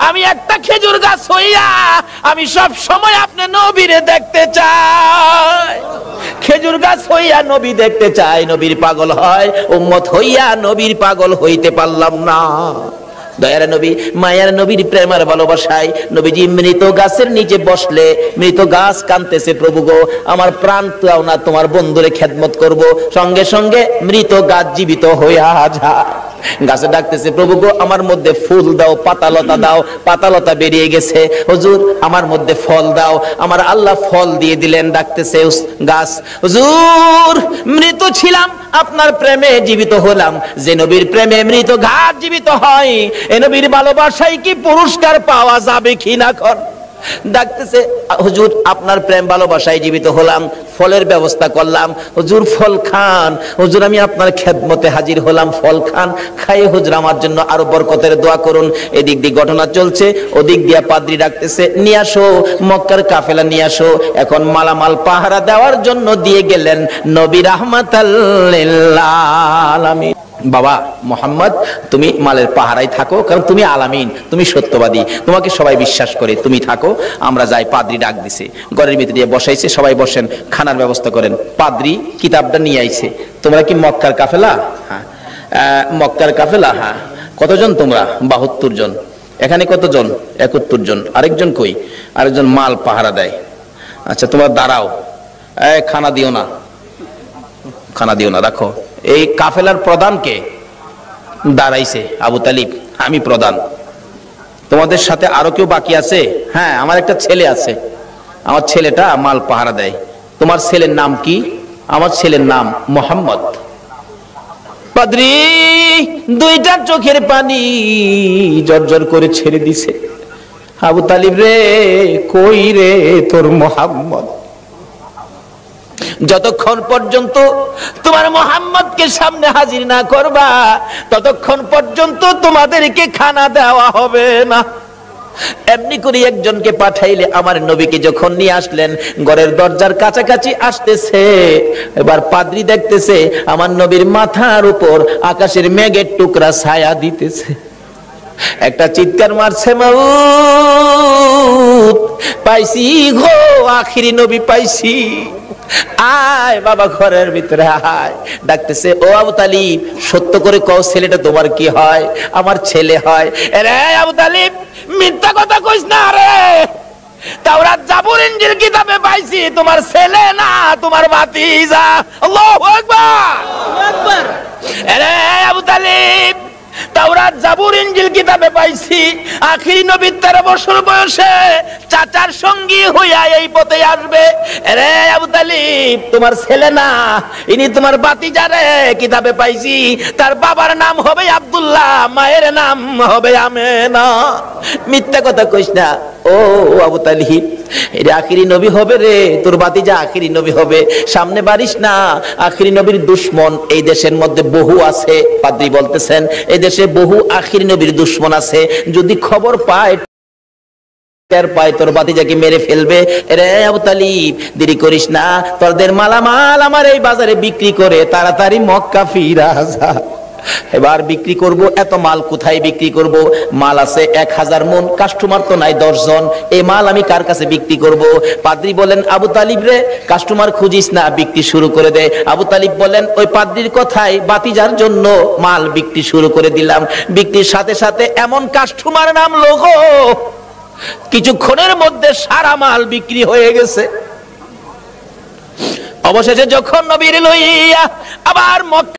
আমি একটা খেজুর গাছ হইয়া আমি সব সময় আপনি নবীরে দেখতে চাই। খেজুর গাছ হইয়া নবী দেখতে চাই। নবীর পাগল হয়, উম্মত হইয়া নবীর পাগল হইতে পারলাম না। দয়ার নবী, মায়ার নবীর প্রেমের ভালোবাসায় নবীজি মৃত গাছের নিচে বসলে মৃত গাছ কাঁদতেছে, প্রভু গো আমার প্রাণ দাও না, তোমার বন্ধুরে খেদমত করব। সঙ্গে সঙ্গে মৃত গাছ জীবিত হইয়া যায়। গাছে ডাকতেছে, প্রভু গো আমার মধ্যে ফুল দাও, পাতালতা দাও। পাতালতা বেরিয়ে গেছে, হুজুর আমার মধ্যে ফল দাও। আমার আল্লাহ ফল দিয়ে দিলেন। ডাকতেছে গাছ, হুজুর মৃত ছিলাম, আপনার প্রেমে জীবিত হলাম। যে নবীর প্রেমে মৃত গাছ জীবিত হয়, এ নবীর ভালোবাসায় কি পুরস্কার পাওয়া যাবে কিনা কর। ডাকতেছে, হুজুর আপনার প্রেম ভালোবাসায় জীবিত হলাম, ফলের ব্যবস্থা করলাম। হুজুর ফল খান। হুজুর আমি আপনার খেদমতে হাজির হলাম, ফল খান। খাই হুজুর আমার জন্য আরো বরকতের দোয়া করুন। এদিক দিয়ে ঘটনা চলছে, ওদিক দিয়ে পাদ্রী ডাকতেছে, নিয়ে আসো মক্কার কাফেলা নিয়ে আসো। এখন মালামাল পাহারা দেওয়ার জন্য দিয়ে গেলেন নবী রাহমাতাল লিল আলামিন। বাবা মোহাম্মদ, তুমি মালের পাহারায় থাকো, কারণ তুমি আলামিন, তুমি সত্যবাদী, তোমাকে সবাই বিশ্বাস করে, তুমি থাকো, আমরা যাই। পাদ্রী ডাক দিছে, ঘরের ভিতরে বসাইছে, সবাই বসেন, খানার ব্যবস্থা করেন। পাদ্রী কিতাবটা নিয়ে আইছে, তোমরা কি মক্কার কাফেলা? হ্যাঁ। মক্কার কাফেলা? হ্যাঁ। কতজন তোমরা? 72 জন। এখানে কতজন? 71 জন। আরেকজন কই? আরেকজন মাল পাহারা দেয়। আচ্ছা তোমরা দাঁড়াও, খানা দিও না, খানা দিও না, রাখো। এই কাফেলার প্রধান কে? দাঁড়াইছে আবু তালিব, আমি প্রধান। তোমাদের সাথে আরো কেউ বাকি আছে? হ্যাঁ, আমার একটা ছেলে আছে, আমার ছেলেটা মাল পাহারা দেয়। তোমার ছেলের নাম কি? আমার ছেলের নাম মোহাম্মদ। পাদ্রী দুইটা চোখের পানি জর্জর করে ছেড়ে দিছে। আবু তালিব রে, কই রে তোর মোহাম্মদ? যতক্ষণ পর্যন্ত তোমার মোহাম্মদকে সামনে হাজির না করবা, ততক্ষণ পর্যন্ত তোমাদেরকে খানা দেওয়া হবে না। এমনি করে একজনকে পাঠাইলে, আমার নবীকে যখন নিয়ে আসলেন, ঘরের দরজার কাছাকাছি আসতেছে, এবার পাদ্রী দেখতেছে আমার নবীর মাথার উপর আকাশের মেঘের টুকরা ছায়া দিতেছে। একটা চিৎকার মারছে, মাউত পাইছি গো, আখিরি নবী পাইছি। আয় বাবা ঘরের ভিতরে আয়। ডাকতেছে, ও আবু তালিব সত্য করে কও, ছেলেটা তোমার কি হয়? আমার ছেলে হয়। রে আবু তালিব মিথ্যা কথা কইস না রে, তাওরাত জাবুর ইনজিল কিতাবে পাইছি তোমার ছেলে না, তোমার ভাতিজা। আল্লাহু আকবার, আল্লাহু আকবার। রে আবু তালিব তাওরাত জাবুর ইনজিল কিতাবে পাইছি আখিরি নবী 13 বছর বয়সে চাচার সঙ্গী হইয়া এই পথে আসবে। রে আবু তালিব তোমার ছেলে না, ইনি তোমার ভাতিজা রে। কিতাবে পাইছি তার বাবার নাম হবে আব্দুল্লাহ, মায়ের নাম হবে আমেনা। মিথ্যা কথা কইস না ও আবু তালিব, এর আখিরি নবী হবে রে, তোর ভাতিজা আখিরি নবী হবে। সামনে বাড়িস না, আখিরি নবীর দুশমন এই দেশের মধ্যে বহু আছে। পাদ্রী বলতেছেন এই দেশে বহু আখিরি নবীর দুশমন আছে, যদি খবর পায় তোর ভাতিজাকে মেরে ফেলবে। রে আবু তালিব দেরি করিস না, তোদের মালামাল আমার এই বাজারে বিক্রি করে তাড়াতাড়ি মক্কা ফিরা যা। এবার বিক্রি করব, এত মাল কোথায় বিক্রি করব? মাল আছে 1000 মন, কাস্টমার তো নাই 10 জন, এই মাল আমি কার কাছে বিক্রি করব? পাদ্রী বলেন, আবু তালিব রে কাস্টমার খুঁজিস না, বিক্রি শুরু করে দে। আবু তালিব বলেন, ওই পাদ্রীর কথাই ভাতিজার জন্য মাল বিক্রি শুরু করে দিলাম। বিক্রির সাথে সাথে এমন কাস্টমার নামলো গো, কিছুক্ষণের মধ্যে সারা মাল বিক্রি হয়ে গেছে। অবশেষে যখন নবীর লইয়া আবার মক্কা